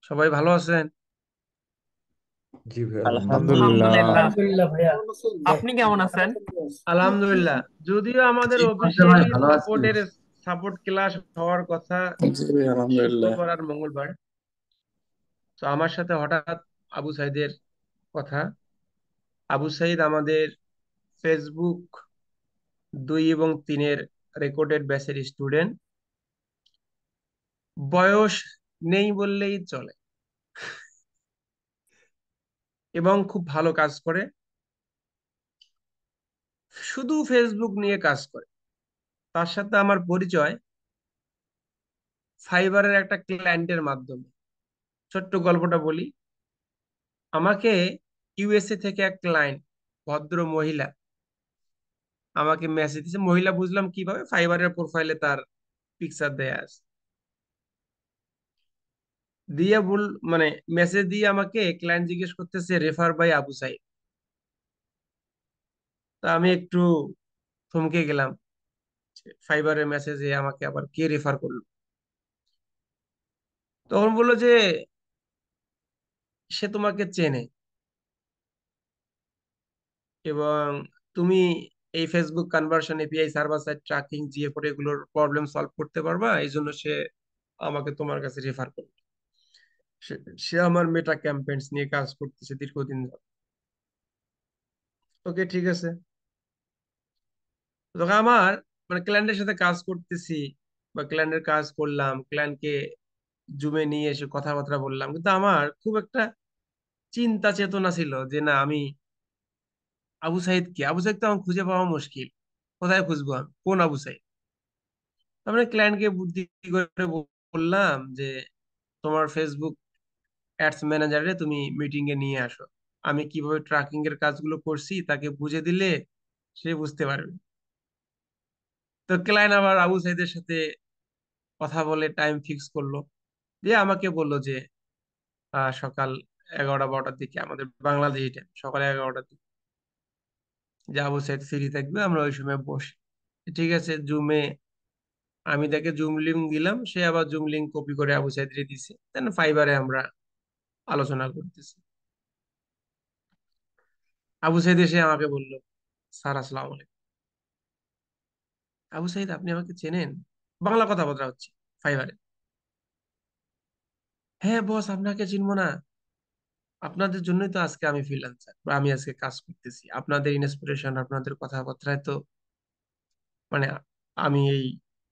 সবাই ভালো আছেন? জি ভাই, আলহামদুলিল্লাহ। আলহামদুলিল্লাহ। আলহামদুলিল্লাহ ভাইয়া। আপনি কেমন আছেন? আলহামদুলিল্লাহ। যদিও আমাদের জি আচ্ছা ভাই, অফিসিয়ালি ভালো আছি। সাপোর্ট ক্লাস হওয়ার কথা জি ভাই, আলহামদুলিল্লাহ। শুক্রবার আর মঙ্গলবার, তো আমার সাথে হঠাৎ আবু সাইদের কথা। আবু সাইদ আমাদের ফেসবুক 2 এবং 3-এর রেকর্ডেড ব্যাচের স্টুডেন্ট। বয়স নেই বললেই চলে, এবং খুব ভালো কাজ করে। শুধু ফেসবুক নিয়ে কাজ করে। তার সাথে আমার পরিচয় ফাইবারের একটা ক্লায়েন্টের মাধ্যমে। ছোট্ট গল্পটা বলি। আমাকে ইউএসএ থেকে এক ক্লায়েন্ট, ভদ্র মহিলা, আমাকে মেসেজ দিয়েছে। মহিলা বুঝলাম কিভাবে, ফাইবারের প্রোফাইলে তার পিকচার দেয়া আছে। দিয়ে বল, মানে মেসেজ দিয়ে আমাকে ক্লায়েন্ট জিজ্ঞেস করতেছে রেফার বাই আবু সাইদ। তা আমি একটু থমকে গেলাম। ফাইবারের মেসেজে আমাকে আবার কে রেফার করলো? তখন বললো যে সে তোমাকে চেনে, এবং তুমি এই Facebook conversion API, server side tracking, জিএফওর এগুলোর প্রবলেম সলভ করতে পারবা, এই জন্য সে আমাকে তোমার কাছে রেফার করলো। সে সে আমার মেটা ক্যাম্পেইনস নিয়ে কাজ করতেছে দীর্ঘদিন ধরে। ওকে, ঠিক আছে। তখন আমার, মানে ক্লায়েন্টের সাথে কাজ করতেছি, বা ক্লায়েন্টের কাজ করলাম, ক্লায়েন্টকে জুমে নিয়ে এসে কথাবার্তা বললাম, কিন্তু আমার খুব একটা চিন্তা চেতনা ছিল যে না, আমি আবু সাইদ কে, আবু সাইদ তো আমার খুঁজে পাওয়া মুশকিল। কোথায় খুঁজবো আমি, কোন আবু সাইদ? তারপরে ক্লায়েন্টকে বুদ্ধি করে বললাম যে তোমার ফেসবুক অ্যাডস ম্যানেজারে তুমি মিটিং এ নিয়ে আসো। আমি কিভাবে ট্র্যাকিং এর কাজগুলো করছি তাকে বুঝে দিলে সে বুঝতে পারবে। তো ক্লায়েন্ট আবার আবু সাইদের সাথে কথা বলে টাইম ফিক্স করলো। দিয়ে আমাকে বললো যে সকাল 11টা 12টার দিকে, আমাদের বাংলাদেশি টাইম সকাল 11টার দিকে, যে আবু সাইদ ফ্রি থাকবে, আমরা ওই সময় বসি। ঠিক আছে, জুমে আমি তাকে জুম লিঙ্ক দিলাম, সে আবার জুম লিঙ্ক কপি করে আবু সাইদরে দিছে, দেন ফাইবারে আমরা আলোচনা করতেছি। আবু সাইদ এসে আমাকে বলল, স্যার আসসালামু আলাইকুম। আবু সাইদ, আপনি আমাকে চেনেন? বাংলা কথাবার্তা হচ্ছে ফাইবারে। হ্যাঁ বস, আপনাকে চিনবো না? আপনাদের জন্যই তো আজকে আমি ফ্রিল্যান্সার, বা আমি আজকে কাজ করতেছি। আপনাদের ইন্সপিরেশন, আপনাদের কথাবার্তায় তো, মানে আমি এই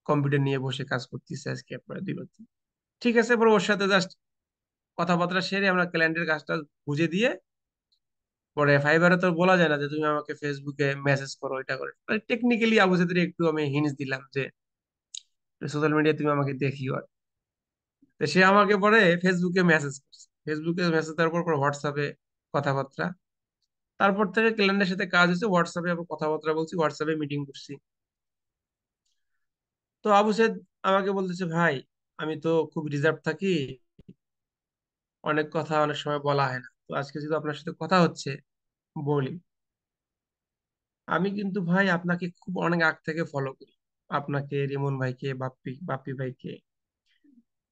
কম্পিউটার নিয়ে বসে কাজ করতেছি আজকে প্রায় 2 বছর। ঠিক আছে, পরে ওর সাথে জাস্ট কথাবার্তা সেরে আমরা ক্লায়েন্টের কাজটা বুঝে দিয়ে, পরে ফাইবারে তো বলা যায় না যে তুমি আমাকে ফেসবুকে মেসেজ করো, এটা করে টেকনিক্যালি আবু সাইদের একটু আমি হিন্টস দিলাম যে সোশ্যাল মিডিয়া তুমি আমাকে দেখিও। তো সে আমাকে পরে ফেসবুকে মেসেজ করছে, ফেসবুকে মেসেজ দেওয়ার পর পর হোয়াটসঅ্যাপে কথাবার্তা। তারপর থেকে ক্লায়েন্টের সাথে কাজ হচ্ছে, হোয়াটসঅ্যাপে আবার কথাবার্তা বলছি, হোয়াটসঅ্যাপে মিটিং করছি। তো আবু সাইদ আমাকে বলতেছে, ভাই আমি তো খুব রিজার্ভ থাকি, অনেক কথা অনেক সময় বলা হয় না, তো আজকে যদি আপনার সাথে কথা হচ্ছে বলি। আমি কিন্তু ভাই আপনাকে খুব অনেক আগ থেকে ফলো করি, আপনাকে, রিমন ভাইকে, বাপ্পি বাপ্পি ভাইকে,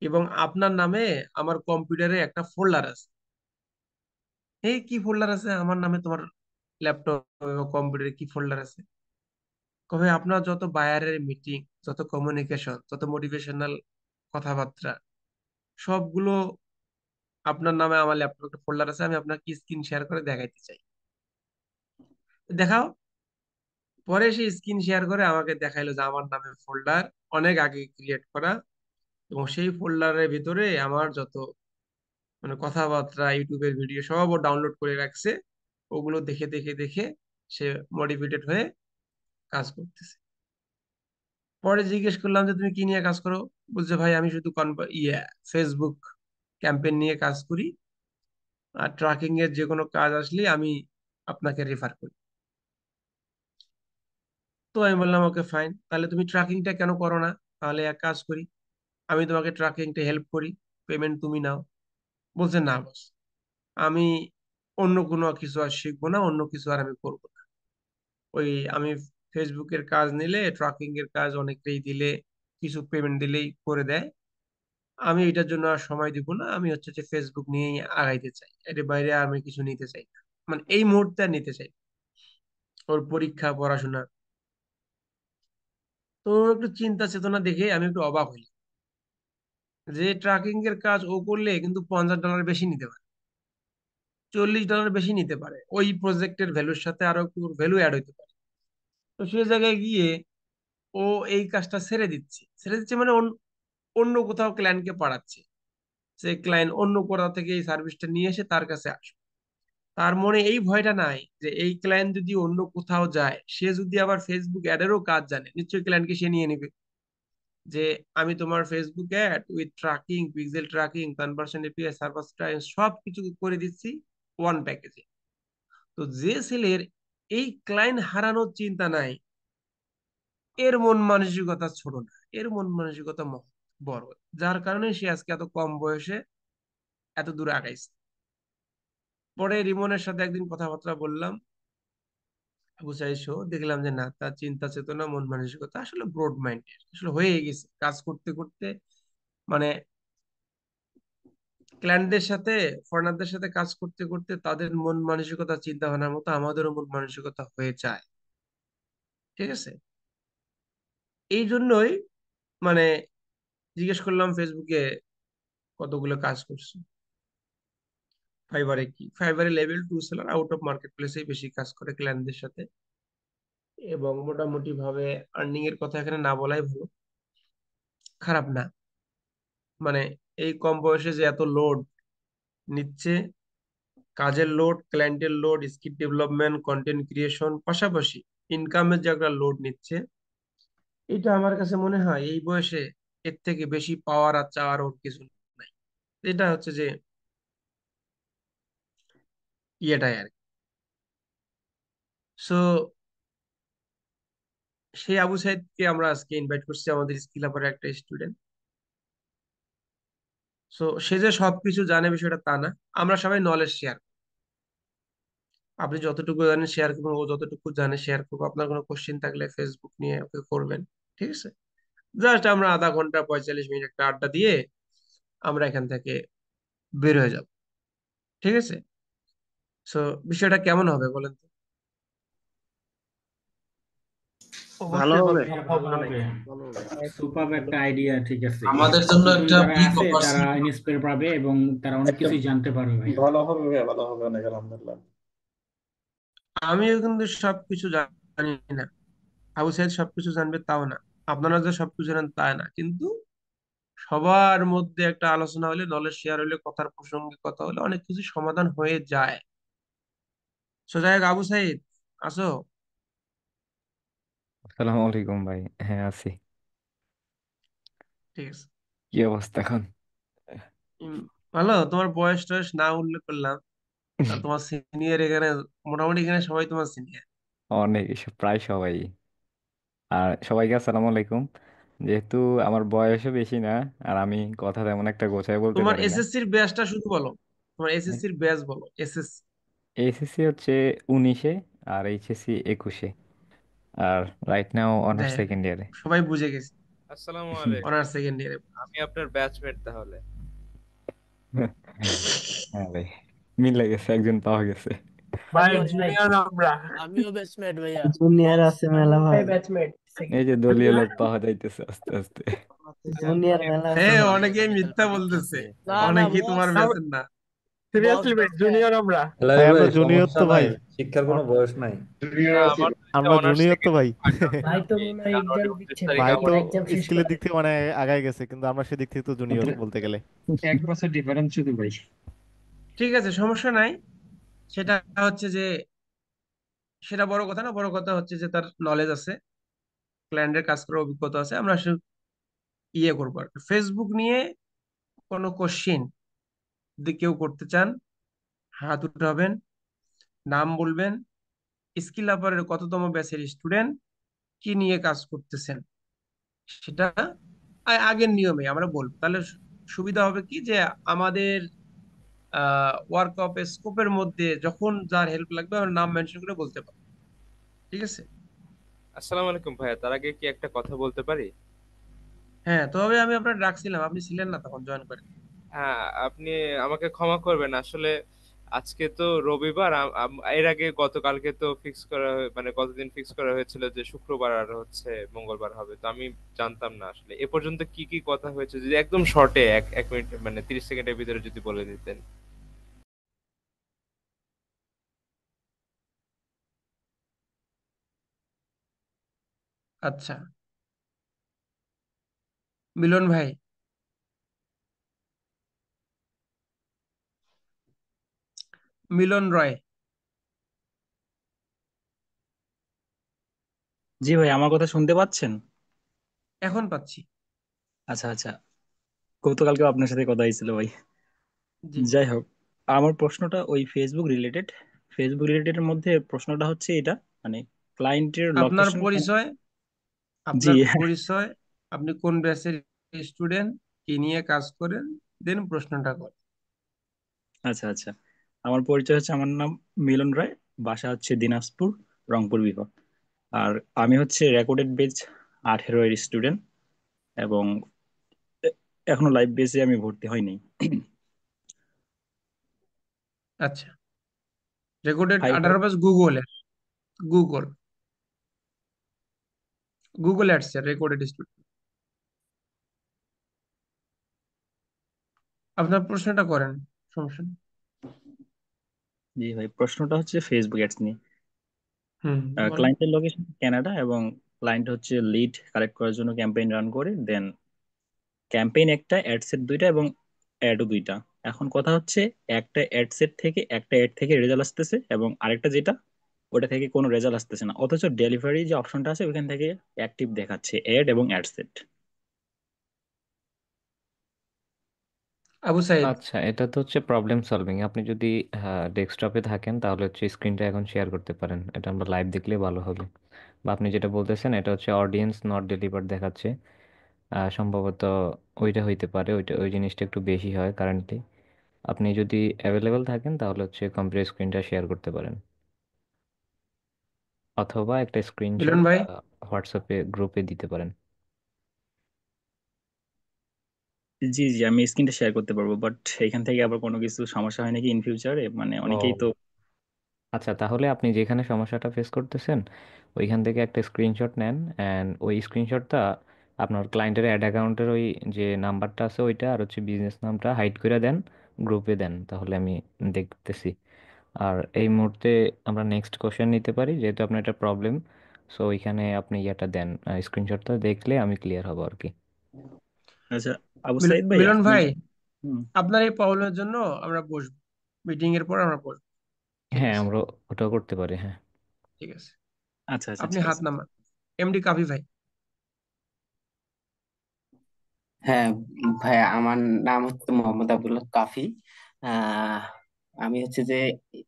এবং আপনার নামে আমার কম্পিউটারে একটা ফোল্ডার আছে। এই কি ফোল্ডার আছে আমার নামে তোমার ল্যাপটপ এবং কম্পিউটারে, কি ফোল্ডার আছে? কবে আপনার যত বায়ারের মিটিং, যত কমিউনিকেশন, যত মোটিভেশনাল কথাবার্তা, সবগুলো আপনার নামে আমার ল্যাপটপে একটা ফোল্ডার আছে, আমি আপনাকে স্ক্রিন শেয়ার করে দেখাইতে চাই। দেখাও। পরে সে স্ক্রিন শেয়ার করে আমাকে দেখাইলো যে আমার নামে ফোল্ডার অনেক আগে ক্রিয়েট করা, এবং সেই ফোল্ডারের ভিতরে আমার যত, মানে কথাবার্তা, ইউটিউবের ভিডিও সব ও ডাউনলোড করে রাখছে। ওগুলো দেখে দেখে দেখে সে মোটিভেটেড হয়ে কাজ করতেছে। পরে জিজ্ঞেস করলাম যে তুমি কি নিয়ে কাজ করো? বলছে ভাই আমি শুধু ফেসবুক ক্যাম্পেইন নিয়ে কাজ করি, আর ট্র্যাকিং এর যে কোনো কাজ আসলে আমি আপনাকে রেফার করি। তো আমি বললাম ওকে ফাইন, তাহলে তুমি ট্র্যাকিংটা কেন করো না? তাহলে এক কাজ করি, আমি তোমাকে ট্র্যাকিংটা হেল্প করি, পেমেন্ট তুমি নাও। বলছে না বস, আমি অন্য কোনো কিছু আর শিখবো না, অন্য কিছু আর আমি করবো না। ওই আমি ফেসবুকের কাজ নিলে, ট্র্যাকিং এর কাজ অনেকেই দিলে কিছু পেমেন্ট দিলেই করে দেয়, আমি এটার জন্য আর সময় দিব না, আমি হচ্ছে যে ফেসবুক নিয়েই আগাইতে চাই, এর বাইরে আমি কিছু নিতে চাই না, মানে এই মুহূর্তে আর নিতে চাই না। ওর পরীক্ষা পড়াশোনা, তো ওর একটু চিন্তা চেতনা দেখে আমি একটু অবাক হই যে ট্রাকিং এর কাজ ও করলে কিন্তু $50 বেশি নিতে পারে, $40 বেশি নিতে পারে, ওই প্রজেক্টের ভ্যালুর সাথে আরো একটু ভ্যালু অ্যাড হইতে পারে। তো সে জায়গায় গিয়ে ও এই কাজটা ছেড়ে দিচ্ছে মানে অন্য কোথাও ক্লায়েন্টকে পাঠাচ্ছে, সে ক্লায়েন্ট অন্য কোথাও থেকে এই সার্ভিসটা নিয়ে এসে তার কাছে আসবে। তার মনে এই ভয়টা নাই যে এই ক্লায়েন্ট যদি অন্য কোথাও যায়, সে যদি আবার ফেসবুক অ্যাডেরও কাজ জানে, নিশ্চয়ই ক্লায়েন্টকে সে নিয়ে নেবে। যে আমি তোমার Facebook ad with tracking, pixel tracking, conversion API, server time সব কিছু করে দিচ্ছি ওয়ান প্যাকেজে। তো যে ছেলের এই ক্লায়েন্ট হারানোর চিন্তা নাই, এর মন মানসিকতা ছোট না, এর মন মানসিকতা বড়, যার কারণে সে আজকে এত কম বয়সে এত দূরে আগাইছে। পরে রিমনের সাথে একদিন কথাবার্তা বললাম, বুঝাই সহ দেখলাম যে না, তার চিন্তা চেতনা মন মানসিকতা আসলে ব্রড মাইন্ডেড আসলে হয়ে গেছে কাজ করতে করতে। মানে ক্লায়েন্টদের সাথে, ফরেনারদের সাথে কাজ করতে করতে তাদের মন মানসিকতা চিন্তা ভাবনার মতো আমাদেরও মন মানসিকতা হয়ে যায়। ঠিক আছে, এই জন্যই মানে জিজ্ঞেস করলাম ফেসবুকে কতগুলো কাজ করছো। ফাইবারে কি, ফাইবারে level 2 seller out of market প্লেসেই বেশি কাজ করে ক্লায়েন্টদের সাথে, এবং মোটামুটি ভাবে আর্নিং এর কথা এখানে না বলাই ভালো, খারাপ না। মানে এই কম বয়সে যে এত লোড নিচ্ছে, কাজের লোড, ক্লায়েন্টের load, skill development, content creation, পাশাপাশি ইনকামের যে একটা লোড নিচ্ছে, এটা আমার কাছে মনে হয় এই বয়সে এর থেকে বেশি পাওয়ার আর চাওয়ার ওর কিছু নাই। এটা হচ্ছে যে ইয়েটাই আর কি। সো সেই আবু সাইদকে আমরা আজকে ইনভাইট করছি, আমাদের স্কিল হাবের একটা স্টুডেন্ট। সো সে যে সবকিছু জানে বিষয়টা তা না, আমরা সবাই নলেজ শেয়ার। আপনি যতটুকু জানেন শেয়ার করবেন, ও যতটুকু জানে শেয়ার করবো। আপনার কোনো কোশ্চেন থাকলে ফেসবুক নিয়ে ওকে করবেন, ঠিক আছে? জাস্ট আমরা আধা ঘন্টা 45 মিনিট একটা আড্ডা দিয়ে আমরা এখান থেকে বের হয়ে যাব, ঠিক আছে? সো বিষয়টা কেমন হবে বলেন তো? ভালো অবশ্যই হবে। ভালো হবে, ভালো অনেক হবে। ভালো হবে। সুপার একটা আইডিয়া, ঠিক আছে। আমাদের জন্য নতুন একটা যারা বিগ আছে তারা অপরচুনিটি। ইন্সপায়ার পাবে এবং তারা অনেক একটা কিছুই জানতে পারবে ভাইয়া। ভালো হবে ভাইয়া, ভালো হবে অনেক, আলহামদুলিল্লাহ। আমিও কিন্তু সবকিছু জানি না, আবু সাইদ সবকিছু জানবে তাও না, আপনারা যে সবকিছু জানেন তা না, কিন্তু সবার মধ্যে একটা আলোচনা হলে, নলেজ শেয়ার হলে, কথার প্রসঙ্গে কথা হলে অনেক কিছু সমাধান হয়ে যায়। সো যাই হোক, আবু সাইদ আসো। আসসালামু আলাইকুম ভাই। হ্যাঁ, আছি। ঠিক আছে। কি অবস্থা এখন? উম, ভালো, তোমার বয়স টয়স না উল্লেখ করলাম, আর তোমার সিনিয়র এখানে, মোটামুটি এখানে সবাই তোমার সিনিয়র। অনেক, এসব প্রায় সবাই। আর সবাইকে আসসালামু আলাইকুম। যেহেতু আমার বয়সও বেশি না, আর আমি কথা তেমন একটা গোছায় বলতে তোমার পারি না। এসএসসির ব্যাচটা শুধু বলো, তোমার এসএসসির ব্যাচ বলো, এসএসসি। এইচএসসি হচ্ছে 19-এ, আর এইচএসসি 21-এ। আর রাইট নাও অনার্স দেখ, সেকেন্ড ইয়ারে। সবাই বুঝে গেছে, আসসালামু আলাইকুম। অনার্স সেকেন্ড ইয়ারে। আমি আপনার ব্যাচমেট তাহলে। হ্যাঁ ভাই, মিলে গেছে, একজন পাওয়া গেছে। ভাই আমিও ভাই, জুনিয়র আমরা। আমিও ব্যাচমেট ভাইয়া। জুনিয়র আছে মেলা ভাই, ব্যাচমেট এই যে দলীয় লোক পাওয়া যাইতেছে আস্তে আস্তে। জুনিয়র মেলা আছে হ্যাঁ, ভাই। অনেকেই মিথ্যা বলতেছে, না না অনেকেই তোমার বস, ব্যাচের না। সিরিয়াসলি বস ভাই, ব্যাচমেট। জুনিয়র আমরা। হেলাই ভাই ভাই, আমরা জুনিয়র সমস্যা তো নাই, ভাই। শিক্ষার কোনো বয়স নাই। না, আমার তো এটা আমরা অনার্স জুনিয়র তো সেকেন্ড ভাই। ভাই তো এই মনে হয় জানুয়ারি এক্সাম 29 দিচ্ছে ভাই, তারিখে ভাই তো আমার। আমার এক্সাম শেষ স্কিলের করে। দিক থেকে অনেক আগায় গেছে, কিন্তু আমরা সেদিক থেকে তো জুনিয়র বলতে গেলে। এক বছর ডিফারেন্স শুধু ভাই। ঠিক আছে, সমস্যা নাই। সেটা হচ্ছে যে, সেটা বড় কথা না, বড় কথা হচ্ছে যে তার নলেজ আছে, ক্লায়েন্টের কাজ করার অভিজ্ঞতা আছে। আমরা শুধু ইয়ে করবো আর কি। ফেসবুক নিয়ে কোনো কোশ্চিন যদি কেউ করতে চান, হাত উঠাবেন, নাম বলবেন, স্কিল আপারের কততম ব্যাচের স্টুডেন্ট, কি নিয়ে কাজ করতেছেন, সেটা আগের নিয়মে আমরা বলবো। তাহলে সুবিধা হবে কি যে আমাদের ওয়ার্ক অফ স্কোপের মধ্যে যখন যার হেল্প লাগবে আমরা নাম মেনশন করে বলতে পারবো, ঠিক আছে? আসসালামু আলাইকুম ভাইয়া, তার আগে কি একটা কথা বলতে পারি? হ্যাঁ, তবে আমি আপনার ডাকছিলাম, আপনি ছিলেন না তখন জয়েন করে। হ্যাঁ, আপনি আমাকে ক্ষমা করবেন আসলে। আজকে তো রবিবার, এর আগে গতকালকে তো ফিক্স করা মানে গতদিন ফিক্স করা হয়েছিল যে শুক্রবার আর হচ্ছে মঙ্গলবার হবে, তো আমি জানতাম না আসলে এ পর্যন্ত কি কি কথা হয়েছে। যদি একদম শর্টে এক এক মিনিট মানে 30 সেকেন্ডের ভিতরে যদি বলে দিতেন। আচ্ছা, মিলন ভাই, মিলন রয়। জি ভাই, আমার কথা শুনতে পাচ্ছেন? এখন পাচ্ছি। আচ্ছা আচ্ছা, গতকালকে আপনার সাথে কথা হয়েছিল ভাই। জি। যাই হোক, আমার প্রশ্নটা ওই ফেসবুক রিলেটেড। ফেসবুক রিলেটেড মধ্যে প্রশ্নটা হচ্ছে এটা, মানে ক্লায়েন্টের আপনার লোকেশন। পরিচয়, জি। আপনার পরিচয়, আপনি কোন ব্যাচের স্টুডেন্ট, কি নিয়ে কাজ করেন, দেন প্রশ্নটা করেন। আচ্ছা আচ্ছা, আমার পরিচয় হচ্ছে, আমার নাম মিলন রায়, বাসা হচ্ছে দিনাজপুর, রংপুর বিভাগ। আর আমি হচ্ছে রেকর্ডেড বেচ 18 এর স্টুডেন্ট, এবং এ- এখনো লাইভ বেসে আমি ভর্তি হইনি। আচ্ছা, রেকর্ডেড হাই ফাই। 18 পেজ গুগলের, গুগল, গুগল অ্যাডস এর রেকর্ডেড স্টুডেন্ট। আপনার প্রশ্নটা করেন, সমস্যা নেই। জি ভাই, প্রশ্নটা হচ্ছে ফেসবুক অ্যাডস নিয়ে। হুম, বলেন। ক্লায়েন্টের লোকেশন কানাডা, এবং ক্লায়েন্ট হচ্ছে লিড কালেক্ট করার জন্য ক্যাম্পেইন রান করে, দেন ক্যাম্পেইন একটা, অ্যাড সেট দুইটা, এবং অ্যাডও দুইটা। এখন কথা হচ্ছে, একটা অ্যাড সেট থেকে একটা অ্যাড থেকে রেজাল্ট আসতেছে, এবং আরেকটা যেটা, ওটা থেকে কোনো রেজাল্ট আসতেছে না, অথচ ডেলিভারি যে অপশনটা আছে ওখান থেকে অ্যাক্টিভ দেখাচ্ছে অ্যাড এবং অ্যাড সেট। আবু সাইদ। আচ্ছা, এটা তো হচ্ছে প্রবলেম সলভিং। আপনি যদি ডেস্কটপে থাকেন তাহলে হচ্ছে স্ক্রিনটা এখন শেয়ার করতে পারেন, এটা আমরা লাইভ দেখলে ভালো হবে। বা আপনি যেটা বলতেছেন এটা হচ্ছে অডিয়েন্স নট ডেলিভার দেখাচ্ছে। সম্ভবত ওইটা হইতে পারে, ওই জিনিসটা একটু বেশি হয় কারেন্টলি। আপনি যদি অ্যাভেলেবেল থাকেন তাহলে হচ্ছে কম্পিউটার স্ক্রিনটা শেয়ার করতে পারেন, অথবা একটা মিলন স্ক্রিনশট ভাই, হোয়াটসঅ্যাপে গ্রুপে দিতে পারেন। জি জি, আমি স্ক্রিনটা শেয়ার করতে পারবো, বাট এখান থেকে আবার কোনো কিছু সমস্যা হয় নাকি ইন ফিউচারে? মানে অনেকেই তো। ও আচ্ছা, তাহলে আপনি যেখানে সমস্যাটা ফেস করতেছেন ওইখান থেকে একটা স্ক্রিনশট নেন, অ্যান্ড ওই স্ক্রিনশটটা আপনার ক্লায়েন্টের অ্যাড অ্যাকাউন্টের ওই যে নাম্বারটা আছে ওইটা আর হচ্ছে বিজনেস নামটা হাইড করে দেন, গ্রুপে দেন, তাহলে আমি দেখতেছি। আর এই মুহূর্তে আমরা নেক্সট কোশ্চেন নিতে পারি, যেহেতু আপনার এটা প্রবলেম। সো ওইখানে আপনি ইয়াটা দেন, স্ক্রিনশটটা দেখলে আমি ক্লিয়ার হব আর কি। আচ্ছা, আবু সাইদ ভাই, মিলন আপনি। ভাই, হুম। আপনার এই প্রবলেমের জন্য আমরা বসবো, মিটিং এর পর আমরা বসবো। ঠিক হ্যাঁ, আছে, আমরা ওটাও করতে পারি, হ্যাঁ। ঠিক আছে। আচ্ছা আচ্ছা, আপনি ঠিক হাত আছে। নামান। এমডি কাফি ভাই। হ্যাঁ ভাইয়া, আমার নাম হচ্ছে মোহাম্মদ আবদুল্লাহ কাফি। আহ আমি হচ্ছে যে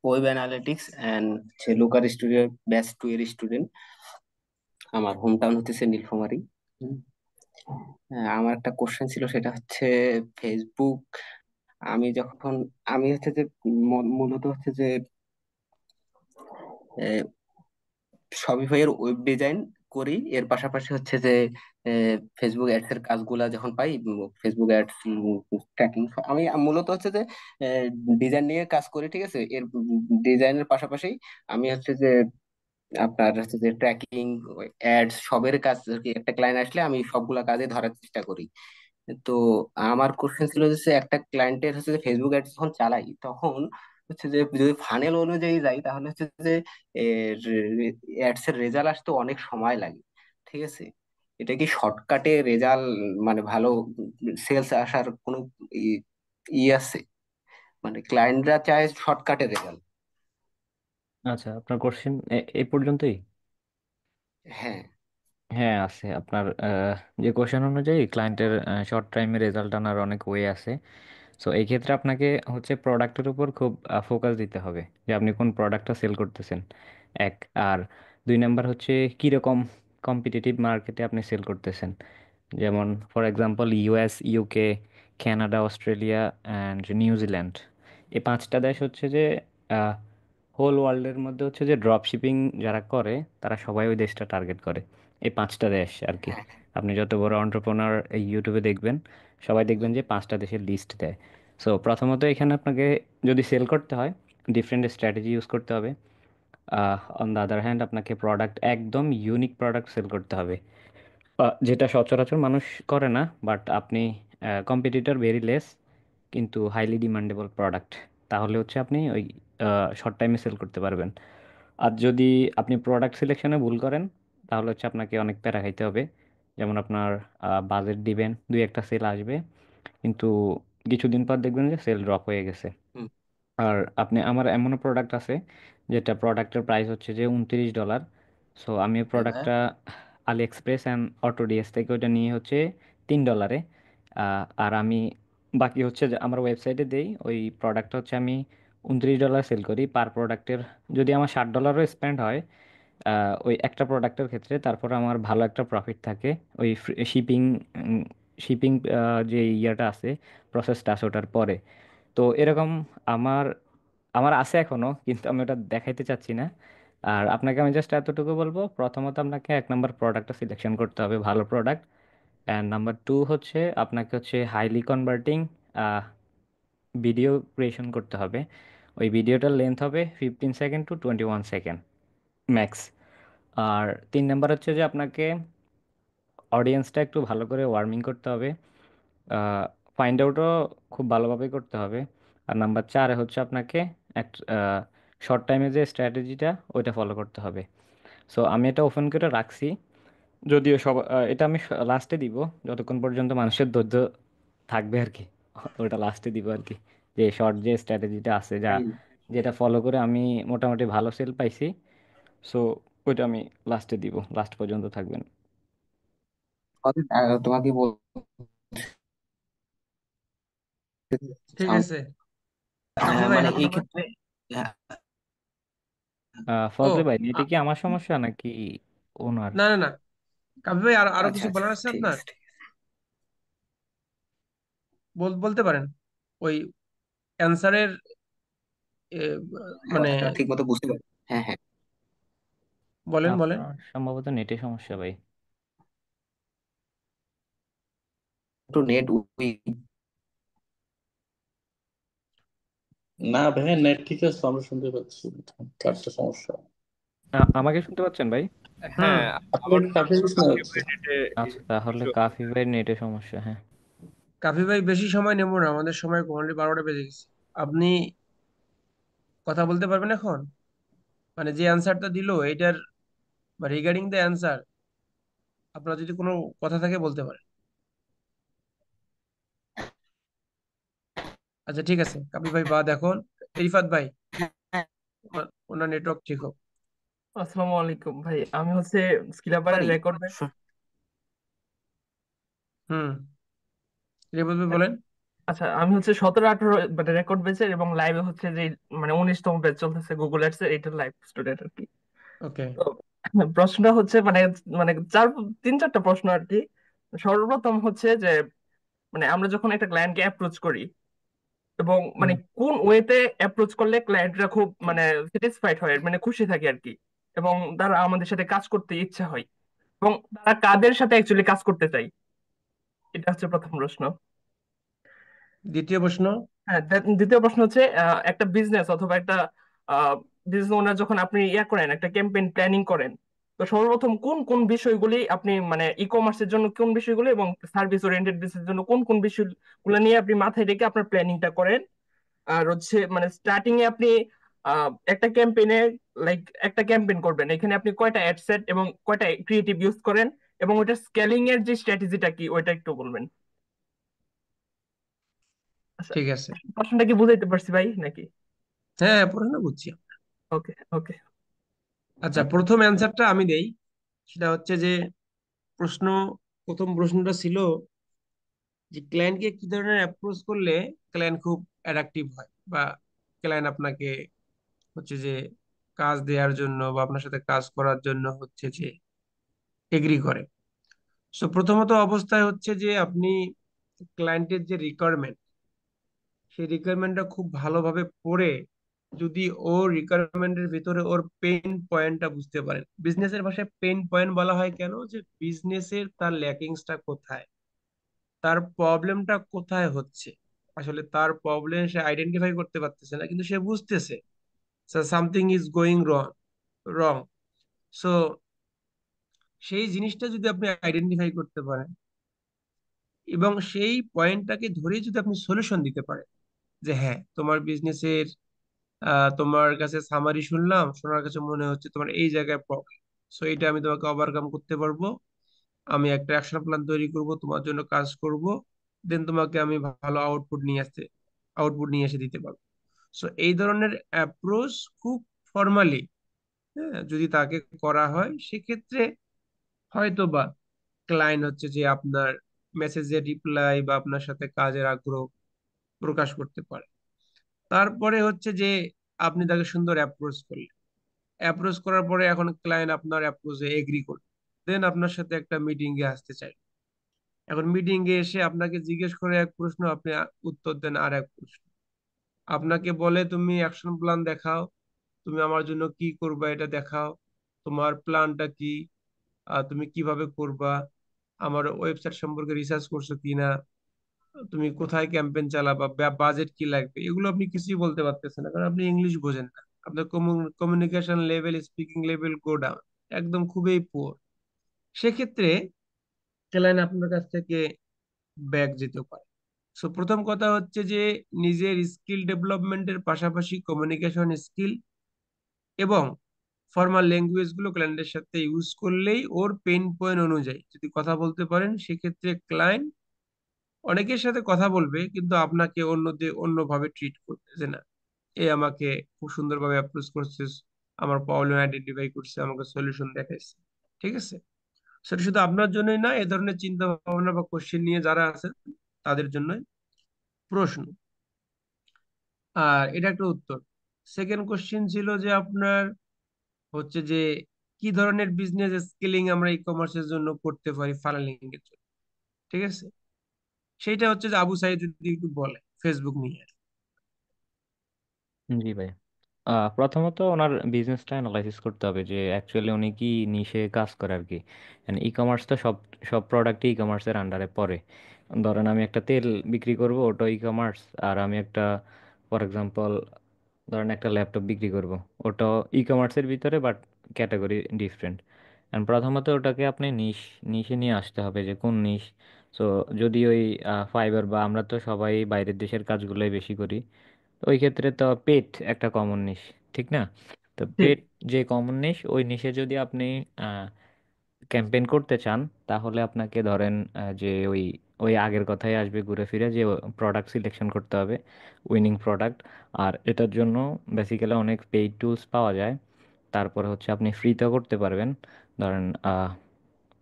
web analytics and Looker Studio batch 2 এর স্টুডেন্ট। আমার হোম টাউন হচ্ছে নীলফামারী। হুম। আমার একটা কোশ্চেন ছিল, সেটা হচ্ছে ফেসবুক। আমি যখন আমি হচ্ছে যে মূলত হচ্ছে যে শপিফাই এর ওয়েব ডিজাইন করি, এর পাশাপাশি হচ্ছে যে ফেসবুক অ্যাডস এর কাজগুলা যখন পাই, ফেসবুক অ্যাডস ট্র্যাকিং, আমি মূলত হচ্ছে যে ডিজাইন নিয়ে কাজ করি, ঠিক আছে। এর ডিজাইনের পাশাপাশি আমি হচ্ছে যে আপনার হচ্ছে যে ট্র্যাকিং, অ্যাডস সবের কাজ আর কি। একটা ক্লায়েন্ট আসলে আমি সবগুলা কাজে ধরার চেষ্টা করি। তো আমার কোশ্চেন ছিল যে একটা ক্লায়েন্টের হচ্ছে যে ফেসবুক অ্যাড যখন চালাই, তখন হচ্ছে যে যদি ফানেল অনুযায়ী যাই, তাহলে হচ্ছে যে অ্যাডস এর রেজাল্ট আসতে অনেক সময় লাগে, ঠিক আছে। এটা কি শর্টকাটে রেজাল্ট, মানে ভালো সেলস আসার কোনো ই ই আছে? মানে ক্লায়েন্টরা চায় শর্টকাটে রেজাল্ট। আচ্ছা, আপনার কোশ্চেন এই পর্যন্তই? হ্যাঁ। হ্যাঁ, আছে। আপনার যে কোশ্চেন অনুযায়ী ক্লায়েন্টের শর্ট টাইমে রেজাল্ট আনার অনেক ওয়ে আছে। সো এই ক্ষেত্রে আপনাকে হচ্ছে প্রোডাক্টের উপর খুব ফোকাস দিতে হবে, যে আপনি কোন প্রোডাক্টটা সেল করতেছেন, এক। আর দুই নাম্বার হচ্ছে কীরকম কম্পিটিটিভ মার্কেটে আপনি সেল করতেছেন। যেমন for example US, UK, Canada, Australia and New Zealand. এই পাঁচটা দেশ হচ্ছে যে হোল ওয়ার্ল্ডের মধ্যে হচ্ছে যে ড্রপ শিপিং যারা করে তারা সবাই ওই দেশটা টার্গেট করে, এই পাঁচটা দেশ আর কি। হ্যাঁ। আপনি যত বড় এন্টারপ্রেনার এই ইউটিউবে দেখবেন, সবাই দেখবেন যে 5টা দেশের লিস্ট দেয়। সো প্রথমত এখানে আপনাকে যদি সেল করতে হয়, ডিফারেন্ট স্ট্র্যাটেজি ইউজ করতে হবে। অন দ্য আদার হ্যান্ড আপনাকে প্রোডাক্ট, একদম ইউনিক প্রোডাক্ট সেল করতে হবে, যেটা সচরাচর মানুষ করে না, বাট আপনি কম্পিটিটর ভেরি লেস কিন্তু হাইলি ডিমান্ডেবল প্রোডাক্ট, তাহলে হচ্ছে আপনি ওই শর্ট টাইমে সেল করতে পারবেন। আর যদি আপনি প্রোডাক্ট সিলেকশনে ভুল করেন, তাহলে হচ্ছে আপনাকে অনেক প্যারা খাইতে হবে। যেমন আপনার বাজেট দিবেন, দুই একটা সেল আসবে, কিন্তু কিছুদিন পর দেখবেন যে সেল ড্রপ হয়ে গেছে। হুম। আর আমার এমনও প্রোডাক্ট আছে যেটা প্রোডাক্টের প্রাইস হচ্ছে যে $29। সো আমি হ্যাঁ ভাইয়া। প্রোডাক্টটা আলি এক্সপ্রেস অ্যান্ড অটোডিএস থেকে ওইটা নিয়ে হচ্ছে $3। আর আমি বাকি হচ্ছে যে আমার ওয়েবসাইটে দেই, ওই প্রোডাক্টটা হচ্ছে আমি $29 সেল করি পার প্রোডাক্টের। যদি আমার $60ও স্পেন্ড হয় ওই একটা প্রোডাক্টের ক্ষেত্রে, তারপর আমার ভালো একটা প্রফিট থাকে ওই শিপিং শিপিং যে ইয়াটা আছে, প্রসেসটা আছে ওটার পরে। তো এরকম আমার আমার আছে এখনো, কিন্তু আমি ওটা দেখাইতে চাচ্ছি না। আর আপনাকে আমি জাস্ট এতটুকু বলবো, প্রথমত আপনাকে 1 নম্বর প্রোডাক্টটা সিলেকশন করতে হবে, ভালো প্রোডাক্ট। অ্যান্ড নাম্বার 2 হচ্ছে আপনাকে হচ্ছে হাইলি কনভার্টিং ভিডিও ক্রিয়েশন করতে হবে। ওই ভিডিওটার লেন্থ হবে 15 সেকেন্ড টু 21 সেকেন্ড ম্যাক্স। আর 3 নাম্বার হচ্ছে যে আপনাকে অডিয়েন্সটা একটু ভালো করে ওয়ার্মিং করতে হবে, ফাইন্ড আউটও খুব ভালোভাবে করতে হবে। আর নাম্বার 4 হচ্ছে আপনাকে এক শর্ট টাইমে যে স্ট্র্যাটেজিটা ওইটা ফলো করতে হবে। সো আমি এটা ওপেন করে রাখছি, যদিও এটা আমি লাস্টে দিব, যতক্ষণ পর্যন্ত মানুষের ধৈর্য থাকবে আর কি। ওটা লাস্টে দিব আর কি, যে শর্ট যে স্ট্র্যাটেজিটা আছে, তাই যেটা ফলো করে আমি মোটামুটি ভালো সেল পাইছি। সো ওইটা আমি লাস্টে দিব, লাস্ট পর্যন্ত থাকবেন। তোমাকে বলতে ঠিক চাও- আছে। কাফি ভাই মানে এখন এই আমার ক্ষেত্রে আহ, ও ফজলে ভাই, এটা আ- কি আমার সমস্যা নাকি ওনার? না না না, কাফি ভাই আরো আরো আচ্ছা কিছু আচ্ছা, বলার আছে ঠিক আপনার? আছে ঠিক আছে। বলতে পারেন। ওই অ্যান্সারের মানে কথাটা ঠিক মতো বুঝতে পারি। হ্যাঁ হ্যাঁ। বলেন বলেন। আপনার সম্ভবত নেটে সমস্যা ভাই। একটু নেট উইক। না ভাই, নেট ঠিক আছে, আমরা শুনতে পাচ্ছি। কারটা সমস্যা? আমাকে শুনতে পাচ্ছেন ভাই? হুম। হ্যাঁ, আপনি আমার কাছে শোনা কালকে যাচ্ছে। নেটে আচ্ছা, তাহলে ইস্যু। কাফি ভাই নেটে সমস্যা, হ্যাঁ। কাফি ভাই বেশি সময় নেব না, আমাদের সময় অলরেডি 12টা বেজে গেছে। আপনি কথা বলতে পারবেন এখন? মানে যে অ্যান্সারটা দিল এটার রিগার্ডিং দ্য অ্যান্সার, আপনার যদি কোনো কথা থাকে বলতে পারেন। আচ্ছা ঠিক আছে, কাফি ভাই বাদ এখন। রিফাত ভাই, ওনার নেটওয়ার্ক ঠিক হোক। আসসালামু আলাইকুম ভাই, আমি হচ্ছে স্কিলাবারের পারি। Record bench. হুম, রিফাত ভাই বলেন। আচ্ছা, আমি হচ্ছে 17-18 মানে রেকর্ড বেঞ্চের, এবং লাইভে হচ্ছে যে মানে 19তম ব্যাচ চলতেছে গুগল অ্যাডস এর, এটা লাইভ স্টুডেন্ট আর কি। ওকে। তো প্রশ্নটা হচ্ছে মানে মানে চার 3-4টা প্রশ্ন আর কি। সর্বপ্রথম হচ্ছে যে মানে আমরা যখন একটা ক্লায়েন্টকে অ্যাপ্রোচ করি, এবং মানে হুম। কোন ওয়েতে অ্যাপ্রোচ করলে ক্লায়েন্টরা খুব মানে স্যাটিসফাইড হয়, মানে খুশি থাকে আর কি, এবং তারা আমাদের সাথে কাজ করতে ইচ্ছা হয়, এবং তারা কাদের সাথে অ্যাকচুয়ালি কাজ করতে চায়, এটা হচ্ছে প্রথম প্রশ্ন। দ্বিতীয় প্রশ্ন। হ্যাঁ, দ্বিতীয় প্রশ্ন হচ্ছে একটা বিজনেস অথবা একটা বিজনেস ওনার যখন আপনি ইয়া করেন, একটা ক্যাম্পেইন প্ল্যানিং করেন, তো সর্বপ্রথম কোন কোন বিষয়গুলি আপনি মানে ই কমার্সের জন্য কোন বিষয়গুলো এবং সার্ভিস ওরিয়েন্টেড বিজনেসের জন্য কোন কোন বিষয়গুলো নিয়ে আপনি মাথায় রেখে আপনার প্ল্যানিংটা করেন। আর হচ্ছে মানে স্টার্টিং এ আপনি একটা ক্যাম্পেইনে, লাইক একটা ক্যাম্পেইন করবেন, এখানে আপনি কয়টা অ্যাড সেট এবং কয়টা ক্রিয়েটিভ ইউজ করেন, এবং ওইটার স্কেলিং এর যে স্ট্র্যাটেজিটা কি ওইটা একটু বলবেন। আচ্ছা, ঠিক আছে। প্রশ্নটা কি বুঝাইতে পারছি ভাই নাকি? হ্যাঁ, প্রশ্ন বুঝছি। ওকে ওকে। আচ্ছা, প্রথম অ্যান্সারটা আমি দেই। সেটা হচ্ছে যে প্রশ্ন প্রথম প্রশ্নটা ছিল যে ক্লায়েন্টকে কি ধরনের অ্যাপ্রোচ করলে ক্লায়েন্ট খুব অ্যাট্রাকটিভ হয়, বা ক্লায়েন্ট আপনাকে হচ্ছে যে কাজ দেওয়ার জন্য বা আপনার সাথে কাজ করার জন্য হচ্ছে যে এগ্রি করে। সো প্রথমত অবস্থায় হচ্ছে যে আপনি ক্লায়েন্টের যে রিকোয়ারমেন্ট, সেই রিকোয়ারমেন্টটা খুব ভালোভাবে পড়ে যদি ওর রিকোয়ারমেন্টের ভিতরে ওর পেইন পয়েন্টটা বুঝতে পারেন। বিজনেসের ভাষায় পেইন পয়েন্ট বলা হয় কেন, যে বিজনেসের তার ল্যাকিংসটা কোথায়, তার প্রবলেমটা কোথায় হচ্ছে। আসলে তার প্রবলেম সে আইডেন্টিফাই করতে পারতেছে না, কিন্তু সে বুঝতেছে something is going wrong wrong. So সেই জিনিসটা যদি আপনি আইডেন্টিফাই করতে পারেন এবং সেই পয়েন্টটাকে ধরে যদি আপনি সলিউশন দিতে পারেন, যে হ্যাঁ তোমার বিজনেসের তোমার কাছে সামারি শুনলাম, শোনার কাছে মনে হচ্ছে তোমার এই জায়গায় প্রবলেম, সো এটা আমি তোমাকে ওভারকাম করতে পারবো, আমি একটা অ্যাকশন প্ল্যান তৈরি করব, তোমার জন্য কাজ করব, দেন তোমাকে আমি ভালো আউটপুট নিয়ে এসে দিতে পারবো। সো এই ধরনের অ্যাপ্রোচ খুব ফর্মালি, হ্যাঁ, যদি তাকে করা হয়, সেক্ষেত্রে হয়তো বা ক্লায়েন্ট হচ্ছে যে আপনার মেসেজের রিপ্লাই বা আপনার সাথে কাজের আগ্রহ প্রকাশ করতে পারে। তারপরে হচ্ছে যে আপনি তাকে সুন্দর অ্যাপ্রোচ করলেন, অ্যাপ্রোচ করার পরে এখন ক্লায়েন্ট আপনার অ্যাপ্রোচে এগ্রি করল, দেন আপনার সাথে একটা মিটিং এ আসতে চাই। এখন মিটিং এ এসে আপনাকে জিজ্ঞেস করে এক প্রশ্ন, আপনি উত্তর দেন আর এক প্রশ্ন। আপনাকে বলে তুমি অ্যাকশন প্ল্যান দেখাও, তুমি আমার জন্য কি করবা এটা দেখাও, তোমার প্ল্যানটা কি, তুমি কিভাবে করবা, আমার ওয়েবসাইট সম্পর্কে রিসার্চ করছো কিনা, তুমি কোথায় ক্যাম্পেইন চালাবা, বাজেট কি লাগবে, এগুলো আপনি কিছুই বলতে পারতেছেন না, কারণ আপনি ইংলিশ বোঝেন না। আপনার communication level, speaking level go down, একদম খুবই পুয়ার। সেক্ষেত্রে ক্লায়েন্ট আপনার কাছ থেকে ব্যাক যেতে পারে। সো প্রথম কথা হচ্ছে যে নিজের স্কিল ডেভেলপমেন্টের পাশাপাশি কমিউনিকেশন স্কিল এবং ফর্মাল ল্যাঙ্গুয়েজ গুলো ক্লায়েন্টের সাথে ইউজ করলেই ওর পেইন পয়েন্ট অনুযায়ী যদি কথা বলতে পারেন, সেক্ষেত্রে ক্লায়েন্ট অনেকের সাথে কথা বলবে কিন্তু আপনাকে অন্যভাবে ট্রিট করবে, যে না এ আমাকে খুব সুন্দরভাবে অ্যাপ্রোচ করছে, আমার প্রবলেম আইডেন্টিফাই করছে, আমাকে সলিউশন দেখাইছে। ঠিক আছে, সেটা শুধু আপনার জন্যই না, এ ধরনের চিন্তা ভাবনা বা কোশ্চেন নিয়ে যারা আছেন তাদের জন্য প্রশ্ন। আর এটা একটা উত্তর। সেকেন্ড কোশ্চেন ছিল যে আপনার হচ্ছে যে কি ধরনের বিজনেস স্কেলিং আমরা ই কমার্সের জন্য করতে পারি, ফানেলিং এর জন্য। ঠিক আছে, সেইটা হচ্ছে যে আবু সাইদ যদি একটু বলে ফেসবুক নিয়ে। জি ভাই। প্রথমত ওনার বিজনেসটা অ্যানালাইসিস করতে হবে যে অ্যাকচুয়ালি উনি কি নিশে কাজ করে আর কি। ই কমার্স তো সব সব প্রোডাক্টই ই কমার্সের আন্ডারে পড়ে। ধরেন আমি একটা তেল বিক্রি করব, ওটা ই কমার্স। আর আমি একটা, ফর এক্সাম্পল, ধরেন একটা ল্যাপটপ বিক্রি করব, ওটাও ই কমার্সের ভিতরে, বাট ক্যাটাগরি ডিফারেন্ট। অ্যান্ড প্রথমত ওটাকে আপনি নিশে নিয়ে আসতে হবে যে কোন নিশ। সো যদি ওই ফাইবার বা আমরা তো সবাই বাইরের দেশের কাজগুলোই বেশি করি, তো ওই ক্ষেত্রে তো পেট একটা কমন নিশ, ঠিক না? তো ঠিক। পেট যে কমন নিশ, ওই নিশে যদি আপনি ক্যাম্পেইন করতে চান, তাহলে আপনাকে ধরেন যে ওই ওই আগের কথাই আসবে ঘুরে ফিরে, যে প্রোডাক্ট সিলেকশন করতে হবে, উইনিং প্রোডাক্ট। আর এটার জন্য বেসিক্যালি অনেক পেইড টুলস পাওয়া যায়। তারপরে হচ্ছে আপনি ফ্রিতেও করতে পারবেন। ধরেন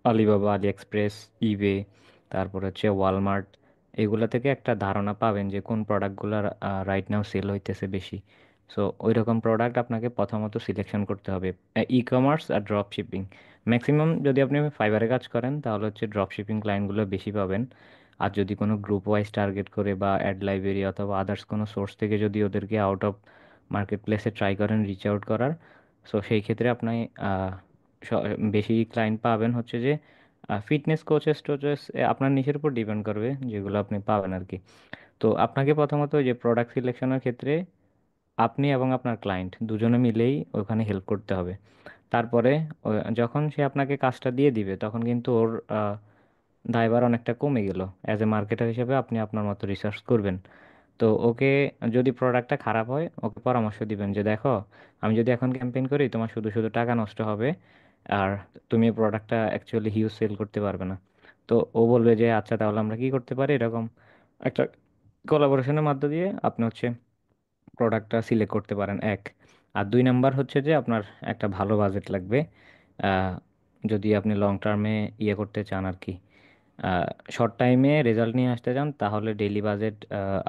আলিবাবা, আলি এক্সপ্রেস, ইবে, তারপর হচ্ছে ওয়ালমার্ট, এগুলা থেকে একটা ধারণা পাবেন যে কোন প্রোডাক্টগুলো রাইট নাও সেল হইতেছে বেশি। সো ওই রকম প্রোডাক্ট আপনাকে প্রথমত সিলেকশন করতে হবে। ই কমার্স আর ড্রপ শিপিং, ম্যাক্সিমাম যদি আপনি ফাইবারে কাজ করেন তাহলে হচ্ছে ড্রপ শিপিং ক্লায়েন্টগুলো বেশি পাবেন। আর যদি কোনো গ্রুপ ওয়াইজ টার্গেট করে বা অ্যাড লাইব্রেরি অথবা আদার্স কোনো সোর্স থেকে যদি ওদেরকে আউট অফ মার্কেট প্লেসে ট্রাই করেন রিচ আউট করার, সো সেই ক্ষেত্রে আপনি আহ, বেশি ক্লায়েন্ট পাবেন হচ্ছে যে ফিটনেস কোচেস টোচেস, আপনার নিচের উপর ডিপেন্ড করবে যেগুলো আপনি পাবেন আর কি। তো আপনাকে প্রথমত ওই যে প্রোডাক্ট সিলেকশনের ক্ষেত্রে আপনি এবং আপনার ক্লায়েন্ট দুজনে মিলেই ওখানে হেল্প করতে হবে। তারপরে যখন সে আপনাকে কাজটা দিয়ে দিবে তখন কিন্তু ওর দায়ভার অনেকটা কমে গেল। অ্যাজ এ মার্কেটার হিসেবে আপনি আপনার মতো রিসার্চ করবেন। তো ওকে, যদি প্রোডাক্টটা খারাপ হয় ওকে পরামর্শ দিবেন যে দেখো, আমি যদি এখন ক্যাম্পেইন করি তোমার শুধু শুধু টাকা নষ্ট হবে, আর তুমি প্রোডাক্টটা অ্যাকচুয়ালি হিউজ সেল করতে পারবে না। তো ও বলবে যে আচ্ছা তাহলে আমরা কি করতে পারি, এরকম একটা কোলাবোরেশনের মধ্য দিয়ে আপনি হচ্ছে প্রোডাক্টটা সিলেক্ট করতে পারেন, এক। আর দুই নাম্বার হচ্ছে যে আপনার একটা ভালো বাজেট লাগবে। আহ, যদি আপনি লং টার্মে ইয়ে করতে চান আর কি, শর্ট টাইমে রেজাল্ট নিয়ে আসতে চান, তাহলে ডেইলি বাজেট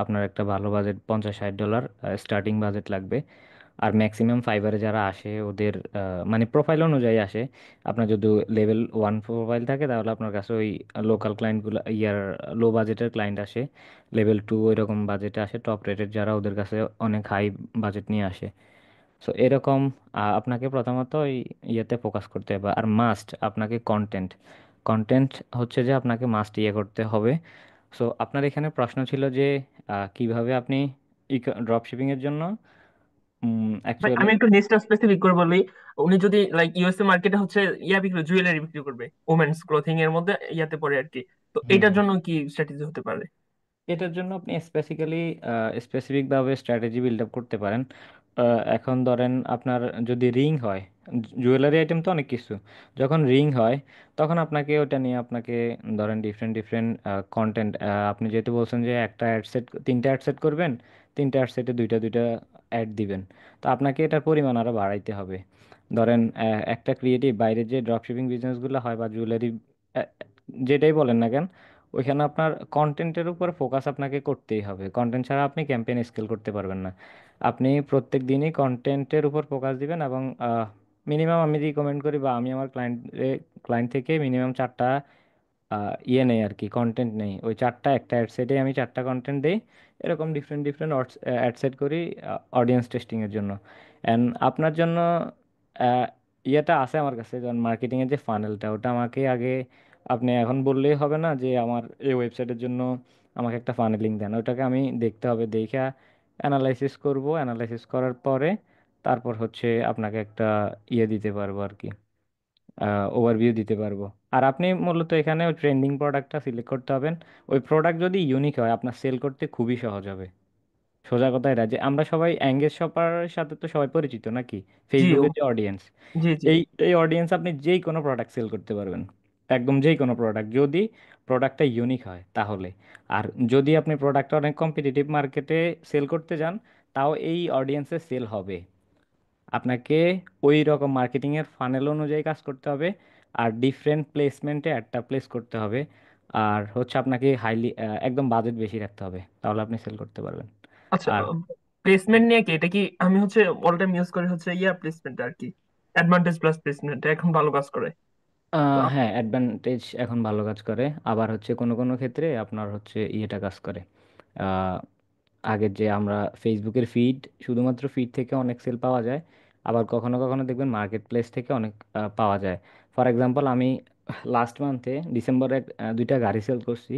আপনার একটা ভালো বাজেট $50-60 স্টার্টিং বাজেট লাগবে। আর ম্যাক্সিমাম ফাইবারে যারা আসে ওদের মানে প্রোফাইল অনুযায়ী আসে। আপনার যদি লেভেল 1 প্রোফাইল থাকে তাহলে আপনার কাছে ওই লোকাল ক্লায়েন্টগুলো ইয়ার লো বাজেটের ক্লায়েন্ট আসে। লেভেল 2 ওইরকম বাজেটে আসে, টপ রেটেড যারা ওদের কাছে অনেক হাই বাজেট নিয়ে আসে। সো এরকম আপনাকে প্রথমত ওই ইয়েতে ফোকাস করতে হবে। আর মাস্ট আপনাকে কন্টেন্ট কন্টেন্ট হচ্ছে যে আপনাকে মাস্ট ইয়ে করতে হবে। সো আপনার এখানে প্রশ্ন ছিল যে কিভাবে আপনি ড্রপ শিপিং এর জন্য ভাই অ্যাকচুয়ালি। আমি একটু নিচটা স্পেসিফিক করে বলি। উনি যদি লাইক ইউএসএ মার্কেটে হচ্ছে জুয়েলারি বিক্রি করবে, ওমেন্স ক্লোথিং এর মধ্যে ইয়াতে পড়ে আর কি, তো হুম এটার হুম। জন্য কি স্ট্র্যাটেজি হতে পারে? এটার জন্য আপনি স্পেসিফিকভাবে স্ট্র্যাটেজি বিল্ড আপ করতে পারেন। এখন ধরেন আপনার যদি রিং হয়, জুয়েলারি আইটেম তো অনেক কিছু। যখন রিং হয় তখন আপনাকে ওটা নিয়ে আপনাকে ধরেন ডিফারেন্ট ডিফারেন্ট কন্টেন্ট, আপনি যেহেতু বলছেন যে একটা অ্যাড সেট, তিনটা অ্যাড সেট করবেন, তিনটা অ্যাড সেটে দুইটা দুইটা অ্যাড দিবেন, তো আপনাকে এটার পরিমাণ আরও বাড়াইতে হবে। ধরেন একটা ক্রিয়েটিভ বাইরের যে ড্রপশিপিং বিজনেসগুলো হয় বা জুয়েলারি যেটাই বলেন না কেন, ওইখানে আপনার কন্টেন্টের উপর ফোকাস আপনাকে করতেই হবে। কন্টেন্ট ছাড়া আপনি ক্যাম্পেইন স্কেল করতে পারবেন না। আপনি প্রত্যেক দিনই কন্টেন্টের উপর ফোকাস দিবেন এবং মিনিমাম আমি রিকমেন্ড করি বা আমি আমার ক্লায়েন্ট থেকে মিনিমাম 4টা ইয়ে নেই আর কি, কন্টেন্ট নেই। ওই 4টা একটা অ্যাড সেটে আমি 4টা কন্টেন্ট দেই। এরকম ডিফারেন্ট ডিফারেন্ট অ্যাড সেট করি অডিয়েন্স টেস্টিংয়ের জন্য। অ্যান্ড আপনার জন্য আহ, ইয়েটা আছে আমার কাছে, যেমন মার্কেটিংয়ের যে ফানেলটা, ওটা আমাকে আগে আপনি এখন বললেই হবে না যে আমার এই ওয়েবসাইটের জন্য আমাকে একটা ফানেলিং দেন। ওটাকে আমি দেখতে হবে, দেখে অ্যানালাইসিস করব, অ্যানালাইসিস করার পরে তারপর হচ্ছে আপনাকে একটা ইয়ে দিতে পারবো আর কি, ওভারভিউ দিতে পারবো। আর আপনি মূলত এখানে ওই ট্রেন্ডিং প্রোডাক্টটা সিলেক্ট করতে হবেন। ওই প্রোডাক্ট যদি ইউনিক হয় আপনার সেল করতে খুবই সহজ হবে। সোজা কথা এটা যে আমরা সবাই অ্যাঙ্গেজ শপারের সাথে তো সবাই পরিচিত নাকি, জি ফেসবুকের যে অডিয়েন্স, জি জি। এই এই অডিয়েন্স আপনি যেই কোনো প্রোডাক্ট সেল করতে পারবেন, একদম যেই কোনো প্রোডাক্ট, যদি প্রোডাক্টটা ইউনিক হয় তাহলে। আর যদি আপনি প্রোডাক্টটা অনেক কম্পিটিটিভ মার্কেটে সেল করতে যান, তাও এই অডিয়েন্সে সেল হবে। আপনাকে ওই রকম মার্কেটিংয়ের ফানেল অনুযায়ী কাজ করতে হবে, আর ডিফারেন্ট প্লেসমেন্টে অ্যাডটা প্লেস করতে হবে। আর হচ্ছে আপনাকে হাইলি একদম বাজেট বেশি রাখতে হবে, তাহলে আপনি সেল করতে পারবেন। আচ্ছা, আর প্লেসমেন্ট নিয়ে কি এটা কি আমি হচ্ছে অল টাইম ইউজ করি হচ্ছে প্লেসমেন্ট আর কি, অ্যাডভান্টেজ প্লাস প্লেসমেন্ট এখন ভালো কাজ করে। তো হ্যাঁ, অ্যাডভান্টেজ এখন ভালো কাজ করে। আবার হচ্ছে কোনো কোনো ক্ষেত্রে আপনার হচ্ছে ইয়েটা কাজ করে। আহ, আগের যে আমরা ফেসবুকের ফিড, শুধুমাত্র ফিড থেকে অনেক সেল পাওয়া যায়। আবার কখনো কখনো দেখবেন মার্কেট প্লেস থেকে অনেক পাওয়া যায়। ফর এক্সাম্পল আমি লাস্ট মান্থে ডিসেম্বরে দুইটা গাড়ি সেল করছি।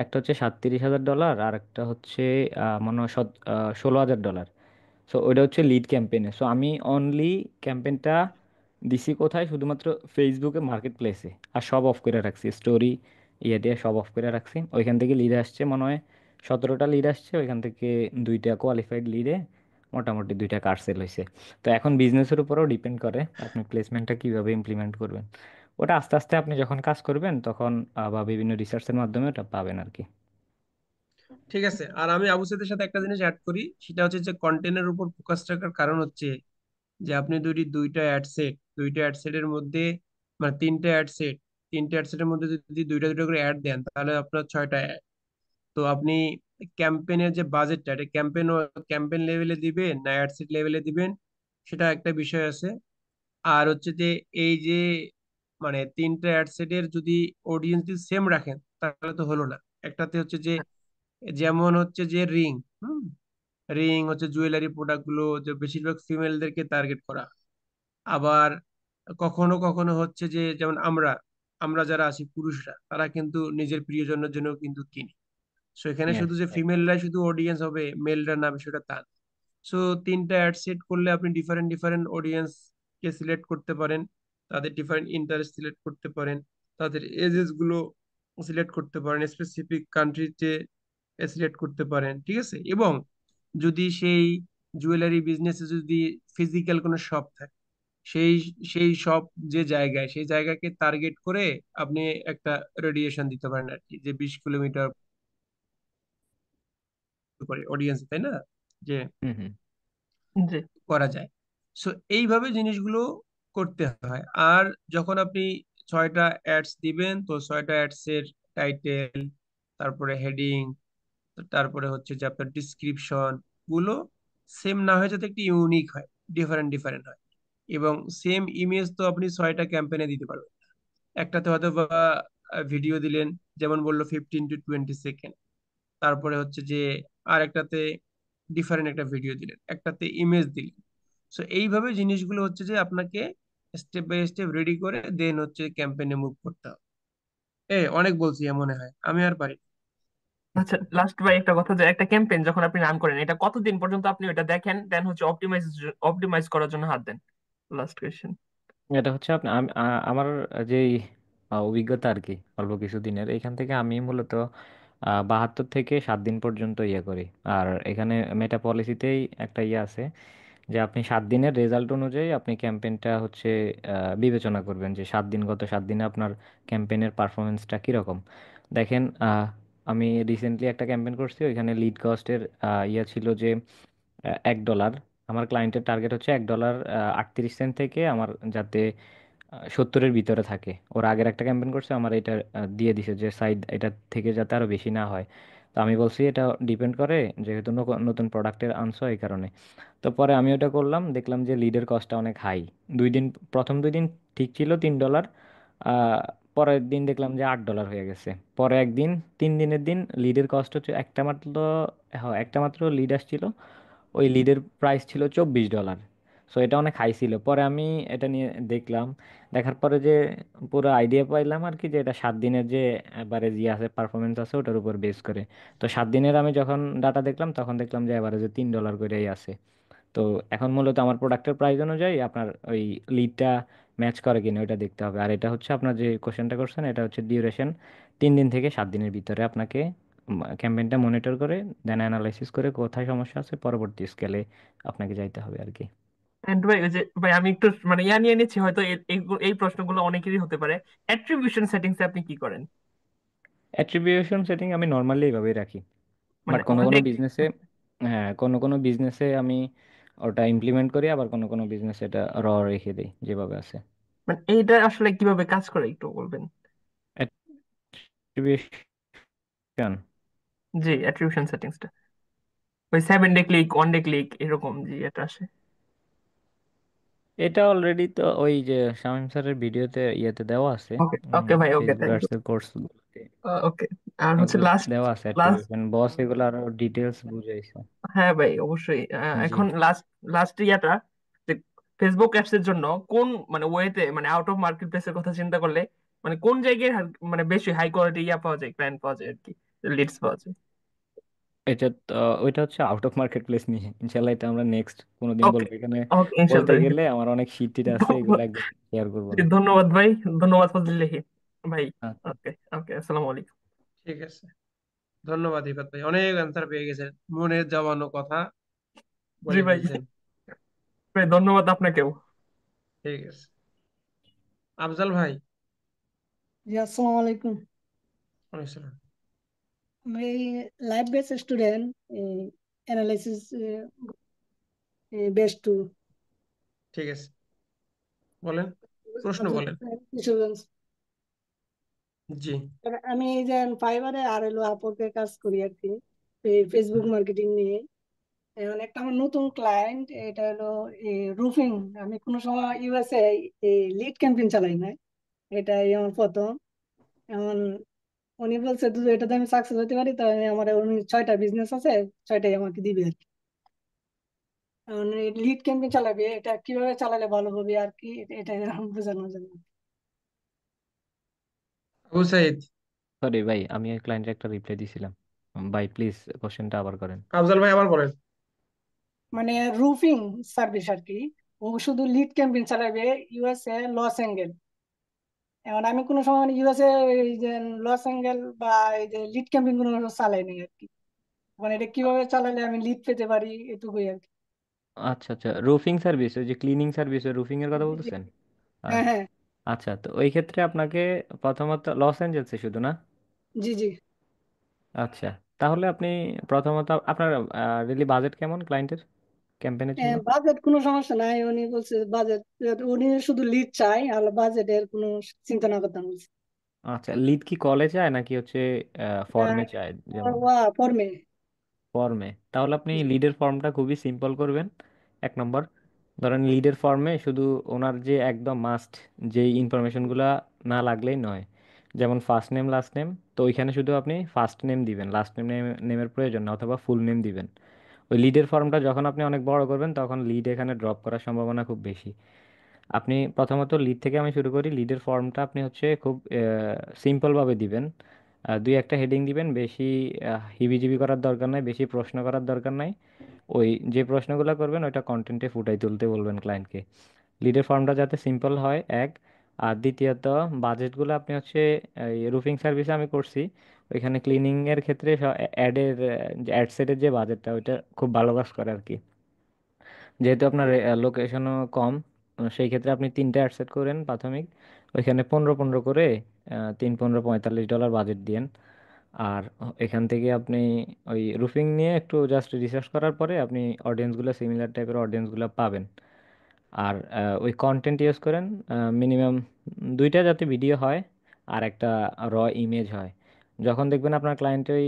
একটা হচ্ছে $37,000 আর একটা হচ্ছে মনে হয় 16,000। সো ওইটা হচ্ছে লিড ক্যাম্পেইনে। সো আমি অনলি ক্যাম্পেইনটা দিছি কোথায়, শুধুমাত্র ফেসবুকে মার্কেট প্লেসে, আর সব অফ করে রাখছি, স্টোরি ইয়ে দিয়ে সব অফ করে রাখছি। ওইখান থেকে লিড আসছে মনে হয় 17টা লিড আসছে, ওইখান থেকে দুইটা কোয়ালিফাইড লিডে মোটামুটি দুইটা কার সেল হয়েছে। তো এখন বিজনেসের উপরেও ডিপেন্ড করে আপনি প্লেসমেন্টটা কিভাবে ইমপ্লিমেন্ট করবেন। ওটা আস্তে আস্তে আপনি যখন কাজ করবেন তখন বা বিভিন্ন রিসার্চের মাধ্যমে ওটা পাবেন আর কি। ঠিক আছে। আর আমি আবু সাইদের সাথে একটা জিনিস অ্যাড করি, সেটা হচ্ছে যে কন্টেন্টের উপর ফোকাস রাখার কারণ হচ্ছে যে আপনি দুইটা অ্যাড সেটের মধ্যে, মানে তিনটা অ্যাড সেটের মধ্যে যদি দুইটা দুইটা করে অ্যাড দেন তাহলে আপনার 6টা অ্যাড। তো আপনি ক্যাম্পেইনের যে বাজেটটা, এটা ক্যাম্পেইন লেভেলে দিবেন না অ্যাড সেট লেভেলে দিবেন, সেটা একটা বিষয় আছে। আর হচ্ছে যে এই যে মানে তিনটা অ্যাড সেটের যদি অডিয়েন্স যদি সেম রাখেন তাহলে তো হলো না। একটাতে হচ্ছে যে, যেমন হচ্ছে যে রিং, রিং হচ্ছে জুয়েলারি প্রোডাক্ট গুলো যে বেশিরভাগ ফিমেলদেরকে টার্গেট করা। আবার কখনো কখনো হচ্ছে যে যেমন আমরা আমরা যারা আছি পুরুষরা, তারা কিন্তু নিজের প্রিয়জনের জন্য কিন্তু কিনি। সো এখানে ইয়েস। শুধু যে ফিমেলরাই শুধু অডিয়েন্স হবে, মেলরা না, বিষয়টা তা না। সো তিনটা অ্যাড সেট করলে আপনি ডিফারেন্ট ডিফারেন্ট অডিয়েন্স কে সিলেক্ট করতে পারেন, তাদের ডিফারেন্ট ইন্টারেস্ট সিলেক্ট করতে পারেন, তাদের এজেস গুলো সিলেক্ট করতে পারেন, স্পেসিফিক কান্ট্রিতে সিলেক্ট করতে পারেন, ঠিক আছে। এবং যদি সেই জুয়েলারি বিজনেসে যদি ফিজিক্যাল কোনো শপ থাকে, সেই সেই শপ যে জায়গায়, সেই জায়গাকে টার্গেট করে আপনি একটা রেডিয়েশন দিতে পারেন আর কি, যে 20 কিলোমিটার করে অডিয়েন্স, তাই না, যে হুম হুম। জি করা যায়। সো এইভাবে জিনিসগুলো করতে হয়। আর যখন আপনি 6টা অ্যাডস দিবেন, তো 6টা অ্যাডস এর টাইটেল, তারপরে হেডিং, তারপরে হচ্ছে যে আপনার ডিসক্রিপশন গুলো সেম না হয়ে যাতে একটি ইউনিক হয়, ডিফারেন্ট ডিফারেন্ট হয়। এবং সেম ইমেজ তো আপনি 6টা ক্যাম্পেইনে দিতে পারবেন। একটাতে হয়তো বা ভিডিও দিলেন, যেমন বললো 15 to 20 সেকেন্ড, তারপরে হচ্ছে যে আর একটাতে ডিফারেন্ট একটা ভিডিও দিলেন, একটাতে ইমেজ দিলেন। সো এইভাবে জিনিসগুলো হচ্ছে যে আপনাকে স্টেপ বাই স্টেপ রেডি করে দেন হচ্ছে ক্যাম্পেইনে মুভ করতে হবে। অনেক বলছি মনে হয়, আমি আর পারি না। আচ্ছা, লাস্ট ভাই একটা কথা, যে একটা ক্যাম্পেইন যখন আপনি রান করেন, এটা কতদিন পর্যন্ত আপনি ওটা দেখেন, দেন হচ্ছে অপটিমাইজ করার জন্য হাত দেন? Last question. এটা হচ্ছে আমার যে অভিজ্ঞতা আর কি, অল্প কিছু দিনের, এখান থেকে আমি মূলত 72 থেকে 7 দিন পর্যন্ত ইয়ে করি। আর এখানে মেটা পলিসিতেই একটা ইয়ে আছে যে আপনি 7 দিনের রেজাল্ট অনুযায়ী আপনি ক্যাম্পেইনটা হচ্ছে বিবেচনা করবেন যে 7 দিন, গত 7 দিনে আপনার ক্যাম্পেইনের পারফরমেন্সটা কীরকম। দেখেন, আমি রিসেন্টলি একটা ক্যাম্পেইন করছি, ওইখানে লিড কস্টের ইয়ে ছিল যে $1। আমার ক্লায়েন্টের টার্গেট হচ্ছে $1.38 থেকে আমার যাতে 70-এর ভিতরে থাকে। ওর আগের একটা ক্যাম্পেইন করছে, আমার এটা দিয়ে দিছে যে সাইড এটা থেকে যাতে আরো বেশি না হয়। তো আমি বলছি এটা ডিপেন্ড করে, যেহেতু নতুন প্রোডাক্টের আনছো এই কারণে। তো পরে আমি ওটা করলাম, দেখলাম যে লিডের কস্টটা অনেক হাই। 2 দিন, প্রথম 2 দিন ঠিক ছিল $3। আহ, পরের দিন দেখলাম যে $8 হয়ে গেছে। পরে একদিন, 3 দিনের দিন লিডের কস্ট হচ্ছে একটা মাত্র, হ্যাঁ একটা মাত্র লিড আসছিল, ওই লিডের প্রাইস ছিল $24। সো এটা অনেক হাই ছিল। পরে আমি এটা নিয়ে দেখলাম, দেখার পরে যে পুরো আইডিয়া পাইলাম আর কি, যে এটা 7 দিনের যে অ্যাভারেজ ইয়ে আছে, পারফরমেন্স আছে, ওটার উপর বেস করে। তো 7 দিনের আমি যখন ডাটা দেখলাম, তখন দেখলাম যে অ্যাভারেজে $3 করেই আছে। তো এখন মূলত আমার প্রোডাক্টের প্রাইস অনুযায়ী আপনার ওই লিডটা ম্যাচ করে কিনা ওইটা দেখতে হবে। আর এটা হচ্ছে আপনার যে কোশ্চেনটা করছেন, এটা হচ্ছে ডিউরেশন 3 দিন থেকে 7 দিনের ভিতরে আপনাকে ক্যাম্পেইনটা মনিটর করে দেন অ্যানালাইসিস করে কোথায় সমস্যা আছে পরবর্তী স্কেলে আপনাকে যাইতে হবে আর কি। এন্ড ভাই, ওই যে ভাই আমি একটু মানে ইয়া নিয়ে নিচ্ছি, হয়তো এই প্রশ্নগুলো অনেকেরই হতে পারে। অ্যাট্রিবিউশন সেটিংস আপনি কি করেন? অ্যাট্রিবিউশন সেটিং আমি নর্মালি এইভাবেই রাখি, মানে বাট কোনো ওখানে কোনো বিজনেসে, হ্যাঁ কোনো কোনো বিজনেসে আমি ওটা ইমপ্লিমেন্ট করি, আবার কোনো কোনো বিজনেসে এটা রেখে দিই যেভাবে আছে। মানে এইটা আসলে কিভাবে কাজ করে একটু বলবেন? অ্যাট্রিবিউশন জি, অ্যাট্রিবিউশন সেটিংসটা ওই 7 ডে ক্লিক, 1 ডে ক্লিক এরকম, জি এটা আসে। এটা অলরেডি তো ওই যে শামীম স্যারের ভিডিওতে ইয়েতে দেওয়া আছে, ওকে ওকে ভাই, ওকে ফেসবুক থ্যাংক ইউ। অ্যাডসের কোর্সগুলোতে ওকে। আর হচ্ছে এগুলোতে লাস্ট দেওয়া আছে লাস্ট অ্যাট্রিবিউশন বস, এগুলো আরো ডিটেলস বুঝাইছে। হ্যাঁ ভাই অবশ্যই। জি। এখন লাস্ট লাস্ট ইয়াটা, যে ফেসবুক অ্যাডস এর জন্য কোন মানে ওয়েতে, মানে আউট অফ মার্কেট প্লেসের কথা চিন্তা করলে, মানে কোন জায়গায় মানে বেশি হাই কোয়ালিটি ইয়া পাওয়া যায়, ক্লায়েন্ট পাওয়া যায় আর কি, লিডস পাওয়া যায়? এটা তো, ওইটা হচ্ছে আউট অফ মার্কেট প্লেস নিয়ে ইনশাল্লাহ এটা আমরা নেক্সট কোনোদিন ওকে বলবো। এখানে ওকে, বলতে ইনশাআল্লাহ। গেলে আমার অনেক শীট টিট আছে, এগুলো একদম শেয়ার করবো জি, না। ধন্যবাদ ভাই, ধন্যবাদ ফজলিল্লাহি ভাই। আচ্ছা। ওকে ওকে, আসসালামু আলাইকুম। ঠিক আছে, ধন্যবাদ ইফাত ভাই, অনেক অ্যান্সার পেয়ে গেছেন, মনের জমানো কথা জি বলে ভাই, ফেলছেন। ভাই ধন্যবাদ আপনাকেও। ঠিক আছে, আফজাল ভাই। জি আসসালামু আলাইকুম। ওয়ালাইকুম আসসালাম। আমি live base student, analysis base two. ঠিক আছে, বলেন, প্রশ্ন বলেন। জি। আমি এই যে ফাইবারে আর হলো আপওয়ার্কে কাজ করি আর কি, ফেসবুক মার্কেটিং নিয়ে। এখন একটা আমার নতুন ক্লায়েন্ট, এটা হলো রুফিং। আমি কোনো সময় ইউএসএ লিড ক্যাম্পেইন চালাই না, এটাই আমার প্রথম। এখন উনি বলছে যদি এটাতে আমি সাকসেস হতে পারি তাহলে আমার, উনি 6টা বিজনেস আছে, 6টাই আমাকে দিবে আর কি। এখন লিড ক্যাম্পেইন চালাবে, এটা কিভাবে চালালে ভালো হবে আর কি, এটা বোঝানোর জন্য। আবু সাইদ। সরি ভাই, আমি ওই ক্লায়েন্টের একটা রিপ্লাই দিছিলাম। ভাই প্লিজ কোশ্চেনটা আবার করেন। আফজাল ভাই আবার বলেন। মানে রুফিং সার্ভিস আর কি, ও শুধু লিড ক্যাম্পেইন চালাবে ইউএসএ লস অ্যাঙ্গেল। এখন আমি কোনো সময় ইউএসএ এই যে লস অ্যাঙ্গেল বা এই যে লিড ক্যাম্পেইন কোনো চালাই নাই আর কি। মানে এটা কিভাবে চালালে আমি লিড পেতে পারি, এটুকুই আর কি। আচ্ছা আচ্ছা, রুফিং সার্ভিস, ওই যে ক্লিনিং সার্ভিস, ওই রুফিং এর কথা জি, জি। বলতেছেন? হ্যাঁ, আচ্ছা। হ্যাঁ। আচ্ছা, তো ওই ক্ষেত্রে আপনাকে প্রথমত লস এঞ্জেলসে শুধু না? জি, জি। আচ্ছা, তাহলে আপনি প্রথমত আপনার রিলি বাজেট কেমন ক্লায়েন্টের ক্যাম্পেইনের জন্য? বাজেট কোনো সমস্যা নাই, উনি বলছে বাজেট, উনি শুধু লিড চাই আর বাজেটের কোনো চিন্তা না করতে বলছে। আচ্ছা, লিড কি কলে চায় নাকি হচ্ছে ফর্মে চায় যেমন? ফর্মে। ফর্মে, তাহলে আপনি জি লিডের ফর্মটা খুবই সিম্পল করবেন। এক নম্বর, ধরেন লিডের ফর্মে শুধু ওনার যে একদম মাস্ট যেই ইনফরমেশনগুলো না লাগলেই নয়, যেমন ফার্স্ট নেম লাস্ট নেম, তো ওইখানে শুধু আপনি ফার্স্ট নেম দিবেন, লাস্ট নেমের প্রয়োজন না, অথবা ফুল নেম দিবেন। ওই লিডের ফর্মটা যখন আপনি অনেক বড় করবেন তখন লিড এখানে ড্রপ করার সম্ভাবনা খুব বেশি। আপনি প্রথমত লিড থেকে আমি শুরু করি, লিডের ফর্মটা আপনি হচ্ছে খুব সিম্পলভাবে দিবেন। দুই একটা হেডিং দিবেন, বেশি হিবিজিবি করার দরকার নাই, বেশি প্রশ্ন করার দরকার নাই। ওই যে প্রশ্নগুলো করবেন ওইটা কন্টেন্টে ফুটাই তুলতে বলবেন ক্লায়েন্টকে। লিডের ফর্মটা যাতে সিম্পল হয় এক। আর দ্বিতীয়ত, বাজেটগুলো আপনি হচ্ছে এই রুফিং সার্ভিসে আমি করছি, ওইখানে ক্লিনিং এর ক্ষেত্রে অ্যাডের অ্যাড সেটের যে বাজেটটা ওইটা খুব ভালো কাজ করে আর কি। যেহেতু আপনার লোকেশনও কম, সেই ক্ষেত্রে আপনি তিনটে অ্যাড সেট করেন প্রাথমিক, ওইখানে 15-15 করে 3-15-45 ডলার বাজেট দিয়েন। আর এখান থেকে আপনি ওই রুফিং নিয়ে একটু জাস্ট রিসার্চ করার পরে আপনি অডিয়েন্সগুলো, সিমিলার টাইপের অডিয়েন্সগুলো পাবেন। আর ওই কন্টেন্ট ইউজ করেন মিনিমাম দুইটা, যাতে ভিডিও হয় আর একটা র ইমেজ হয়। যখন দেখবেন আপনার ক্লায়েন্ট ওই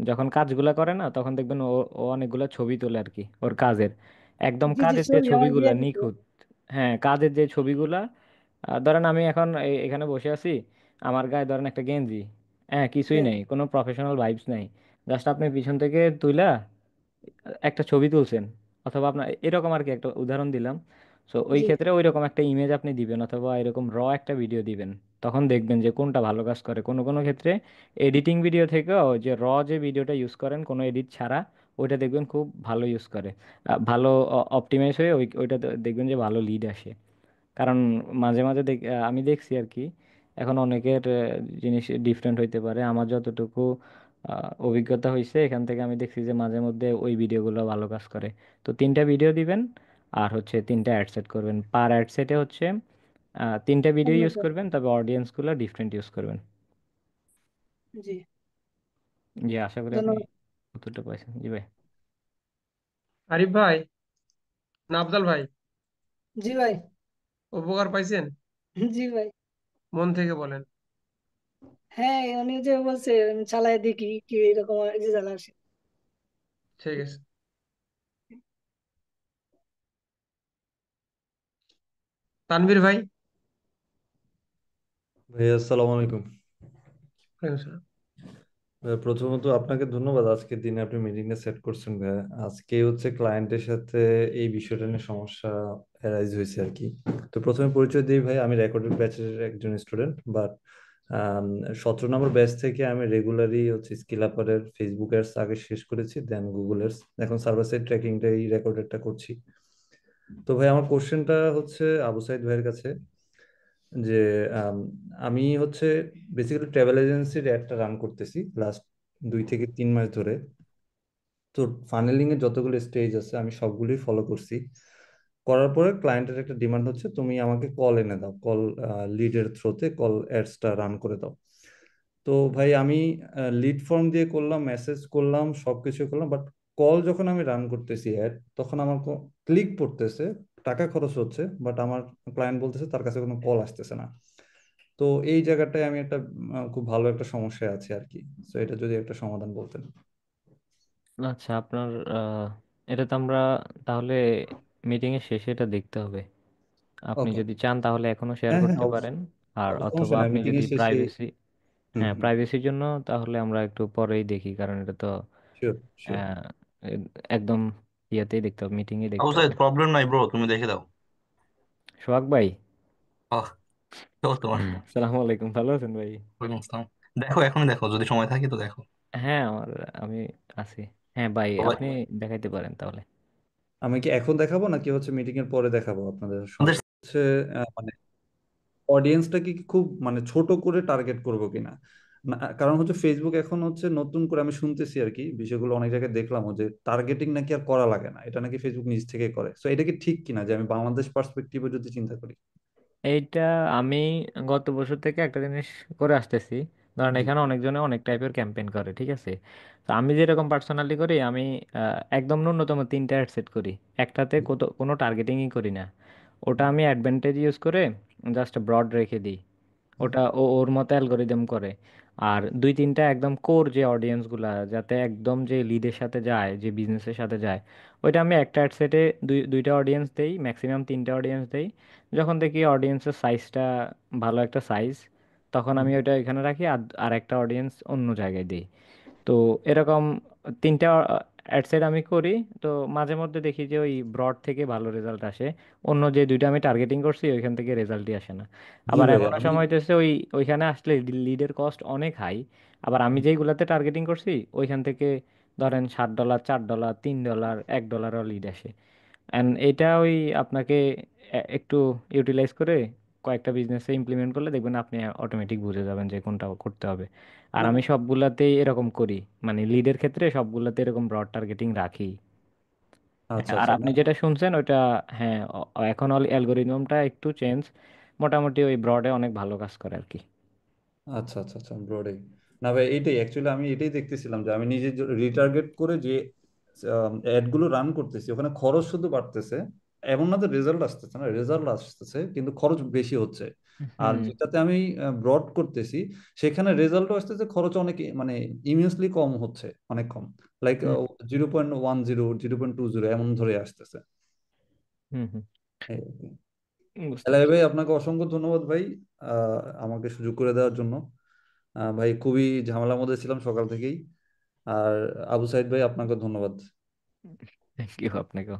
যখন কাজগুলো করে না, তখন দেখবেন ও ও অনেকগুলো ছবি তোলে আর কি ওর কাজের, একদম জি জি কাজের যে ছবি আমার ছবিগুলা ইয়ে দিত। নিখুঁত। হ্যাঁ, কাজের যে ছবিগুলা, ধরেন আমি এখন এখানে বসে আছি, আমার গায়ে ধরেন একটা গেঞ্জি, হ্যাঁ কিছুই হ্যাঁ নেই, কোনো প্রফেশনাল ভাইবস নেই, জাস্ট আপনি পিছন থেকে তুইলা একটা ছবি তুলছেন, অথবা আপনার এরকম আর কি, একটা উদাহরণ দিলাম। সো ওই জি ক্ষেত্রে ওই রকম একটা ইমেজ আপনি দিবেন, অথবা এরকম একটা ভিডিও দিবেন। তখন দেখবেন যে কোনটা ভালো কাজ করে। কোনো কোনো ক্ষেত্রে এডিটিং ভিডিও থেকেও যে যে ভিডিওটা ইউজ করেন কোনো এডিট ছাড়া, ওইটা দেখবেন খুব ভালো ইউজ করে, ভালো অপটিমাইজ হয়ে ওইটা দেখবেন যে ভালো লিড আসে। কারণ মাঝে মাঝে আমি দেখছি আর কি, এখন অনেকের জিনিস ডিফারেন্ট হইতে পারে, আমার যতটুকু অভিজ্ঞতা হয়েছে এখান থেকে আমি দেখছি যে মাঝে মধ্যে ওই ভিডিওগুলো ভালো কাজ করে। তো তিনটা ভিডিও দিবেন, আর হচ্ছে তিনটা অ্যাড সেট করবেন, পার অ্যাড সেটে হচ্ছে তিনটা ভিডিও অন্য ইউজ একটা। করবেন, তবে অডিয়েন্সগুলো ডিফারেন্ট ইউজ করবেন। জি জি, আশা করি আপনি ধন্যবাদ। উত্তরটা পাইছেন। জি ভাই। আরিফ ভাই না আফজাল ভাই, জি ভাই। উপকার পাইছেন? জি ভাই। মন থেকে বলেন। হ্যাঁ উনি যে বলছে আমি চালাই দেখি কি এরকম রেজাল্ট আসে। ঠিক আছে। তানভীর ভাই। ভাইয়া আসসালামু আলাইকুম। ওয়ালাইকুম আসসালাম। ভাইয়া, প্রথমত আপনাকে ধন্যবাদ, আজকের দিনে আপনি মিটিংটা সেট করছেন ভাইয়া। আজকে হচ্ছে ক্লায়েন্টের সাথে এই বিষয়টা নিয়ে সমস্যা অ্যারাইজ হয়েছে আর কি। তো প্রথমে পরিচয় দিই ভাই, আমি রেকর্ডেড ব্যাচের একজন স্টুডেন্ট, বাট 17 নম্বর ব্যাচ থেকে আমি রেগুলারই হচ্ছে স্কিল আপারের ফেসবুক অ্যাডস আগে শেষ করেছি, দেন গুগল অ্যাডস, এখন সার্ভার সাইড ট্র্যাকিংটাই রেকর্ডেডটা করছি। তো ভাই আমার কোশ্চেনটা হচ্ছে আবু সাইদ ভাইয়ের কাছে, যে আম, আমি হচ্ছে বেসিক্যালি ট্রাভেল এজেন্সির একটা রান করতেছি লাস্ট 2 থেকে 3 মাস ধরে। তো ফানেলিং এর যতগুলো স্টেজ আছে আমি সবগুলোই ফলো করছি। করার পরে ক্লায়েন্টের একটা ডিমান্ড হচ্ছে তুমি আমাকে কল এনে দাও, কল লিডের থ্রোতে কল অ্যাডসটা রান করে দাও। তো ভাই আমি লিড ফর্ম দিয়ে করলাম, মেসেজ করলাম, সবকিছু করলাম, বাট কল যখন আমি রান করতেছি অ্যাড, তখন আমার ক্লিক পড়তেছে, টাকা খরচ হচ্ছে, বাট আমার ক্লায়েন্ট বলতেছে তার কাছে কোনো কল আসতেছে না। তো এই জায়গাটায় আমি একটা খুব ভালো একটা সমস্যায় আছি আর কি। তো এটা যদি একটা সমাধান বলতেন। আচ্ছা, আপনার এটা তো আমরা তাহলে মিটিং এর শেষে এটা দেখতে হবে। আপনি ওকে। যদি চান তাহলে এখনো শেয়ার হ্যাঁ হ্যাঁ, করতে অবশ্যই। পারেন। আর সমস্যা অথবা নাই, আপনি মিটিং যদি এর শেষে। প্রাইভেসি, হুম হ্যাঁ হুম। প্রাইভেসির জন্য তাহলে আমরা একটু পরেই দেখি, কারণ এটা তো শিওর শিওর। আহ, একদম ইয়েতেই দেখতে হবে, মিটিংয়ে আবু দেখতে সাইদ, হবে। প্রবলেম নাই ব্রো, তুমি দেখে দাও। সোহাগ ভাই, আহ চল তোমার। সালামু আলাইকুম, ভালো আছেন ভাই? ওয়ালাইকুম আসসালাম। দেখো, এখনই দেখো, যদি সময় থাকে তো দেখো। হ্যাঁ আমি আছি। হ্যাঁ ভাই, সবাই আপনি দেখাইতে পারেন তাহলে। আমি কি এখন দেখাবো নাকি হচ্ছে মিটিং এর পরে দেখাবো আপনাদের আমাদের হচ্ছে মানে অডিয়েন্সটা কি খুব মানে ছোট করে টার্গেট করব কিনা না, কারণ হচ্ছে ফেসবুক এখন হচ্ছে নতুন করে আমি শুনতেছি আর কি, বিষয়গুলো অনেক জায়গায় দেখলামও যে টার্গেটিং নাকি আর করা লাগে না, এটা নাকি ফেসবুক নিজ থেকে করে। তো এটা কি ঠিক কিনা, যে আমি বাংলাদেশ পার্সপেক্টিভে যদি চিন্তা করি? এইটা আমি গত বছর থেকে একটা জিনিস করে আসতেছি। ধরেন জি। এখানে অনেকজনে অনেক টাইপের ক্যাম্পেইন করে, ঠিক আছে? তো আমি যেরকম পার্সোনালি করি, আমি একদম ন্যূনতম তিনটা অ্যাড সেট করি, একটাতে কোনো টার্গেটিংই করি না। ওটা আমি অ্যাডভান্টেজ ইউজ করে জাস্ট ব্রড রেখে দিই। ওটা ওর মতো অ্যালগোরিদম করে। আর দুই তিনটা একদম কোর যে অডিয়েন্স গুলা যাতে একদম যে লিডের সাথে যায়, যে বিজনেসের সাথে যায়, ওইটা আমি একটা অ্যাড সেটে দুইটা অডিয়েন্স দেই, ম্যাক্সিমাম তিনটা অডিয়েন্স দেই। যখন দেখি অডিয়েন্সের সাইজটা ভালো একটা সাইজ, তখন আমি ওইটা এখানে রাখি, আর আর একটা অডিয়েন্স অন্য জায়গায় দিই। তো এরকম তিনটা অ্যাডসেট আমি করি। তো মাঝে মধ্যে দেখি যে ওই ব্রড থেকে ভালো রেজাল্ট আসে, অন্য যে দুইটা আমি টার্গেটিং করছি ওইখান থেকে রেজাল্টই আসে না। জি আবার ভাই এমনও আমি সময় হইতেছে ওইখানে আসলে লিডের কস্ট অনেক হাই, আবার আমি যেইগুলাতে টার্গেটিং করছি ওইখান থেকে ধরেন $7, $4, $3, $1ও লিড আসে। অ্যান্ড এটা ওই আপনাকে একটু ইউটিলাইজ করে কয়েকটা বিজনেসে ইমপ্লিমেন্ট করলে দেখবেন আপনি অটোমেটিক বুঝে যাবেন যে কোনটা করতে হবে। আর আমি সবগুলাতেই এরকম করি, মানে লিডের ক্ষেত্রে সবগুলাতে এরকম ব্রড টার্গেটিং রাখি। আচ্ছা আর আচ্ছা আপনি যেটা শুনছেন ওইটা, হ্যাঁ, এখন অ্যালগোরিদমটা একটু চেঞ্জ, মোটামুটি ওই ব্রডে অনেক ভালো কাজ করে আর কি। আচ্ছা আচ্ছা আচ্ছা ব্রডে। না ভাই এইটাই অ্যাকচুয়ালি আমি এটাই দেখতেছিলাম যে আমি নিজে রিটার্গেট করে যে অ্যাড গুলো রান করতেছি ওখানে খরচ শুধু বাড়তেছে, এমন না যে রেজাল্ট আসতেছে না, রেজাল্ট আসতেছে কিন্তু খরচ বেশি হচ্ছে। আর হুম যেটাতে আমি ব্রড করতেছি সেখানে রেজাল্টও আসতেছে, খরচ অনেক মানে ইমিউসলি কম হচ্ছে, অনেক কম, লাইক হুম 0.10 0.20 এমন ধরে আসতেছে। হুম হুম এই আর কি। বুঝতে এলাই পারছি। ভাই আপনাকে অসংখ্য ধন্যবাদ ভাই, আমাকে সুযোগ করে দেওয়ার জন্য। ভাই খুবই ঝামেলার মধ্যে ছিলাম সকাল থেকেই। আর আবু সাইদ ভাই আপনাকে ধন্যবাদ। থ্যাংক ইউ আপনাকেও।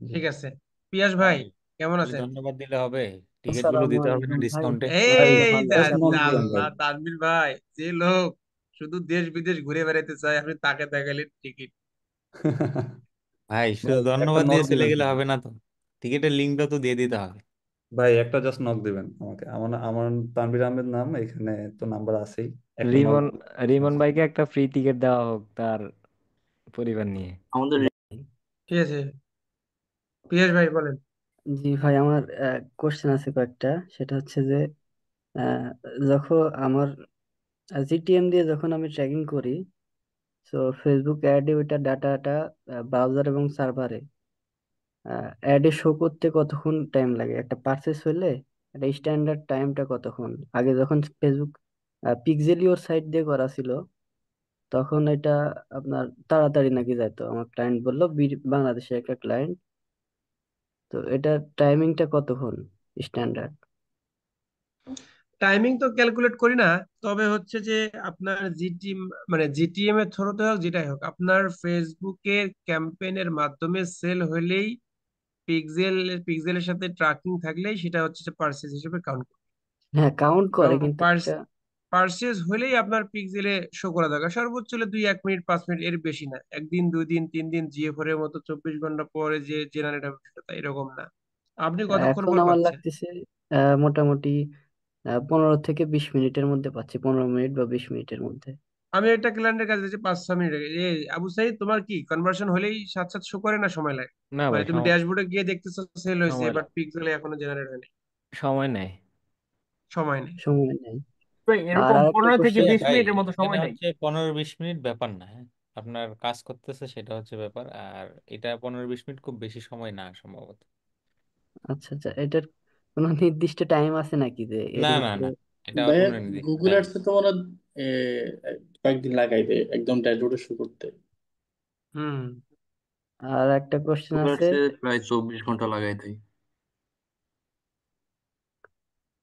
জি। ঠিক আছে। পিয়াস ভাই ভাই কেমন খালি আছেন? ধন্যবাদ দিলে হবে? টিকিট গুলো আসসালামু দিতে হবে না আলাইকুম ভাই। ডিসকাউন্টে? ভাই এই ভালো আছি, জাস্ট নক আপনি কেমন দিবেন ভাই। আল্লাহ, তানভীর ভাই, যে লোক শুধু দেশ বিদেশ ঘুরে বেড়াইতে চায় আপনি তাকে দেখালেন টিকিট। ভাই শুধু ভাই একটা ধন্যবাদ নক দিয়ে চলে দিবেন গেলে শুধু। হবে না তো, টিকিটের লিঙ্কটা তো দিয়ে দিতে হবে। ভাই একটা জাস্ট নক দিবেন আমাকে, আমার আমার তানভীর আহমেদ নাম, এখানে তো নাম্বার আছেই, একটা নক। রিমন রিমন ভাইকে একটা ফ্রি টিকিট দেওয়া হোক তার পরিবার নিয়ে। আমাদের ঠিক আছে, পিয়াস ভাই বলেন। জি ভাই, আমার কোশ্চেন আছে কয়েকটা। সেটা হচ্ছে যে আহ, যখন আমার জিটিএম দিয়ে যখন আমি ট্র্যাকিং করি, তো ফেসবুক অ্যাডে ওইটা ডাটাটা ব্রাউজার এবং সার্ভারে অ্যাডে শো করতে কতক্ষণ টাইম লাগে একটা পারচেস হইলে? একটা স্ট্যান্ডার্ড টাইমটা কতক্ষণ? আগে যখন ফেসবুক পিক্সেলিওর সাইট দিয়ে করা ছিল তখন এটা আপনার তাড়াতাড়ি নাকি যাইতো। আমার ক্লায়েন্ট বললো, বাংলাদেশের একটা ক্লায়েন্ট। তো এটা টাইমিংটা কতক্ষণ স্ট্যান্ডার্ড? টাইমিং তো ক্যালকুলেট করি না, তবে হচ্ছে যে আপনার মানে জিটিএম এর থ্রুতে হোক যেটাই হোক, আপনার ফেসবুকের ক্যাম্পেইনের মাধ্যমে সেল হলেই পিক্সেলের সাথে ট্র্যাকিং থাকলেই সেটা হচ্ছে পার্সেস হিসেবে কাউন্ট করবে। হ্যাঁ, কাউন্ট করে এবং কিন্তু এটা। পার্সেস হলেই আপনার পিক্সেলে শো করা দরকার, সর্বোচ্চ হলে 2 1 মিনিট 5 মিনিট, এর বেশি না। একদিন 2 দিন 3 দিন জিএফ এর মতো 24 ঘন্টা পরে যে জেনারেট হবে সেটা তো এরকম না। আপনি কতক্ষণ এখন পর আমার পাচ্ছেন? লাগতেছে মোটামুটি 15 থেকে 20 মিনিটের মধ্যে পাচ্ছি, 15 মিনিট বা 20 মিনিটের মধ্যে। আমি একটা ক্লায়েন্টের কাছে দিয়েছি 5 6 মিনিট আগে। এই আবু সাইদ, তোমার কি কনভার্সন হলেই সাথে সাথে শো করে না সময় লাগে? না মানে ভাই, তুমি ড্যাশবোর্ডে গিয়ে দেখতেছো সেল হয়েছে, সময় বাট লাগে, পিক্সেলে এখনো জেনারেট হয়নি। সময় নেয়। সময় নেই। সময় নেই। ভাই, আর এরকম আরেকটা 15 থেকে কোশ্চেন। 20 ভাই মিনিটের মতো এখানে সময় নেই। হচ্ছে 15-20 মিনিট ব্যাপার না, হ্যাঁ, আপনার কাজ করতেছে সেটা হচ্ছে ব্যাপার। আর এটা 15-20 মিনিট খুব বেশি সময় না সম্ভবত। আচ্ছা আচ্ছা, এটার কোনো নির্দিষ্ট টাইম আছে নাকি যে এর না না ভিতরে? না, এটা ভাইয়া কোনো নির্দিষ্ট গুগল টাইম। অ্যাডসে তো মানে এ, কয়েকদিন লাগাই দেয় একদম ড্যাশবোর্ডে শো করতে। হুম। আর একটা কোশ্চেন গুগল আছে। আর্টসে প্রায় 24 ঘন্টা লাগাই দেয়।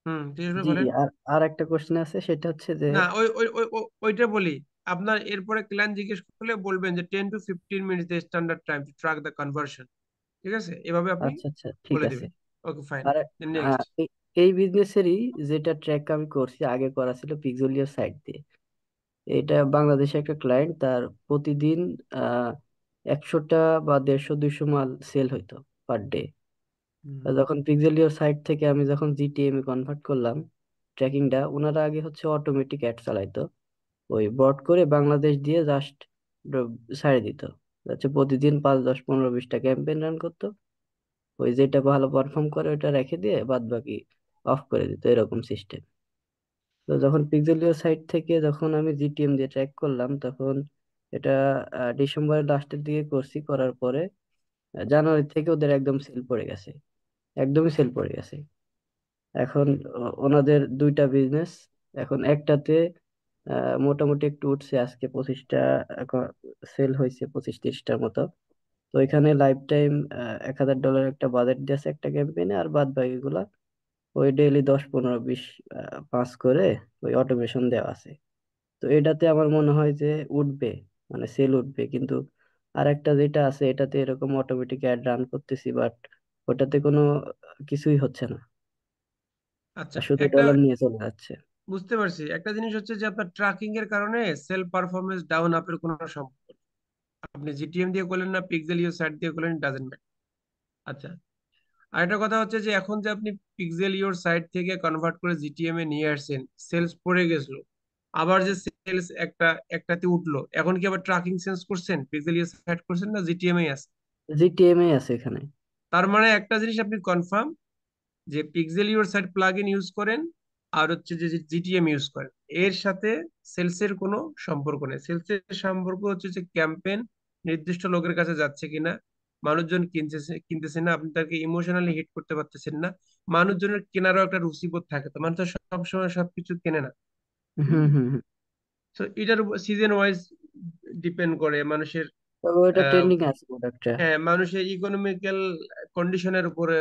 হুম, ঠিক আছে জি, বলেন। আর আর একটা কোশ্চেন আছে, সেটা হচ্ছে যে না, ওইটা বলি। আপনার এরপরে ক্লায়েন্ট জিজ্ঞেস করলে বলবেন যে 10 to 15 minute standard time to track the conversion. ঠিক আছে, এভাবে আপনি আচ্ছা আচ্ছা, ঠিক বলে আছে। দিবেন। ওকে, ফাইন। আর নেক্সট। এই বিজনেসেরই যেটা ট্র্যাক আমি করছি, আগে করা ছিল পিক্সেলিয়ার সাইট দিয়ে। এটা বাংলাদেশে একটা ক্লায়েন্ট, তার প্রতিদিন 100টা বা 150 200 মাল সেল হইতো পার ডে। যখন পিক্সেলিয়র সাইট থেকে আমি যখন জিটিএম এ কনভার্ট করলাম ট্র্যাকিংটা, ওনারা আগে হচ্ছে অটোমেটিক অ্যাড চালাইতো, ওই বট করে বাংলাদেশ দিয়ে জাস্ট ছাড়ে দিত। হচ্ছে প্রতিদিন 5 10 15 20টা ক্যাম্পেইন রান করতো, ওই যেটা ভালো পারফর্ম করে ওটা রেখে দিয়ে বাদ বাকি অফ করে দিত, এরকম সিস্টেম। তো যখন পিক্সেলিও সাইট থেকে যখন আমি জিটিএম দিয়ে ট্র্যাক করলাম, তখন এটা ডিসেম্বরের লাস্টের দিকে করছি। করার পরে জানুয়ারি থেকে ওদের একদম সেল পড়ে গেছে, একদমই সেল পড়ে গেছে। এখন ওনাদের দুইটা বিজনেস, এখন একটাতে মোটামুটি একটু উঠছে, আজকে 25টা সেল হয়েছে, 25-30টার মতো। তো এখানে লাইফ টাইম $1,000 একটা বাজেট দিয়েছে একটা ক্যাম্পেইনে, আর বাদ বাকিগুলা ওই ডেইলি 10-15-20 পাস করে ওই অটোমেশন দেওয়া আছে। তো এটাতে আমার মনে হয় যে উঠবে, মানে সেল উঠবে। কিন্তু আর একটা যেটা আছে এটাতে এরকম অটোমেটিক অ্যাড রান করতেছি, বাট ওটাতে কোনো কিছুই হচ্ছে না, আচ্ছা, আর শুধু একটা ডলার নিয়ে চলে যাচ্ছে। বুঝতে পারছি। একটা জিনিস হচ্ছে যে আপনার ট্র্যাকিং এর কারণে সেল পারফরমেন্স ডাউন আপের কোনো সম্পর্ক নেই। আপনি জিটিএম দিয়ে করলেন না পিক্সেল ইউর সাইট দিয়ে করলেন, ডাজেন্ট ম্যাটার। আচ্ছা, আরেকটা কথা হচ্ছে যে এখন যে আপনি পিক্সেল ইওর সাইট থেকে কনভার্ট করে জিটিএম এ নিয়ে আসছেন, সেলস পড়ে গেছিল, আবার যে সেলস একটাতে উঠলো, এখন কি আবার ট্র্যাকিং চেঞ্জ করছেন, পিক্সেল ইওর সাইট করছেন না জিটিএম এ আছে? জিটিএমএ আছে এখানে। তার মানে একটা জিনিস আপনি কনফার্ম যে pixel your site plug in use করেন আর হচ্ছে যে জিটিএম ইউজ করেন, এর সাথে সেলসের কোনো সম্পর্ক নেই। সেলসের সম্পর্ক হচ্ছে যে ক্যাম্পেইন নির্দিষ্ট লোকের কাছে যাচ্ছে কিনা, মানুষজন কিনতেছে না, আপনি তাকে ইমোশনালি হিট করতে পারতেছেন না। মানুষজনের কেনারও একটা রুচিবোধ থাকে, তো মানুষ তো সবসময় সবকিছু কেনে না। হুম হুম হুম। তো এটার উপর সিজন ওয়াইজ ডিপেন্ড করে মানুষের। তবে ওটা আহ, ট্রেন্ডিং আছে প্রোডাক্টটা। হ্যাঁ, মানুষের ইকোনমিক্যাল কন্ডিশনের উপরে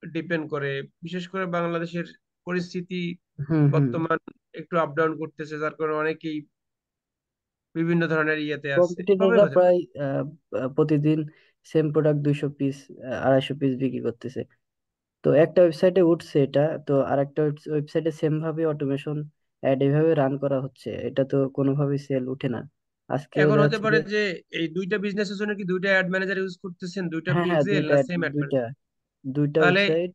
ডিপেন্ড করে। বিশেষ করে বাংলাদেশের পরিস্থিতি হুম হুম। বর্তমান একটু আপ ডাউন করতেছে, যার কারণে অনেকেই বিভিন্ন ধরনের ইয়েতে আছে, সবই কম্পিটিটররা হতে পারে। প্রায় প্রতিদিন সেম প্রোডাক্ট 200 পিস 250 পিস বিক্রি করতেছে। তো একটা ওয়েবসাইটে উঠছে এটা, তো আরেকটা ওয়েবসাইটে সেম ভাবে অটোমেশন অ্যাড এভাবে রান করা হচ্ছে, এটা তো কোনোভাবেই সেল উঠে না। আজকে এখন দেখা হতে যাচ্ছে পারে যে যে এই দুইটা বিজনেসের জন্য কি দুইটা অ্যাড ম্যানেজার ইউজ করতেছেন, দুইটা হ্যাঁ হ্যাঁ, পিক্সেল দুইটা না সেম অ্যাড দুইটা ম্যানেজার? দুইটা তাহলে ওয়েবসাইট।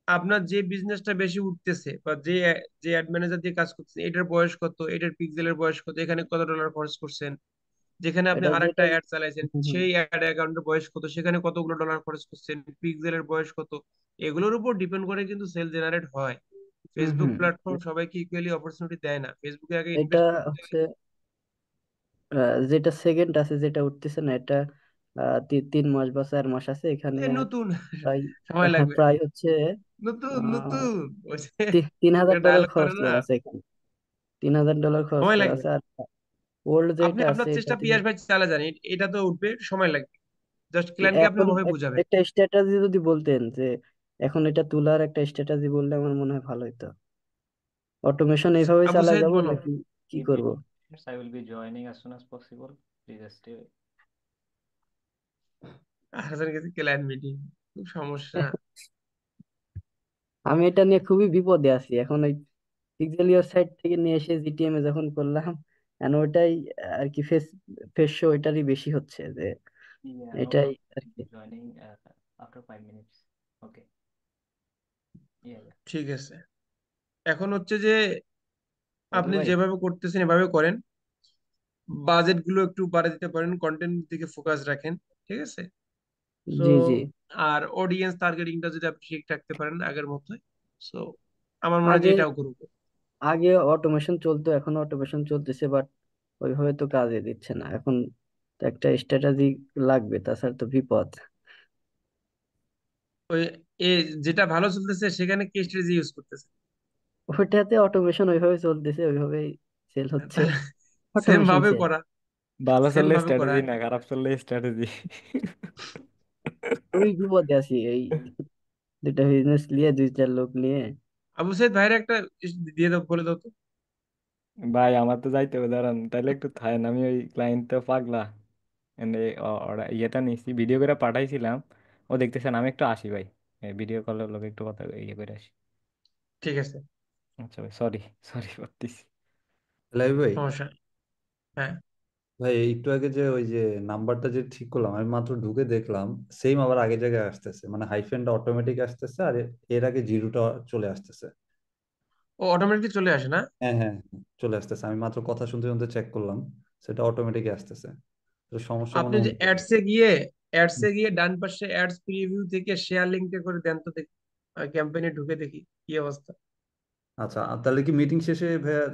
আপনার যে বিজনেসটা বেশি উঠতেছে বা যে যে অ্যাড ম্যানেজার দিয়ে কাজ করতেছেন, এটার বয়স কত, এটার পিক্সেলের বয়স কত, এখানে কত ডলার খরচ করছেন, যেখানে আপনি এটা আরেকটা যেটা অ্যাড চালাইছেন হুম, হুম। সেই অ্যাড অ্যাকাউন্টের বয়স কত, সেখানে কতগুলো ডলার খরচ করছেন, পিক্সেলের বয়স কত, এগুলোর উপর ডিপেন্ড করে কিন্তু সেল জেনারেট হয়। হুম ফেসবুক হুম। প্ল্যাটফর্ম সবাইকে ইকুয়ালি অপরচুনিটি দেয় না, ফেসবুকে আগে এটা ইনভেস্ট করতে হচ্ছে গেলে। যেটা সেকেন্ড আছে যেটা উঠতেছে না, এটা 3 মাস বা 4 মাস আছে এখানে। এই নতুন, প্রায় সময় লাগবে। প্রায় হচ্ছে নতুন আহ, নতুন, ওই যে তিন হাজার একটা ডলার ডায়লগ করে খরচ না, করা আছে এখানে। $3,000 খরচ সময় করা লাগবে। আছে। আর ওল্ড আপনি যেটা আছে আপনার চেষ্টা এটাতে পিয়াস ভাই চালা যান, এটা তো উঠবে, সময় লাগবে। জাস্ট ক্লায়েন্টকে আপনি এখন ওভাবে বুঝাবেন। একটা স্ট্র্যাটেজি যদি বলতেন যে এখন এটা তোলার একটা স্ট্র্যাটেজি বললে আমার মনে হয় ভালো হতো। অটোমেশন এইভাবেই আবু চালায় সাইদ যাবো বলো। নাকি কি If করব? yes, I will be joining as soon as possible. Please stay. Hasan গেছে ক্লায়েন্ট মিটিং, খুব সমস্যা। আমি এটা নিয়ে খুবই বিপদে আছি এখন। ওই পিক্সেলিয়র সাইট থেকে নিয়ে এসে জিটিএম এ যখন করলাম, এখন ওটাই আর কি ফেস ফেস শো ওইটারই বেশি হচ্ছে যে Yeah, no এটাই problem. আর I'll কি। be joining after 5 minutes. Okay. Yeah, yeah. ঠিক আছে, এখন হচ্ছে যে রবি আপনি ভাই, যেভাবে করতেছেন এভাবে করেন, বাজেট গুলো একটু বাড়ায় দিতে পারেন, কন্টেন্ট দিকে ফোকাস রাখেন, ঠিক আছে? সো জি জি। আর অডিয়েন্স টার্গেটিংটা যদি আপনি ঠিক রাখতে পারেন আগের মতোই, সো আমার মনে হয় যে আগে এটাও করবো। আগে অটোমেশন চলতো, এখন অটোমেশন চলতেছে, বাট ওইভাবে তো কাজে দিচ্ছে না এখন। তো একটা স্ট্র্যাটেজি লাগবে, তাছাড়া তো বিপদ। ওই এ যেটা ভালো চলতেছে সেখানে কে স্ট্র্যাটেজি ইউজ করতেছে? ওইটাতে অটোমেশন ওইভাবে চলতেছে, ওইভাবেই সেল হচ্ছে। তাহলে সেম অটোমেশন ভাবে সেল। করা, ভালো সেম চললে ভাবে করা। স্ট্র্যাটেজি না, খারাপ চললে স্ট্র্যাটেজি। খুবই বিপদে আছি এই দুটা বিজনেস নিয়ে, 2-4 লোক নিয়ে। আবু সাইদ ভাইয়ের একটা দিয়ে দাও, বলে দাও তো। ভাই আমার তো যাইতে হবে, দাঁড়ান তাইলে একটু থাকেন, আমি ওই ক্লায়েন্ট তো পাগলা। এন্ড ওরা ইয়েটা নিচ্ছি, ভিডিও করে পাঠাইছিলাম, ও দেখতেছেন, আমি একটু আসি ভাই, ভিডিও কলের লোক একটু কথা ইয়ে করে আসি। ঠিক আছে, আচ্ছা ভাই, সরি সরি করতেছি। লাইভ ভাই, সমস্যা নেই। হ্যাঁ, ভাই একটু আগে যে ওই যে নাম্বারটা যে ঠিক করলাম, আমি মাত্র ঢুকে দেখলাম সেম আবার আগের জায়গায় আসতেছে, মানে হাইফেনটা অটোমেটিক আসতেছে আর এর আগে জিরোটা চলে আসতেছে। ও অটোমেটিক চলে আসে না? হ্যাঁ হ্যাঁ হ্যাঁ, চলে আসতেছে, আমি মাত্র কথা শুনতে শুনতে চেক করলাম, সেটা অটোমেটিকই আসতেছে। তো সমস্যা মনে আপনি হয় যে হইতেছে। অ্যাডসে গিয়ে ডান পাশে অ্যাডস প্রিভিউ থেকে শেয়ার লিঙ্কে করে দেন তো দেখি, ক্যাম্পেইনে ঢুকে দেখি কি অবস্থা। আচ্ছা, তাহলে কি মিটিং শেষে ভাইয়া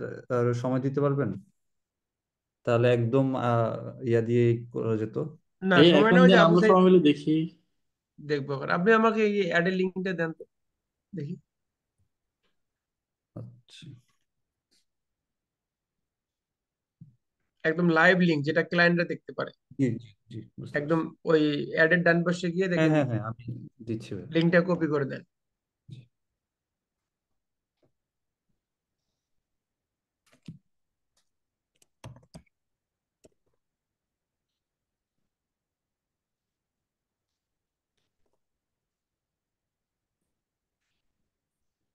সময় দিতে পারবেন? তাহলে একদম ইয়া দিয়ে করা যেত। না, এই সময়টা এখন ওই যে দিন আবু আমরা সাইদ সবাই মিলে দেখি। দেখবো, এখন আপনি আমাকে এই অ্যাডের লিঙ্কটা দেন তো দেখি। আচ্ছা একদম লাইভ লিঙ্ক, যেটা ক্লায়েন্টরা দেখতে পারে। জি জি জি, বুঝতে একদম পারছি। ওই অ্যাডের ডান পাশে গিয়ে হ্যাঁ দেখেন, হ্যাঁ হ্যাঁ, আমি দিচ্ছি ভাই। লিঙ্কটা কপি করে দেন।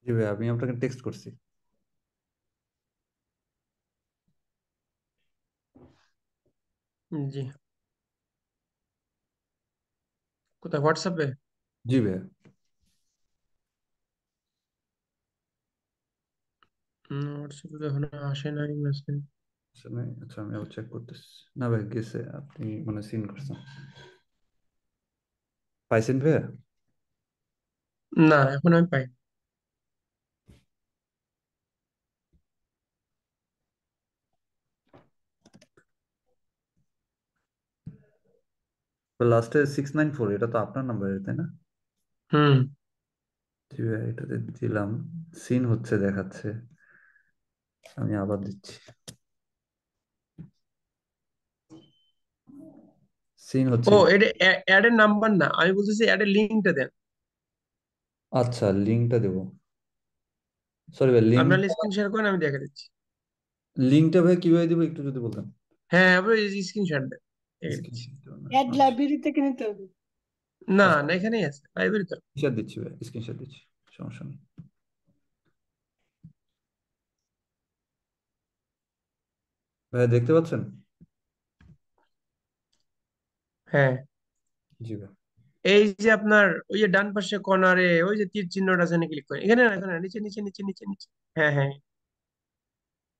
জি ভাই, আমি আপনাকে টেক্সট করছি। জি, কোথায়, হোয়াটসঅ্যাপে? জি ভাই। হোয়াটসঅ্যাপে তো এখনো আসে নাই মেসেজ। আচ্ছা নাই, আচ্ছা আমি আবার চেক করতেছি। না ভাই, গেছে, আপনি মানে সিন করছেন। পাইছেন ভাই? না, এখন আমি পাই। লাস্টে 694, এটা তো আপনার নাম্বার, তাই না? হুম। জি ভাই, এটাতে দিলাম, সিন হচ্ছে দেখাচ্ছে। আমি আবার দিচ্ছি, সিন হচ্ছে ও, কি? এটা অ্যাডের নাম্বার না, আমি বলতেছি অ্যাডের লিঙ্কটা দেন। আচ্ছা, লিঙ্কটা দেবো। সরি ভাই, আপনার লিঙ্কটা, স্ক্রিন শেয়ার করেন, আমি দেখে দিচ্ছি। লিঙ্কটা ভাই কিভাবে দিব একটু যদি বলতেন। হ্যাঁ, আপনি স্ক্রিনশট দেন, দেখে দিচ্ছি। স্ক্রিনশট দেবো না? অ্যাড আচ্ছা লাইব্রেরি থেকে নিতে হবে। না আচ্ছা, না, এখানেই আছে, লাইব্রেরি তো। স্ক্রিনশট দিচ্ছি ভাই, স্ক্রিনশট দিচ্ছি, সমস্যা নেই। ভাই দেখতে পাচ্ছেন? হ্যাঁ, জি ভাই। এই যে আপনার ওই যে ডান পাশে কর্নারে ওই যে তীর চিহ্নটা আছে, ক্লিক করেন এখানে না, এখানে না, নিচে নিচে নিচে নিচে নিচে। হ্যাঁ হ্যাঁ,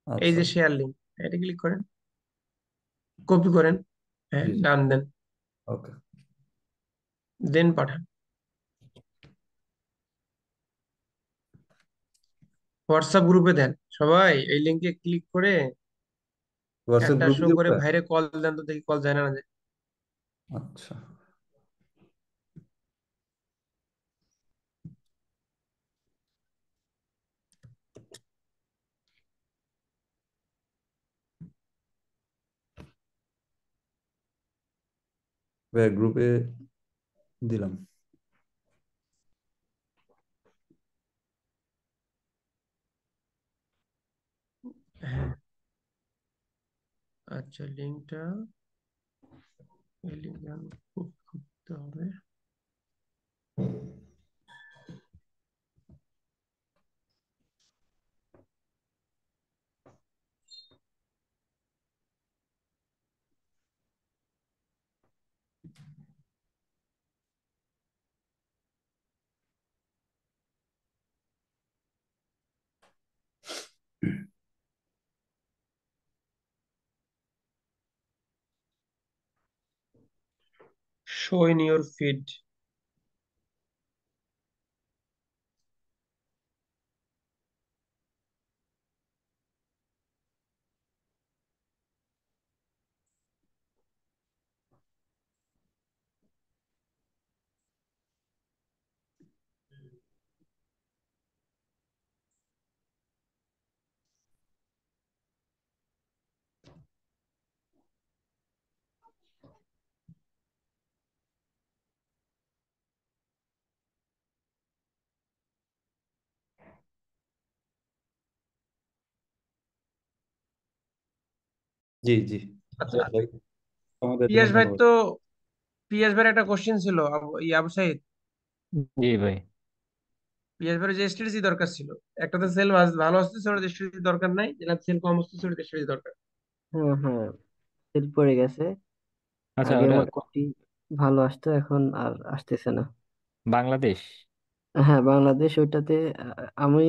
এই আচ্ছা যে শেয়ার লিঙ্ক, এটা ক্লিক করেন, কপি করেন, হ্যাঁ জি জি, ডান দেন, ওকে। দেন পাঠান। হোয়াটসঅ্যাপ গ্রুপে দেন, সবাই এই লিঙ্কে ক্লিক করে হোয়াটসঅ্যাপ একটা গ্রুপে শো দিব করে ভাই? ভাইরে কল দেন তো, দেখি কল যায় না না যায়। আচ্ছা ভাই, গ্রুপে দিলাম। হ্যাঁ, আচ্ছা, লিঙ্কটা, এই লিঙ্কটা করতে হবে। Show in your feed. জি জি, আচ্ছা, ভাই সময় দেওয়ার জন্য পিয়াস ভাই ধন্যবাদ। তো, পিয়াস ভাইয়ের একটা কোশ্চেন ছিল, আবু সাইদ। জি ভাই। পিয়াস ভাইয়ের যে স্ট্র্যাটেজি দরকার ছিল, একটাতে সেল ভালো আসতেছে, ওটা স্ট্র্যাটেজি দরকার নাই, যেটা সেল কম আসতেছে ওটা স্ট্র্যাটেজি দরকার। হ্যাঁ হ্যাঁ, সেল পড়ে গেছে। আচ্ছা, আগে ওটা মোটামুটি ভালো আসতো, এখন আর আসতেছে না। বাংলাদেশ? হ্যাঁ, বাংলাদেশ ওইটাতে। আমি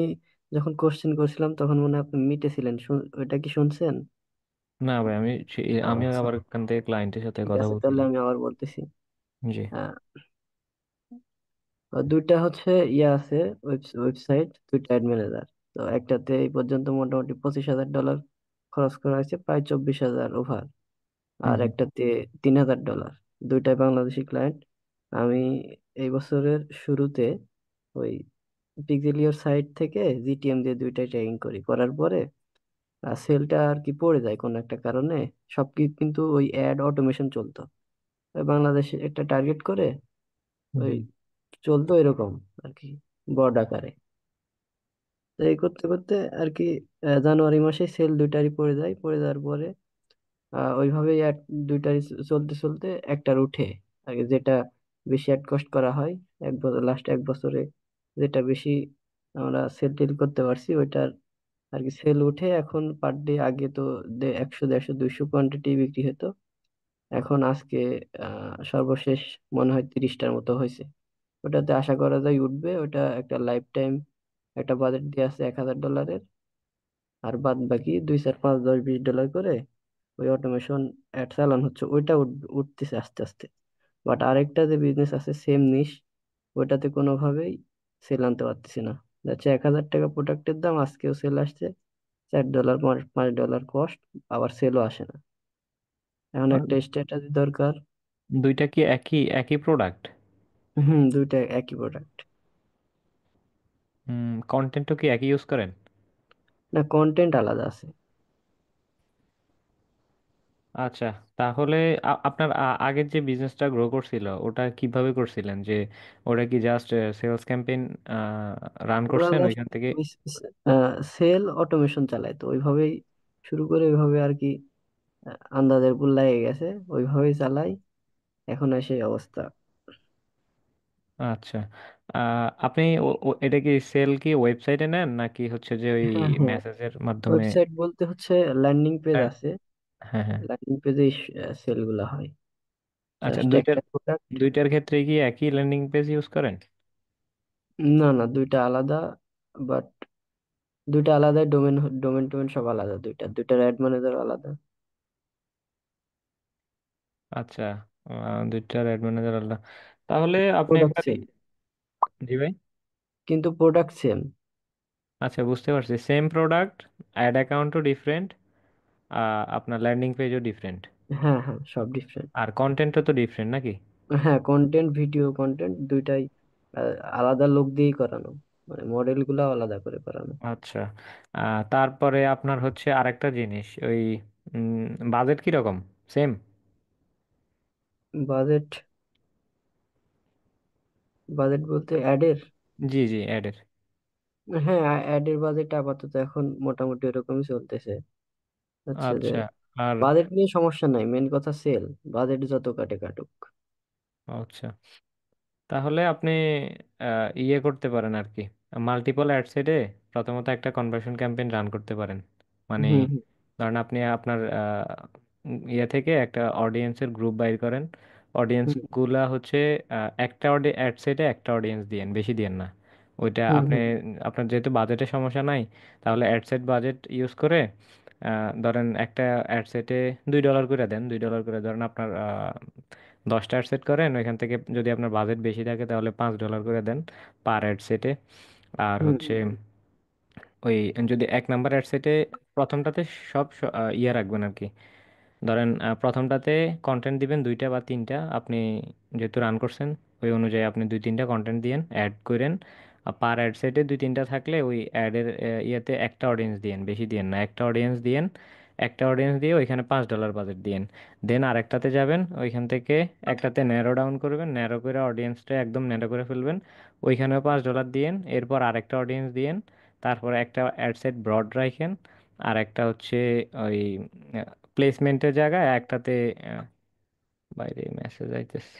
যখন কোশ্চেন করছিলাম তখন মনে হয় আপনি মিটেছিলেন, ওইটা কি শুনছেন? না ভাই, আমি আচ্ছা, আবার এখান থেকে ক্লায়েন্টের সাথে ঠিক কথা আছে, তাহলে বলতেছি। আমি আবার বলতেছি। জি। আহ, দুইটা হচ্ছে ইয়ে আছে, ওয়েবসাইট, দুইটা অ্যাড ম্যানেজার। তো একটাতে এই পর্যন্ত মোটামুটি $25,000 খরচ করা হয়েছে, প্রায় 24,000 ওভার। হুম আর হুম। একটাতে $3,000। দুইটাই বাংলাদেশি ক্লায়েন্ট। আমি এই বছরের শুরুতে ওই পিক্সেলিয়র সাইট থেকে জিটিএম দিয়ে দুইটাই ট্র্যাকিং করি, করার পরে সেলটা আর কি পড়ে যায় কোনো একটা কারণে। সব কিন্তু ওই অ্যাড অটোমেশন চলতো, ওই বাংলাদেশে একটা টার্গেট করে ওই হুম। চলতো এরকম আর কি, বড় আকারে। তো এই করতে করতে আর কি জানুয়ারি মাসে সেল দুইটারই পড়ে যায়, পড়ে যাওয়ার পরে ওইভাবেই অ্যাড দুইটারই চলতে চলতে একটার উঠে আগে, যেটা বেশি অ্যাড কস্ট করা হয় এক বছর, লাস্ট এক বছরে যেটা বেশি আমরা সেল টেল করতে পারছি ওইটার আর কি সেল উঠে। এখন পার ডে, আগে তো 100 150 200 কোয়ান্টিটি বিক্রি হতো, এখন আজকে সর্বশেষ মনে হয় 30টার মতো হয়েছে। ওটাতে আশা করা যায় উঠবে। ওটা একটা লাইফ টাইম একটা বাজেট দিয়ে আছে $1000, আর বাদ বাকি 2 4 5 10 20 ডলার করে ওই অটোমেশন অ্যাড চালান হচ্ছে, ওইটা উঠতেছে আস্তে আস্তে। বাট আরেকটা যে বিজনেস আছে সেম নিশ, ওইটাতে কোনোভাবেই সেল আনতে পারতেছি না। যাচ্ছে $1000 প্রোডাক্টের দাম, আজকেও সেল আসছে $4, $5 কস্ট, আবার সেলও আসে না। এখন আর একটা স্ট্র্যাটেজি দরকার। দুইটা কি একই একই প্রোডাক্ট? হুম, দুইটা একই প্রোডাক্ট। কন্টেন্টও কি একই ইউজ করেন? না, কন্টেন্ট আলাদা আছে। আচ্ছা, তাহলে আপনার আগের যে বিজনেসটা গ্রো করছিল ওটা কিভাবে করছিলেন? যে ওটা কি জাস্ট সেলস ক্যাম্পেইন রান ওরা করছেন জাস্ট ওইখান থেকে? সেল অটোমেশন চালায়, তো ওইভাবেই শুরু করে ওইভাবে আর কি আন্দাজের ভুল লাগে গেছে, ওইভাবেই চালাই, এখন আর সেই অবস্থা। আচ্ছা, আপনি এটা কি সেল কি ওয়েবসাইটে নেন নাকি হচ্ছে যে ওই হ্যাঁ, হ্যাঁ, মেসেজের মাধ্যমে? ওয়েবসাইট বলতে হচ্ছে ল্যান্ডিং পেজ হ্যাঁ, আছে, হ্যাঁ, হ্যাঁ। ল্যান্ডিং পেজে সেল গুলা হয়। আচ্ছা, জাস্ট দুইটার একটা প্রোডাক্ট। দুইটার ক্ষেত্রে কি একই ল্যান্ডিং পেজ ইউজ করেন? না না, দুইটা আলাদা, বাট দুইটা আলাদা, ডোমেন ডোমেন টোমেন সব আলাদা, দুইটার অ্যাড ম্যানেজার আলাদা। আচ্ছা, দুইটার অ্যাড ম্যানেজার আলাদা। তাহলে আপনি প্রোডাক্ট একবার সেম, জি ভাই। কিন্তু প্রোডাক্ট সেম। আচ্ছা, বুঝতে পারছি, সেম প্রোডাক্ট, অ্যাড অ্যাকাউন্টও ডিফারেন্ট, আপনার ল্যান্ডিং পেজও ডিফারেন্ট, হ্যাঁ হ্যাঁ, সব ডিফারেন্ট। আর কন্টেন্টও তো ডিফারেন্ট নাকি? হ্যাঁ, কন্টেন্ট, ভিডিও কন্টেন্ট দুইটাই আলাদা লোক দিয়েই করানো, মানে মডেল গুলা আলাদা করে করানো। আচ্ছা, তারপরে আপনার হচ্ছে আরেকটা জিনিস, ওই বাজেট কিরকম? সেম? বাজেট, বাজেট বলতে অ্যাডের? জি জি, অ্যাডের। হ্যাঁ, অ্যাডের বাজেট আপাতত এখন মোটামুটি এরকমই চলতেছে। হচ্ছে যে আচ্ছা, আর বাজেট নিয়ে সমস্যা নাই, মেন কথা সেল, বাজেট যত কাটে কাটুক। আচ্ছা, তাহলে আপনি ইয়ে করতে পারেন আর কি, মাল্টিপল অ্যাডসেটে প্রথমত একটা কনভার্সন ক্যাম্পেইন রান করতে পারেন। মানে হুম হুম ধরেন আপনি আপনার ইয়ে থেকে একটা অডিয়েন্সের গ্রুপ বাইর করেন, অডিয়েন্স হুম গুলা হচ্ছে একটা অ্যাডসেটে একটা অডিয়েন্স দিয়েন, বেশি দিয়েন না। ওইটা হুম আপনি, হুম আপনার যেহেতু বাজেটের সমস্যা নাই, তাহলে অ্যাডসেট বাজেট ইউজ করে ধরেন একটা অ্যাডসেটে $2 করে দেন, $2 করে ধরেন আপনার 10টা অ্যাডসেট করেন, ওইখান থেকে যদি আপনার বাজেট বেশি থাকে তাহলে $5 করে দেন পার অ্যাডসেটে। আর হুম হচ্ছে ওই যদি এক নাম্বার অ্যাডসেটে প্রথমটাতে সব ইয়ে রাখবেন আর কি, ধরেন প্রথমটাতে কন্টেন্ট দিবেন 2টা বা 3টা, আপনি যেহেতু রান করছেন ওই অনুযায়ী আপনি 2 3টা কন্টেন্ট দিয়েন, অ্যাড করেন। পার অ্যাড সেটে 2 3টা থাকলে ওই অ্যাডের ইয়েতে একটা অডিয়েন্স দিয়েন, বেশি দিয়েন না, একটা অডিয়েন্স দিয়েন। একটা অডিয়েন্স দিয়ে ওইখানে $5 বাজেট দিয়েন। দেন আরেকটাতে যাবেন, ওইখান থেকে একটাতে ন্যারো ডাউন করবেন, ন্যারো করে অডিয়েন্সটা একদম ন্যারো করে ফেলবেন, ওইখানেও $5 দিয়েন। এরপর আরেকটা অডিয়েন্স দিয়েন, তারপর একটা অ্যাড সেট ব্রড রাখেন, আর একটা হচ্ছে ওই প্লেসমেন্টের জায়গায় একটাতে বাইরে মেসেজ আইতেছে,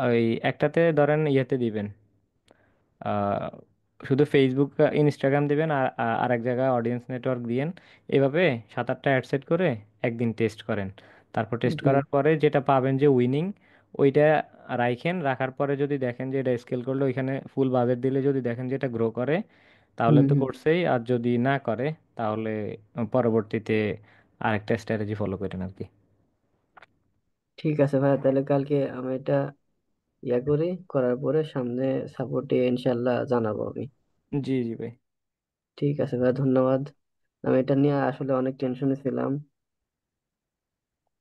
ওই একটাতে ধরেন ইয়েতে দিবেন, আহ, শুধু ফেসবুক ইনস্টাগ্রাম দিবেন, আর আরেক জায়গায় অডিয়েন্স নেটওয়ার্ক দিয়েন। এভাবে 7 8টা অ্যাড সেট করে একদিন টেস্ট করেন। তারপর টেস্ট হুম করার পরে যেটা পাবেন যে উইনিং, ওইটা রাখেন। রাখার পরে যদি দেখেন যে এটা স্কেল করলে, ওইখানে ফুল বাজেট দিলে যদি দেখেন যে এটা গ্রো করে, তাহলে হুম তো হুম। করছেই। আর যদি না করে, তাহলে পরবর্তীতে আরেকটা স্ট্র্যাটেজি ফলো করেন আর কি। ঠিক আছে ভাইয়া, তাহলে কালকে আমি এটা ইয়া করি, করার পরে সামনে সাপোর্টে ইনশাল্লাহ জানাবো আমি। জি জি ভাই। ঠিক আছে ভাইয়া, ধন্যবাদ। আমি এটা নিয়ে আসলে অনেক টেনশনে ছিলাম,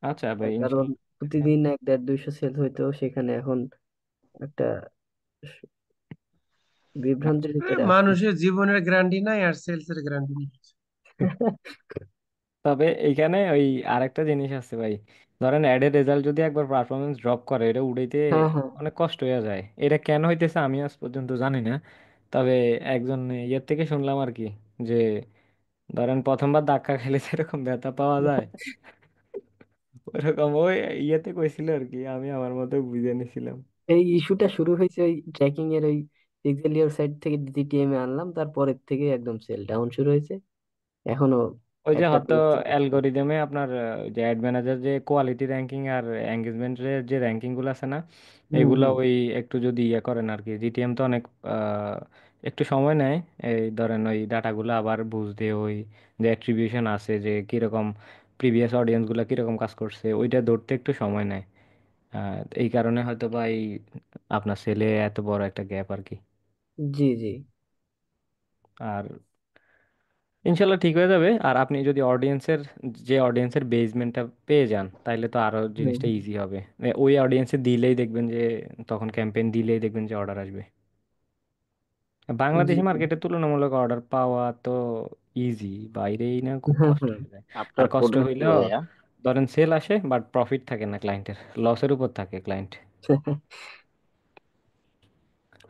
আচ্ছা ভাই, কারণ ইনশাল্লাহ। প্রতিদিন 1 1 200 সেল হইতো, সেখানে এখন একটা বিভ্রান্তির ভিতরে আছি। মানুষের জীবনের গ্যারান্টি নাই আর সেলস এর গ্যারান্টি নেই। তবে এইখানে ওই আরেকটা জিনিস আছে ভাই, ধরেন অ্যাডের রেজাল্ট যদি একবার পারফরমেন্স ড্রপ করে, এটা উঠাইতে হ্যাঁ হ্যাঁ। অনেক কষ্ট হয়ে যায়। এটা কেন হইতেছে আমি আজ পর্যন্ত জানি না। তবে একজন ইয়ের থেকে শুনলাম আর কি, যে ধরেন প্রথমবার ধাক্কা খেলে যেরকম ব্যথা পাওয়া যায়, ওইরকম ওই ইয়েতে কইছিল আর কি, আমি আমার মতো বুঝে নিছিলাম। এই ইস্যুটা শুরু হয়েছে ওই ট্র্যাকিং এর ওই পিক্সেলিয়র সাইট থেকে জিটিএম এ আনলাম, তারপরের থেকে একদম সেল ডাউন শুরু হয়েছে। এখনো ওই যে একটা হয়তো পেজ। অ্যালগোরিদমে আপনার যে অ্যাড ম্যানেজার যে কোয়ালিটি র্যাঙ্কিং আর এঙ্গেজমেন্টের যে র্যাঙ্কিং গুলো আছে না, হুম এগুলা হুম। ওই একটু যদি ইয়ে করেন আর কি, জিটিএম তো অনেক একটু সময় নেয় এই ধরেন ওই ডাটাগুলো আবার বুঝতে, ওই যে অ্যাট্রিবিউশন আছে যে কিরকম প্রিভিয়াস অডিয়েন্স গুলা কিরকম কাজ করছে, ওইটা ধরতে একটু সময় নেয়। এই কারণে হয়তো বা এই আপনার সেলে এত বড় একটা গ্যাপ আর কি। জি জি। আর ইনশাল্লাহ ঠিক হয়ে যাবে। আর আপনি যদি অডিয়েন্সের বেসমেন্টটা পেয়ে যান, তাহলে তো আরো হুম। জিনিসটা ইজি হবে। ওই অডিয়েন্সে দিলেই দেখবেন যে, তখন ক্যাম্পেইন দিলেই দেখবেন যে অর্ডার আসবে। জি। বাংলাদেশি মার্কেটে তুলনামূলক অর্ডার পাওয়া তো ইজি, বাইরেই না খুব হ্যাঁ কষ্ট হ্যাঁ। হয়ে যায়। আর আপনার কষ্ট প্রোডাক্ট কি হইলেও ভাইয়া? ধরেন সেল আসে বাট প্রফিট থাকে না ক্লায়েন্টের, লসের উপর থাকে ক্লায়েন্ট।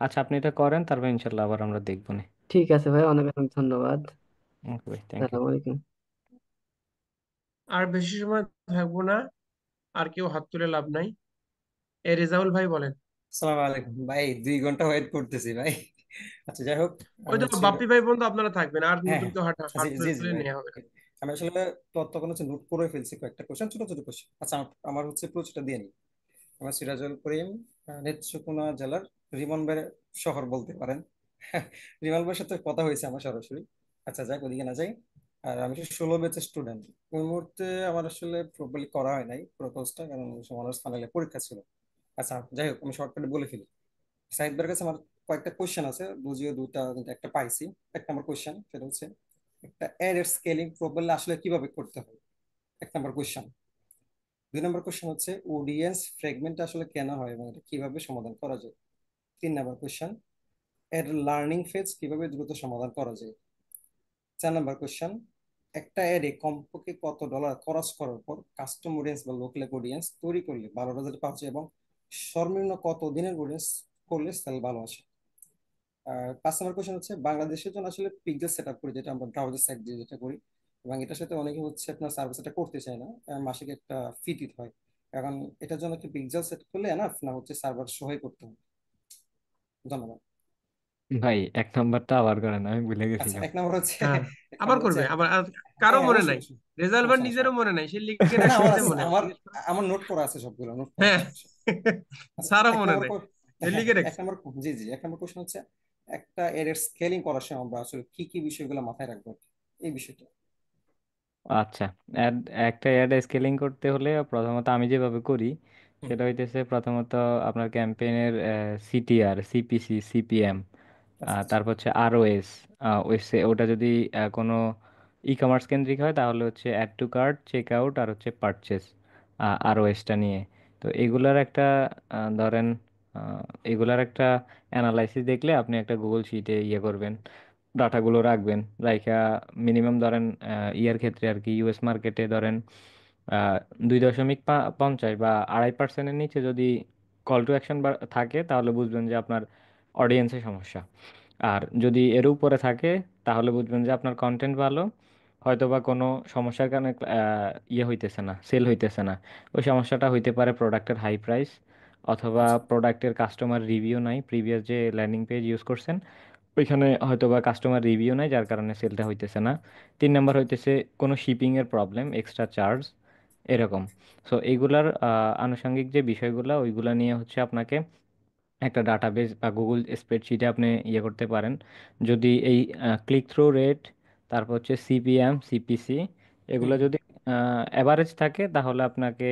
আচ্ছা, আপনি এটা করেন, তারপর ইনশাল্লাহ আবার আমরা দেখবো নি। ঠিক আছে ভাই, অনেক অনেক ধন্যবাদ। ওকে ভাই, থ্যাংক ইউ। আসসালামু আলাইকুম। আর বেশি সময় থাকবো না, আর কেউ হাত তুলে লাভ নাই। রেজাউল ভাই বলেন। সালাম আলাইকুম ভাই, 2 ঘন্টা ওয়েট করতেছি ভাই। আচ্ছা যাই হোক, ওই আমি তো হচ্ছে, বাপ্পি ভাই পর্যন্ত আপনারা থাকবেন, আর হ্যাঁ নতুন হ্যাঁ, কেউ হাত জি হাত জি জি তুলে ভাই। নেওয়া হবে না। আমি আসলে তখন হচ্ছে নোট করে ফেলছি কয়েকটা কোশ্চেন, ছোট ছোট কোশ্চেন। আচ্ছা, আমার হচ্ছে প্রশ্নটা দিয়ে নিই। আমার সিরাজুল করিম, নেত্রকোনা জেলার রিমনবের শহর বলতে পারেন। রিমন ভাইয়ের সাথে কথা হয়েছে আমার সরাসরি। আচ্ছা যাক, ওদিকে না যাই। আর আমি 16 ব্যাচের স্টুডেন্ট। ওই মুহূর্তে আমার আসলে প্রপারলি করা হয় নাই প্রপোজটা, কারণ অনার্স ফাইনালে পরীক্ষা ছিল। আচ্ছা যাই হোক, আমি শর্টকাটে বলে ফেলি। সাইদ ভাইয়ের কাছে আমার কয়েকটা কোশ্চেন আছে, বুঝিয়ে দুটা কিন্তু একটা পাইছি। 1 নম্বর কোশ্চেন, সেটা হচ্ছে একটা এর স্কেলিং প্রপারলি আসলে কিভাবে করতে হয়। 1 নম্বর কোশ্চেন। 2 নম্বর কোশ্চেন হচ্ছে অডিয়েন্স ফ্রেগমেন্ট আসলে কেন হয় এবং এটা কিভাবে সমাধান করা যায়। 3 নম্বর কোশ্চেন, এর লার্নিং ফেজ কিভাবে দ্রুত সমাধান করা যায়। 4 নম্বর কোশ্চেন, একটা এর কমপক্ষে কত ডলার খরচ করার পর কাস্টম অডিয়েন্স বা লোকাল অডিয়েন্স তৈরি করলে ভালো রেজাল্ট পাওয়া যায়, এবং সর্বনিম্ন কত দিনের অডিয়েন্স করলে সেল ভালো আসে। আর 5 নম্বর কোশ্চেন হচ্ছে বাংলাদেশের জন্য আসলে পিক্সেল সেট আপ করি, যেটা আমরা ব্রাউজার সাইট দিয়ে যেটা করি, এবং এটার সাথে অনেকে হচ্ছে আপনার সার্ভিস এটা করতে চায় না, মাসিক একটা ফি দিতে হয়। এখন এটার জন্য কি পিক্সেল সেট করলে এনাফ, না হচ্ছে সার্ভার সহায় করতে হবে? ধন্যবাদ। ভাই, 1 নাম্বারটা আবার করেন, আমি ভুলে আচ্ছা, গেছিলাম। 1 নম্বর হচ্ছে, হ্যাঁ, এক আবার নম্বর হচ্ছে, করবে আবার কারো হ্যাঁ হ্যাঁ, মনে অবশ্যই নাই। অবশ্যই, রেজাল্ট ভাই সমস্যা নেই নিজেরও মনে নাই, সে লিখে না না, রাখছে আমার এতে আছে, মনে আছে, আমার জিজ্ঞেস করেন। আমার নোট করা আছে, সবগুলো নোট করা হ্যাঁ, আছে, সমস্যা নেই। আচ্ছা, স্যারও এক মনে নম্বর নাই, সে হ্যাঁ লিখে হ্যাঁ, এক রাখছে। নম্বর, জি জি, 1 নম্বর কোশ্চেন হচ্ছে একটা এর স্কেলিং করার সময় আমরা আসলে কি কি বিষয়গুলো মাথায় রাখবো, এই বিষয়টা। আচ্ছা, অ্যাড একটা অ্যাড স্কেলিং করতে হলে প্রথমত আমি যেভাবে করি হুম। সেটা হইতেছে, প্রথমত আপনার ক্যাম্পেইনের সিটিআর, সিপিসি, সিপিএম, আচ্ছা আচ্ছা। তারপর হচ্ছে আরওএস। ওটা যদি কোনো ই কমার্স কেন্দ্রিক হয় তাহলে হচ্ছে add to cart, check out, আর হচ্ছে পারচেস, আরওএসটা নিয়ে। তো এগুলার একটা ধরেন এগুলার একটা অ্যানালাইসিস দেখলে আপনি একটা গুগল শিটে ইয়ে করবেন, ডাটাগুলো রাখবেন, রাইখা মিনিমাম ধরেন ইয়ার ক্ষেত্রে আর কি, ইউএস মার্কেটে ধরেন 2.50 বা 2.5%-এর নিচে যদি কল টু অ্যাকশন থাকে, তাহলে বুঝবেন যে আপনার অডিয়েন্সের সমস্যা। আর যদি এর উপরে থাকে, তাহলে বুঝবেন যে আপনার কন্টেন্ট ভালো, হয়তো বা কোনো সমস্যার কারণে ইয়ে হইতেছে না, সেল হইতেছে না। ওই সমস্যাটা হইতে পারে প্রোডাক্টের হাই প্রাইস, অথবা আচ্ছা প্রোডাক্টের কাস্টমার রিভিউ নাই, প্রিভিয়াস যে ল্যান্ডিং পেজ ইউজ করছেন ওইখানে হয়তো বা কাস্টমার রিভিউ নাই, যার কারণে সেলটা হইতেছে না। 3 নম্বর হইতেছে কোনো শিপিংয়ের প্রবলেম, এক্সট্রা চার্জ, এরকম। সো এইগুলার আনুষঙ্গিক যে বিষয়গুলো, ওইগুলা নিয়ে হচ্ছে আপনাকে একটা ডাটাবেস বা গুগল স্প্রেডশিটে আপনি ইয়ে করতে পারেন। যদি এই ক্লিক থ্রু রেট, তারপর হচ্ছে সিপিএম, সিপিসি, হুম এগুলো হুম। যদি অ্যাভারেজ থাকে, তাহলে আপনাকে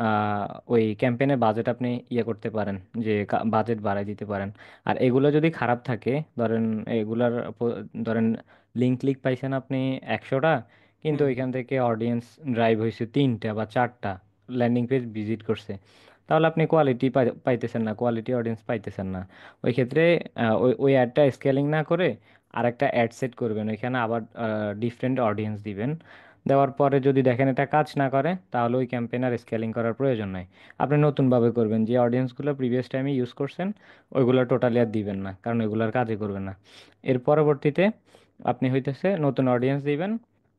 আহ, ওই ক্যাম্পেইনের বাজেট আপনি ইয়ে করতে পারেন, যে বাজেট বাড়াই দিতে পারেন। আর এগুলো যদি খারাপ থাকে, ধরেন এগুলার ধরেন লিঙ্ক ক্লিক পাইছেন আপনি 100টা, কিন্তু হুম হুম। ওইখান থেকে অডিয়েন্স ড্রাইভ হয়েছে 3টা বা 4টা, ল্যান্ডিং পেজ ভিজিট করছে, তাহলে আপনি কোয়ালিটি পাইতেছেন না, কোয়ালিটি অডিয়েন্স পাইতেছেন না। ওই ক্ষেত্রে ওই ওই অ্যাডটা স্কেলিং না করে আরেকটা অ্যাড সেট করবেন, ওইখানে আবার ডিফারেন্ট অডিয়েন্স দিবেন। দেওয়ার পরে যদি দেখেন এটা কাজ না করে, তাহলে ওই ক্যাম্পেইন আর স্কেলিং করার প্রয়োজন নাই। আপনি নতুনভাবে করবেন, যে অডিয়েন্সগুলো প্রিভিয়াস টাইমে ইউজ করছেন ওইগুলো টোটালি আর দিবেন না, কারণ ওইগুলোর কাজে করবে না। এর পরবর্তীতে আপনি হইতেছে নতুন অডিয়েন্স দিবেন।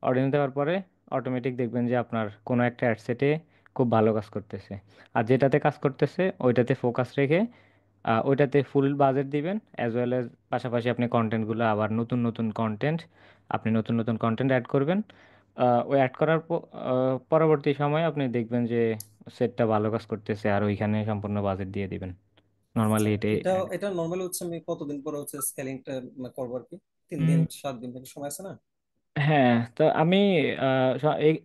অডিয়েন্স দেওয়ার পরে অটোমেটিক দেখবেন যে আপনার কোনো একটা অ্যাডসেটে খুব ভালো কাজ করতেছে। আর যেটাতে কাজ করতেছে ওইটাতে ফোকাস রেখে ওইটাতে ফুল বাজেট দিবেন, অ্যাজ ওয়েল অ্যাজ পাশাপাশি আপনি কন্টেন্টগুলো আবার নতুন নতুন কন্টেন্ট, আপনি নতুন নতুন কন্টেন্ট অ্যাড করবেন। ওই অ্যাড করার পরবর্তী সময়ে আপনি দেখবেন যে সেটটা ভালো কাজ করতেছে, আর ওইখানে সম্পূর্ণ বাজেট দিয়ে দিবেন। আচ্ছা, নর্মালি এটাই। এটা নর্মালি হচ্ছে আমি কতদিন পরে হচ্ছে স্কেলিংটা করবো আর কি? 3 দিন 7 দিন থেকে সময় আছে না? হ্যাঁ, তো আমি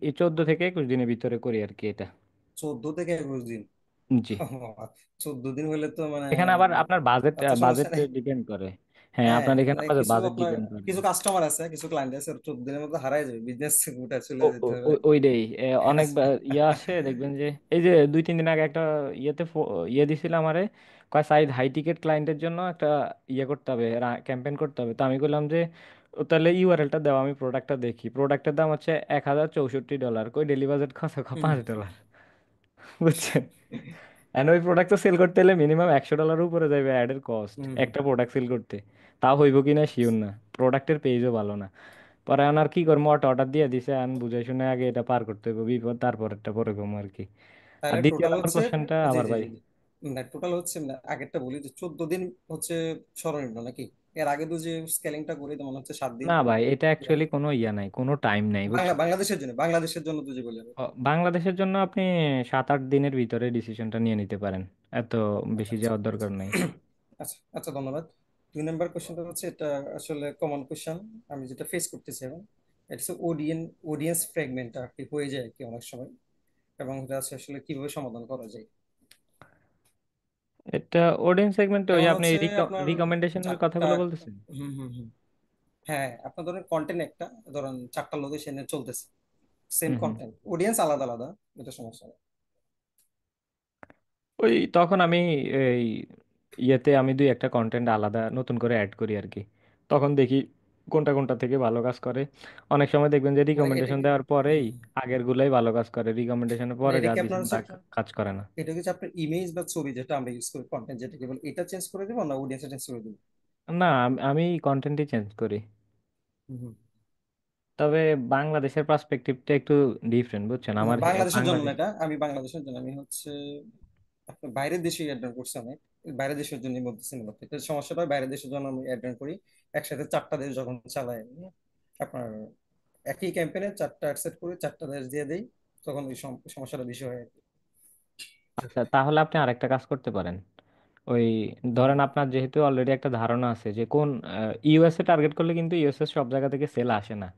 এই 14 থেকে 21 দিনের ভিতরে করি আর কি এটা। 14 থেকে 21 দিন? জি। 14 দিন হলে তো মানে, এখানে আবার আপনার বাজেট আচ্ছা সমস্যা বাজেট নেই। ডিপেন্ড করে। হ্যাঁ, হ্যাঁ, আপনার এখানে আবার কিছু বাজেট আপনার ডিপেন্ড করে। কিছু কাস্টমার আছে, কিছু ক্লায়েন্ট আছে, 14 দিনের মধ্যে হারাই যাবে, বিজনেস উঠে চলে যেতে হবে। ওইটাই অনেক ইয়ে আসে দেখবেন যে এই যে 2-3 দিন আগে একটা ইয়েতে ইয়ে দিছিল আমারে, কয় সাইড হাই টিকেট ক্লায়েন্টের জন্য একটা ইয়ে করতে হবে, ক্যাম্পেইন করতে হবে। তো আমি বললাম যে ও তাহলে ইউআরএলটা দাও, আমি প্রোডাক্টটা দেখি। প্রোডাক্টের দাম হচ্ছে $1064, কই ডেলি বাজেট কত, হুম। $5। বুঝছেন? এন্ড ওই প্রোডাক্ট তো সেল করতে হলে মিনিমাম $100 উপরে যাবে অ্যাডের কস্ট, হুম। একটা প্রোডাক্ট সেল করতে। তাও হইব কিনা শিওর না, প্রোডাক্টের পেজও ভালো না। পরে আর কি করবো, অর্ডার দিয়ে দিছে, আমি বুঝাই শুনে আগে এটা পার করতে হইব বিপদ, তারপর একটা পরে কম আর কি। আর তাহলে দ্বিতীয় টোটাল নাম্বার হচ্ছে, কোশ্চেনটা জি আবার জি ভাই। জি, না টোটাল হচ্ছে না, আগেরটা বলি যে 14 দিন হচ্ছে সর্বনিম্ন নাকি? এর আগে তো যে স্কেলিংটা করি তো মনে হচ্ছে 7 দিন। না ভাই, এটা অ্যাকচুয়ালি কোনো ইয়া নাই, কোনো টাইম নাই, বুঝছেন? বাংলাদেশের জন্য তো যে বলি আমি। বাংলাদেশের জন্য আপনি 7-8 দিনের ভিতরে ডিসিশনটা নিয়ে নিতে পারেন, এত আচ্ছা বেশি আচ্ছা যাওয়ার দরকার নাই। আচ্ছা আচ্ছা, ধন্যবাদ। 2 নম্বর কোশ্চেনটা হচ্ছে, এটা আসলে কমন কোশ্চেন, আমি যেটা ফেস করতেছি এখন, এটা হচ্ছে অডিয়েন্স ফ্র্যাগমেন্ট আর কি হয়ে যায় আর কি অনেক সময়, এবং এটা আছে আসলে কিভাবে সমাধান করা যায়। এটা অডিয়েন্স সেগমেন্টে ওই যেমন যে আপনি হচ্ছে আপনার রিকমেন্ডেশনের চারটা, কথাগুলো বলতেছেন। হুম হুম হুম, হ্যাঁ আপনার ধরেন কন্টেন্ট একটা, ধরেন 4টা লোকেশনে চলতেছে, সেম হুম হুম। কন্টেন্ট, অডিয়েন্স আলাদা আলাদা, এটা সমস্যা নেই। ওই তখন আমি এই ইয়েতে আমি 2-1টা কন্টেন্ট আলাদা নতুন করে অ্যাড করি আর কি। তখন দেখি কোনটা কোনটা থেকে ভালো কাজ করে। অনেক সময় দেখবেন যে মানে রিকমেন্ডেশন দেওয়ার পরেই আগের গুলাই ভালো কাজ করে, রিকমেন্ডেশনের মানে পরে এটা যা কি আপনার দিচ্ছেন তা হচ্ছে, কাজ করে না। এটা হচ্ছে আপনার ইমেজ বা ছবি যেটা আমরা ইউজ করি, কন্টেন্ট যেটা কি বলে, এটা চেঞ্জ করে দেবো না অডিয়েন্স চেঞ্জ করে দেবো? না, আমি কন্টেন্টই চেঞ্জ করি। হুম হুম। তবে বাংলাদেশের পার্সপেক্টিভটা একটু ডিফারেন্ট, বুঝছেন? না, আমার বাংলাদেশের জন্য না, বাংলাদেশ। এটা আমি বাংলাদেশের জন্য, আমি হচ্ছে আপনার বাইরের দেশে অ্যাড করছি অনেক, বাইরের দেশের জন্য বলতেছি মূলত। এটা সমস্যাটা হয় বাইরের দেশের জন্য আমি অ্যাড করি, একসাথে 4টা দেশ যখন চালাই আমি, আপনার একই ক্যাম্পেইনে 4টা অ্যাড সেট করে 4টা দেশ দিয়ে দেই, তখন ওই সমস্যাটা বেশি হয় আর কি। আচ্ছা, তাহলে আপনি আরেকটা কাজ করতে পারেন। ওই ধরেন আপনার যেহেতু অলরেডি একটা ধারণা আছে যে কোন ইউএসএ টার্গেট করলে, কিন্তু ইউএসএ সব জায়গা থেকে সেল আসে না,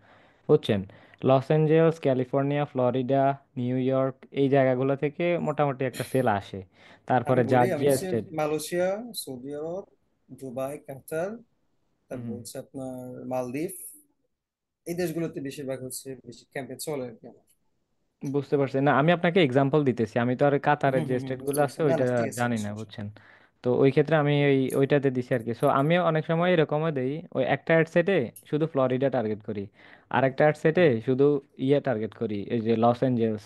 বুঝছেন? Los Angeles, California, Florida, New York, এই জায়গাগুলো থেকে মোটামুটি একটা সেল আসে। আমি তারপরে বলি, আমি জর্জিয়া হচ্ছে স্টেট। মালয়েশিয়া, সৌদি আরব, দুবাই, কাতার, তারপর হুম। হচ্ছে আপনার মালদ্বীপ, এই দেশগুলোতে বেশিরভাগ হচ্ছে বেশি ক্যাম্পেইন চলে আর কি আমার। বুঝতে পারছি না, আমি আপনাকে এক্সাম্পল দিতেছি, আমি তো আর কাতারের যে বুঝতে স্টেটগুলো আছে পারছি, না ওইটা না ঠিক আছে, জানি ঠিক না, আছে। বুঝছেন? তো ওই ক্ষেত্রে আমি ওইটাতে দিছি আর কি। সো আমিও অনেক সময় এরকমও দেই, ওই একটা অ্যাড সেটে শুধু ফ্লোরিডা টার্গেট করি, আর একটা অ্যাড সেটে হুম শুধু ইয়ে টার্গেট করি, এই যে লস অ্যাঞ্জেলস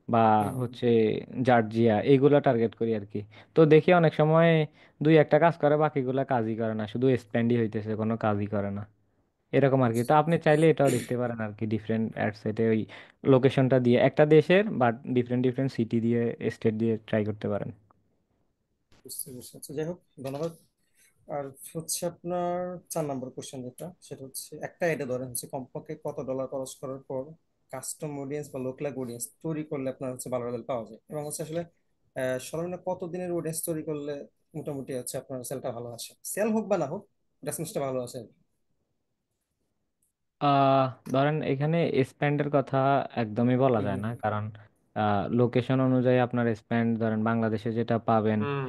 বা হুম হুম। হচ্ছে জর্জিয়া, এইগুলো টার্গেট করি আর কি। তো দেখি অনেক সময় 2-1টা কাজ করে, বাকিগুলো কাজই করে না, শুধু স্পেন্ডই হইতেছে, কোনো কাজই করে না, এরকম আর কি। তো আপনি চাইলে এটাও দেখতে পারেন আর কি, ডিফারেন্ট অ্যাড সেটে ওই লোকেশনটা দিয়ে একটা দেশের বাট ডিফারেন্ট ডিফারেন্ট সিটি দিয়ে, স্টেট দিয়ে ট্রাই করতে পারেন। বুঝতে পারছি, আচ্ছা যাই হোক, ধন্যবাদ। আর হচ্ছে আপনার 4 নম্বর কোশ্চেন যেটা, সেটা হচ্ছে একটা এটা ধরেন হচ্ছে কমপক্ষে কত ডলার খরচ করার পর কাস্টম অডিয়েন্স বা লোকাল অডিয়েন্স তৈরি করলে আপনার হচ্ছে ভালো রেজাল্ট পাওয়া যায়, এবং হচ্ছে আসলে সর্বনিম্ন কত দিনের অডিয়েন্স তৈরি করলে মোটামুটি হচ্ছে আপনার সেলটা ভালো আসে, সেল হোক বা না হোক, রেসপন্সটা ভালো আসে আর কি? আহ ধরেন এখানে স্প্যান্ডের কথা একদমই বলা হুম যায় হুম না, কারণ লোকেশন অনুযায়ী আপনার স্প্যান্ড, ধরেন বাংলাদেশে যেটা পাবেন হুম।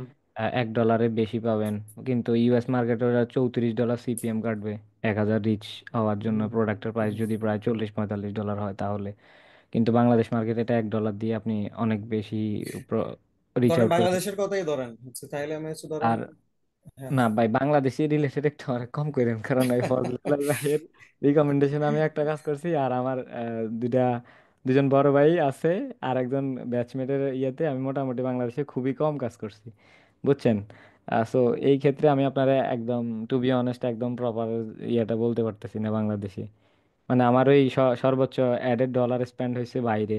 $1 বেশি পাবেন, কিন্তু ইউএস মার্কেটে ওরা $34 সিপিএম কাটবে 1000 রিচ হওয়ার হুম জন্য। হুম প্রোডাক্টের হুম প্রাইস যদি প্রায় 40-45 ডলার হয় তাহলে। কিন্তু বাংলাদেশ মার্কেটে এটা $1 দিয়ে আপনি অনেক বেশি রিচ ধরেন আউট করে বাংলাদেশের ফেলতে পারবেন। কথাই ধরেন হচ্ছে, তাহলে আমি হচ্ছে ধরেন, আর হ্যাঁ না হ্যাঁ ভাই, বাংলাদেশি রিলেটেড একটু অনেক কম করেন, কারণ এই ফজলুল ভাইয়ের রিকমেন্ডেশন আমি একটা কাজ করছি, আর আমার দুজন বড় ভাই আছে, আর একজন ব্যাচমেটের ইয়েতে আমি মোটামুটি বাংলাদেশে খুবই কম কাজ করছি, বুঝছেন? সো এই ক্ষেত্রে আমি আপনারা একদম টু বি অনেস্ট একদম প্রপার ইয়েটা বলতে পারতেছি না বাংলাদেশে। মানে আমার ওই সর্বোচ্চ অ্যাডেড ডলার স্পেন্ড হয়েছে বাইরে,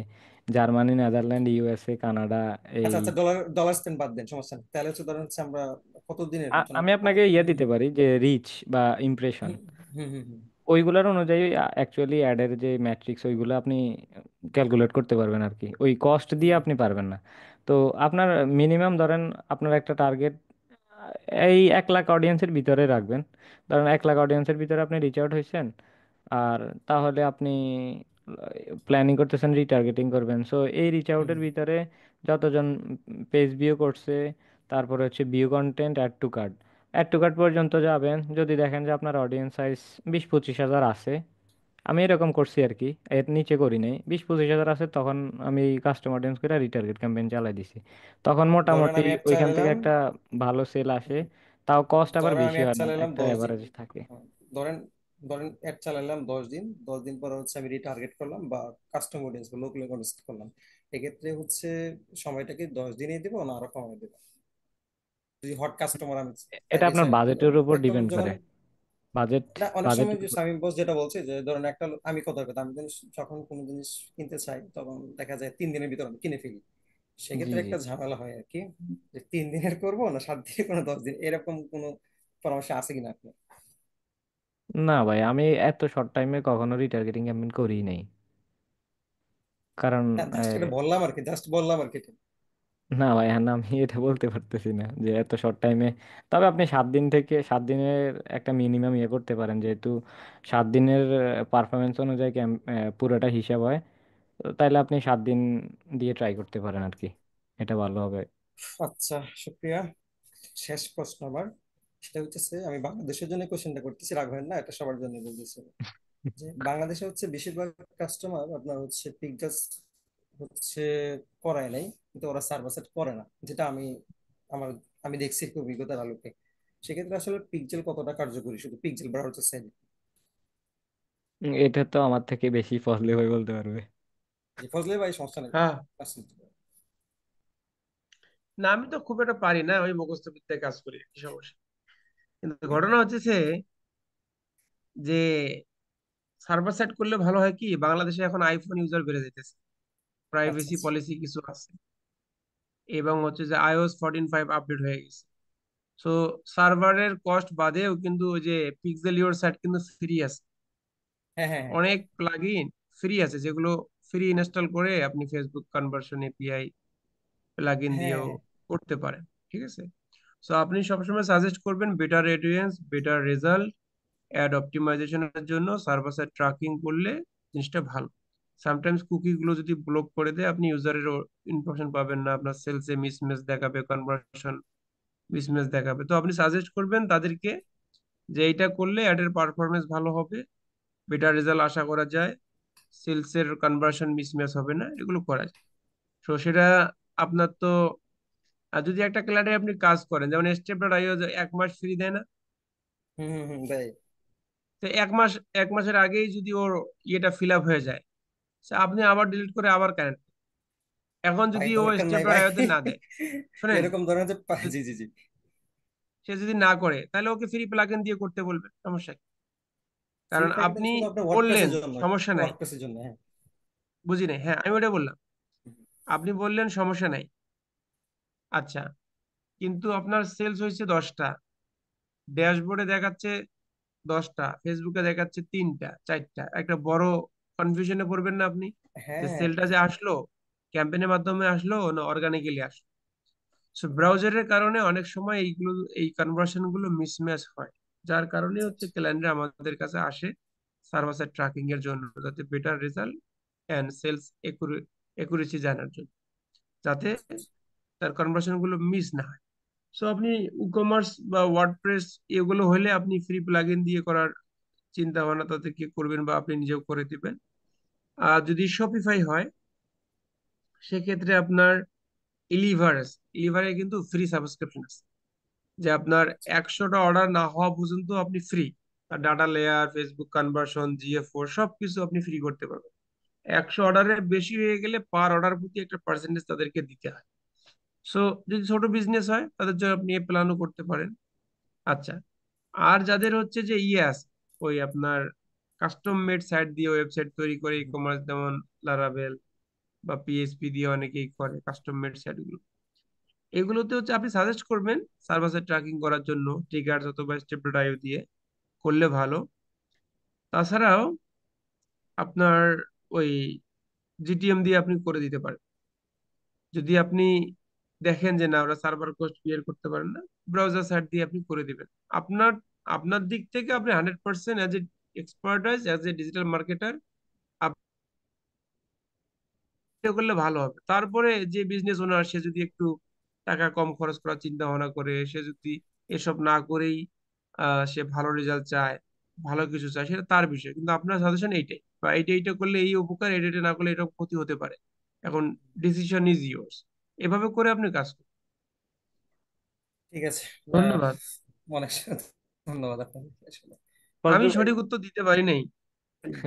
জার্মানি, নেদারল্যান্ড, ইউএসএ, কানাডা। এই আচ্ছা আচ্ছা, ডলার ডলার স্পেন্ড বাদ দেন, সমস্যা নেই। তাহলে হচ্ছে ধরেন হচ্ছে আমরা কত দিনের পিছনে আমি কত, আপনাকে ইয়ে হুম দিতে পারি যে রিচ বা ইমপ্রেশন, হুম হুম হুম হুম, ওইগুলোর অনুযায়ী অ্যাকচুয়ালি অ্যাডের যে ম্যাট্রিক্স ওইগুলো আপনি ক্যালকুলেট করতে পারবেন আর কি, ওই কস্ট দিয়ে হুম, আপনি পারবেন না। তো আপনার মিনিমাম ধরেন আপনার একটা টার্গেট এই 1 লাখ অডিয়েন্সের ভিতরে রাখবেন। ধরেন 1 লাখ অডিয়েন্সের ভিতরে আপনি রিচ আউট হয়েছেন, আর তাহলে আপনি প্ল্যানিং করতেছেন রিটার্গেটিং করবেন। সো এই রিচ হুম, আউটের হুম। ভিতরে যতজন পেজ ভিউ করছে, তারপরে হচ্ছে view content, add to cart পর্যন্ত যাবেন। যদি দেখেন যে আপনার অডিয়েন্স সাইজ 20-25 হাজার আছে, আমি এরকম করছি আর কি, এর নিচে করি নাই, 20-25 হাজার আছে, তখন আমি কাস্টম অডিয়েন্স করে রিটার্গেট ক্যাম্পেইন চালাই দিছি। তখন ধরেন মোটামুটি আমি অ্যাড ওইখান থেকে চালালাম, একটা ভালো সেল আসে, তাও কস্ট আবার ধরেন আমি বেশি অ্যাড হয় না, চালালাম একটা 10 দিন, অ্যাভারেজ থাকে। হ্যাঁ, ধরেন ধরেন অ্যাড চালালাম 10 দিন, 10 দিন পরে হচ্ছে আমি রিটার্গেট করলাম বা কাস্টম অডিয়েন্স বা লোকাল অডিয়েন্স করলাম, এক্ষেত্রে হচ্ছে সময়টাকে 10 দিনই দেবো না আরো কমাই দেবো? যদি হট কাস্টমার আমি এটা পাইতে আপনার চাই আর কি, বাজেটের ধরেন উপর একদম ডিপেন্ড যখন, করে। বাজেট না অনেক সময় বাজেটের যে উপর। শামীম বস যেটা বলছে যে ধরেন একটা আমি কথার কথা, আমি জিনিস যখন কোনো জিনিস কিনতে চাই তখন দেখা যায় 3 দিনের ভিতর আমি কিনে ফেলি, জি সেক্ষেত্রে জি। একটা ঝামেলা হয় আর কি, যে 3 দিনের করবো না 7 দিনের কোনো 10 দিন, এরকম কোনো পরামর্শ আছে কিনা আপনার? না ভাই, আমি এত শর্ট টাইমে কখনো রিটার্গেটিং ক্যাম্পেইন করি নাই, কারণ না জাস্ট এটা বললাম আর কি, জাস্ট বললাম আর কি এটা। না ভাই, হ্যাঁ, না, আমি এটা বলতে পারতেছি না যে এত শর্ট টাইমে। তবে আপনি 7 দিনের একটা মিনিমাম ইয়ে করতে পারেন, যেহেতু 7 দিনের পারফরমেন্স অনুযায়ী পুরোটা হিসাব হয়। তো তাইলে আপনি 7 দিন দিয়ে ট্রাই করতে পারেন আর কি, এটা ভালো হবে। আচ্ছা, শুক্রিয়া। শেষ প্রশ্ন আমার, সেটা হচ্ছে আমি বাংলাদেশের জন্য কোশ্চেনটা করতেছি, রাখবেন না, এটা সবার জন্য বলতেছি, যে বাংলাদেশে হচ্ছে বেশিরভাগ কাস্টমার আপনার হচ্ছে পিকজাস হচ্ছে করায় নাই, কিন্তু ওরা সার্ভার সেট করে না, যেটা আমার আমি দেখছি একটু অভিজ্ঞতার আলোকে। সেক্ষেত্রে আসলে পিকজেল কতটা কার্যকরী, শুধু পিকজেল ব্রাউজার সাইড? এটা তো আমার থেকে বেশি ফজলে ভাই বলতে পারবে। যে ফজলে ভাই, সমস্যা নেই। হ্যাঁ, আচ্ছা, না আমি তো খুব একটা পারি না, ওই মুখস্থ বিদ্যায় কাজ করি, কি সমস্যা। কিন্তু ঘটনা হচ্ছে যে সার্ভার সাইড করলে ভালো হয় কি, বাংলাদেশে এখন আইফোন ইউজার বেড়ে যাইতেছে, আচ্ছা, প্রাইভেসি আচ্ছা। পলিসি কিছু আছে, এবং হচ্ছে যে iOS 14.5 আপডেট হয়ে গেছে। সো সার্ভারের কস্ট বাদেও কিন্তু ওই যে পিক্সেল ইওর সাইট কিন্তু ফ্রি আছে, হ্যাঁ হ্যাঁ হ্যাঁ অনেক প্লাগইন ফ্রি আছে, যেগুলো ফ্রি ইনস্টল করে আপনি ফেসবুক কনভার্সন এপিআই প্লাগইন হ্যাঁ দিয়েও হ্যাঁ করতে পারেন। ঠিক আছে, সো আপনি সবসময় সাজেস্ট করবেন better audience, better result, ad অপটিমাইজেশনের জন্য সার্ভার সাইড ট্র্যাকিং করলে জিনিসটা ভালো। সামটাইমস কুকি গুলো যদি ব্লক করে দেয়, আপনি ইউজারের ইনফরমেশন পাবেন না, আপনার সেলসে মিসম্যাচ দেখাবে, কনভার্সন মিসম্যাচ দেখাবে। তো আপনি সাজেস্ট করবেন তাদেরকে যে এইটা করলে অ্যাডের পারফরমেন্স ভালো হবে, বেটার রেজাল্ট আশা করা যায়, সেলসের কনভার্সন মিসম্যাচ হবে না, এগুলো করা যায়। তো সেটা আপনার তো, আর যদি একটা ক্লায়েন্টে আপনি কাজ করেন, যেমন স্টেপ ডট আইও 1 মাস ফ্রি দেয় না, হুম হুম হুম, তাই। তো 1 মাসের আগেই যদি ওর ইয়েটা ফিল আপ হয়ে যায়, সে আপনি আবার ডিলিট করে আবার কানেক্ট। এখন ভাই যদি ও দরকার স্টেপ নাই ডট ভাই, আইওতে না দেয়, শোনেন, এরকম ধরনের যে যদি- জি জি জি, সে যদি না করে, তাহলে ওকে ফ্রি প্লাগইন দিয়ে করতে বলবেন, সমস্যা কি? ফ্রি কারণ প্যাকেজ আপনি শুধু আপনার বললেন ওয়ার্ডপ্রেসের জন্য, সমস্যা নাই, ওয়ার্ডপ্রেসের জন্য, হ্যাঁ। বুঝি নাই, হ্যাঁ আমি ওটা বললাম, আপনি বললেন সমস্যা নাই, আচ্ছা, কিন্তু আপনার সেলস হয়েছে 10টা, ড্যাশবোর্ডে দেখাচ্ছে 10টা, ফেসবুকে দেখাচ্ছে 3টা 4টা, একটা বড় কনফিউশনে পড়বেন না আপনি, যে হ্যাঁ সেলটা যে আসলো ক্যাম্পেইনের মাধ্যমে আসলো না অর্গানিক্যালি আসলো। সো ব্রাউজারের কারণে অনেক সময় এই কনভার্সন গুলো মিসম্যাচ হয়, যার কারণে আচ্ছা হচ্ছে আচ্ছা ক্লায়েন্টরা আমাদের কাছে আসে সার্ভার সাইড ট্র্যাকিং এর জন্য, যাতে better result and sales accuracy জানার জন্য, যাতে আচ্ছা আচ্ছা। তার কনভার্সন গুলো মিস না হয়। সো আপনি ই কমার্স বা ওয়ার্ডপ্রেস এগুলো হলে আপনি ফ্রি প্লাগইন দিয়ে করার চিন্তা ভাবনা তাদেরকে করবেন, বা আপনি নিজেও করে দিবেন। আর যদি শপিফাই হয় সেক্ষেত্রে আপনার ইলিভারে কিন্তু ফ্রি সাবস্ক্রিপশন আছে, যে আপনার 100টা অর্ডার না হওয়া পর্যন্ত আপনি free. Data layer, Facebook conversion, GA4 সবকিছু আপনি ফ্রি করতে পারবেন। 100 অর্ডারের বেশি হয়ে গেলে পার অর্ডার প্রতি একটা পার্সেন্টেজ তাদেরকে দিতে হয়। সো যদি ছোট বিজনেস হয় তাদের জন্য আপনি এই প্ল্যানও করতে পারেন। আচ্ছা, আর যাদের হচ্ছে যে আছে, ওই আপনার কাস্টম মেড সাইট দিয়ে ওয়েবসাইট তৈরি করে ই কমার্স, যেমন লারাবেল বা PHP দিয়ে অনেকেই করে কাস্টম মেড সাইট গুলো, এগুলোতে হচ্ছে আপনি সাজেস্ট করবেন সার্ভার সাইড ট্র্যাকিং করার জন্য ট্রিগার্স অথবা স্টেপ.io দিয়ে করলে ভালো। তাছাড়াও আপনার ওই GTM দিয়ে আপনি করে দিতে পারেন। যদি আপনি দেখেন যে না ওরা সার্ভার কস্ট বিয়ার করতে পারেন না, ব্রাউজার সাইট দিয়ে আপনি করে দিবেন। আপনার আপনার দিক থেকে আপনি 100% as a expertise, as a digital marketer করলে ভালো হবে। তারপরে যে বিজনেস ওনার সে যদি একটু টাকা কম খরচ করার চিন্তা ভাবনা করে, সে যদি এসব না করেই সে ভালো রেজাল্ট চায়, ভালো কিছু চায়, সেটা তার বিষয়। কিন্তু আপনার সাজেশন এইটাই, বা এইটা করলে এই উপকার, এটা না করলে এটা ক্ষতি হতে পারে। এখন ডিসিশন ইজ ইয়োর্স। এভাবে করে আপনি কাজ করুন। ঠিক আছে। ধন্যবাদ। অনেক ধন্যবাদ আপনাকে আসলে। আমি ফজলুল ভাই, সঠিক উত্তর দিতে পারি নাই।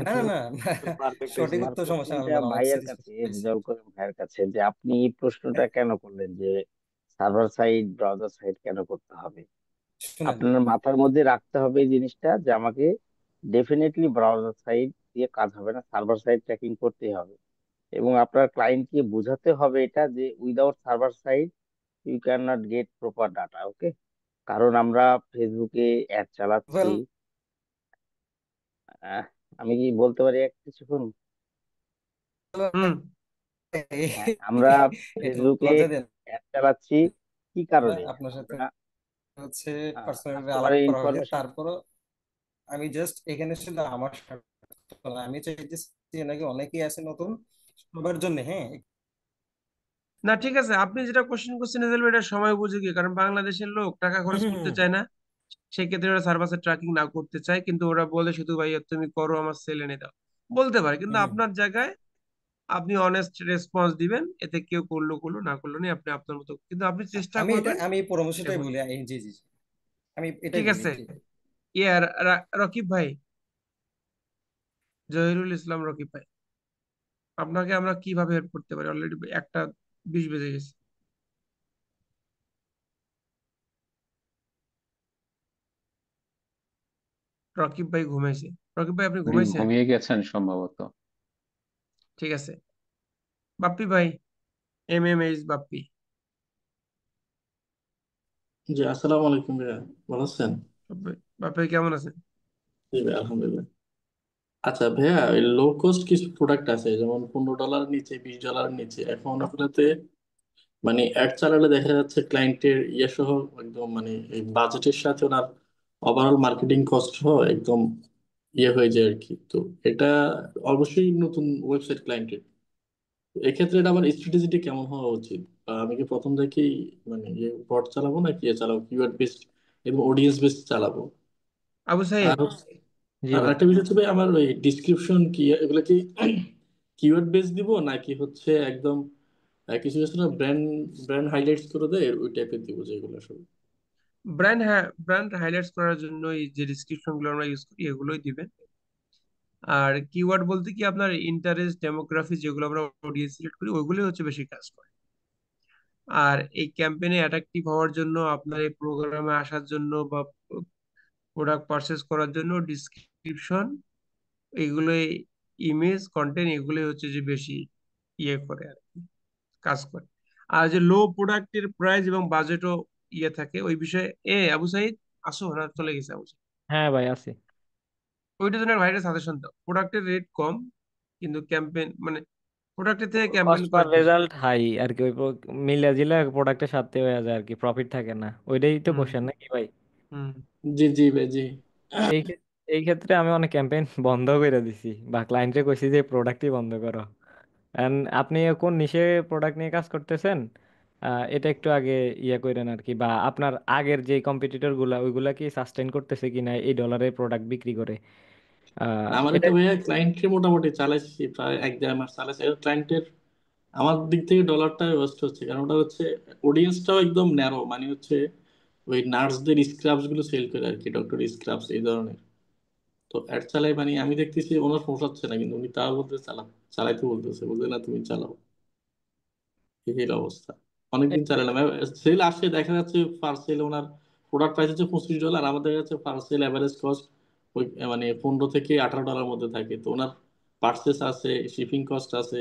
না না না পারফেক্ট হয়েছে। সঠিক আমার উত্তর সমস্যা না, কোশ্চেনটা অনেক ভাইয়ের সিরিয়াস কাছে, হয়েছে। রেজাউল করিম ভাইয়ের কাছে, যে আপনি এই প্রশ্নটা কেন করলেন যে সার্ভার সাইড ব্রাউজার সাইড কেন করতে হবে? শুনেন, আপনার মাথার মধ্যে রাখতে হবে এই জিনিসটা, যে আমাকে ডেফিনেটলি ব্রাউজার সাইড দিয়ে কাজ হবে না, সার্ভার সাইড ট্র্যাকিং করতেই হবে। এবং আপনার ক্লায়েন্টকে বোঝাতে হবে এটা, যে without server side you can not get proper data. Okay? কারণ আমরা ফেসবুকে অ্যাড চালাচ্ছি। ওয়েল আহ, আমি কি বলতে পারি কিছুক্ষণ? হুম। হ্যাঁ, আমরা একটু ফেসবুকে লজ্জা দেন অ্যাড চালাচ্ছি কি কারণে? আপনার সাথে আমরা হচ্ছে পার্সোনালি আলাপ কাস্টমারের করা হয়েছে, ইনফরমেশন। তারপরও আমি জাস্ট এখানে শুধু আমার স্বার্থ না, আমি চাইতেছি নাকি অনেকেই আছে নতুন, সবার জন্য। হ্যাঁ, না ঠিক আছে, আপনি যেটা কোশ্চেন করছেন এটা সময় উপযোগী, কারণ বাংলাদেশের লোক টাকা খরচ করতে চায় না। সেক্ষেত্রে ওরা সার্ভাসে ট্র্যাকিং না করতে চায়, কিন্তু ওরা বলে শুধু ভাইয়া তুমি করো, আমার সেল এনে দাও, বলতে পারে। কিন্তু আপনার জায়গায় আপনি অনেস্ট রেসপন্স দিবেন, এতে কেউ করলো করলো, না করলো না, আপনি আপনার মতো, কিন্তু আপনি চেষ্টা করবেন আমি এই এটা পরামর্শটাই করতে। বলি। জি জি জি, আমি এটাই ঠিক বলি। আছে। জি রকিব ভাই, জহিরুল ইসলাম রকিব ভাই, আপনাকে আমরা কিভাবে হেল্প করতে পারি? অলরেডি 1:20 বেজে গেছে। রকিব ভাই ঘুমাইছে। রকিব ভাই আপনি উনি ঘুমাইছেন? ঘুমিয়ে গেছেন সম্ভবত। ঠিক আছে। বাপ্পি ভাই, MMH বাপ্পি। জি, আসসালামু আলাইকুম ভাইয়া, ভালো আছেন? বাপ্পি ভাই কেমন আছেন? জি ভাই, আলহামদুলিল্লাহ। আচ্ছা ভাইয়া, ওই লো কস্ট কিছু প্রোডাক্ট আছে, যেমন $15 নিচে, $20 নিচে। এখন আপনাতে মানে অ্যাড চালালে দেখা যাচ্ছে ক্লায়েন্টের ইয়ে সহ একদম মানে এই বাজেটের সাথে ওনার ওভারঅল মার্কেটিং কস্ট সহ একদম ইয়ে হয়ে যায় আর কি। তো এটা অবশ্যই নতুন ওয়েবসাইট ক্লায়েন্টের, এক্ষেত্রে এটা আমার স্ট্র্যাটেজিটি কেমন হওয়া উচিত? বা আমি কি প্রথম থেকেই মানে ইয়ে বট চালাবো, নাকি ইয়ে চালাবো, কিওয়ার্ড বেসড এবং অডিয়েন্স বেসড চালাবো? আবু সাইদ। আর জি আর ভাই। আরেকটা বিষয় হচ্ছে ভাই, আমার ওই ডিসক্রিপশন কি এগুলো কি কিওয়ার্ড বেস দিব, নাকি হচ্ছে একদম কিছু কিছু না ব্র্যান্ড ব্র্যান্ড হাইলাইটস করে দেয় ওই টাইপের দিব, যেগুলো আসলে। ব্র্যান্ড হাইলাইটস করার জন্য এই যে ডিসক্রিপশন গুলো আমরা ইউজ করি এগুলোই দিবেন। আর কিওয়ার্ড বলতে কি, আপনার ইন্টারেস্ট, ডেমোগ্রাফি, যেগুলো আমরা অডিয়েন্স সিলেক্ট করি ওইগুলোই হচ্ছে বেশি কাজ করে। আর এই ক্যাম্পেইনে অ্যাট্রাকটিভ হওয়ার জন্য, আপনার এই প্রোগ্রামে আসার জন্য বা প্রোডাক্ট পারচেস করার জন্য ডিসক্রিপশন, এগুলোই, ইমেজ, কন্টেন্ট, এগুলোই হচ্ছে যে বেশি ইয়ে করে আর কি, কাজ করে। আর যে লো প্রোডাক্টের প্রাইস এবং বাজেটও ইয়ে থাকে ওই বিষয়ে। আবু সাইদ, আসো না, চলে গেছে আবু সাইদ। হ্যাঁ ভাই, আছি। ওইটার জন্য ভাইরাস সাজেশন দাও, প্রোডাক্টের রেট কম কিন্তু ক্যাম্পেইন মানে প্রোডাক্টের থেকে কস্ট ক্যাম্পেইন পার কস্ট বেশি। রেজাল্ট হাই আর কি, ওই মিলা জিলা প্রোডাক্টের সাথে হয়ে যায় আর কি, প্রফিট থাকে না। ওইটাই তো হুম। কোশ্চেন নাকি ভাই? হুম। জি জি ভাই, জি। এই ক্ষেত্রে আমি অনেক ক্যাম্পেইন বন্ধ করে দিছি, বা ক্লায়েন্টে কইছি যে প্রোডাক্টই বন্ধ করো। And আপনি কোন নিশে প্রোডাক্ট নিয়ে কাজ করতেছেন, এটা একটু আগে ইয়ে করেন আর কি, বা আপনার আগের যে কম্পিটিটর গুলা ওইগুলা কি সাস্টেইন করতেছে কিনা এই ডলারের প্রোডাক্ট বিক্রি করে। আমার এটা তো ভাইয়া ক্লায়েন্টকে মোটামুটি চালাইছি প্রায় 1-1.5 মাস চালাইছি। ক্লায়েন্টের আমার দিক থেকে ডলারটা ওয়েস্ট হচ্ছে, কারণ ওটা হচ্ছে অডিয়েন্সটাও একদম ন্যারো, মানে হচ্ছে ওই নার্সদের স্ক্রাবস গুলো সেল করে আর কি, ডক্টর স্ক্রাবস এই ধরনের। তো অ্যাড চালাই, মানে আমি দেখতেছি ওনার পোষাচ্ছে না, কিন্তু উনি তাও বলতে চালাইতে বলতেছে, বলতে না তুমি চালাও, এই অবস্থা। অনেকদিন চালালাম, সেল আসে দেখা যাচ্ছে পার সেল ওনার প্রোডাক্ট প্রাইস হচ্ছে $25, আমাদের কাছে পার সেল অ্যাভারেজ কস্ট ওই মানে $15 থেকে $18 মধ্যে থাকে। তো ওনার পার্সেস আছে, শিপিং কস্ট আছে,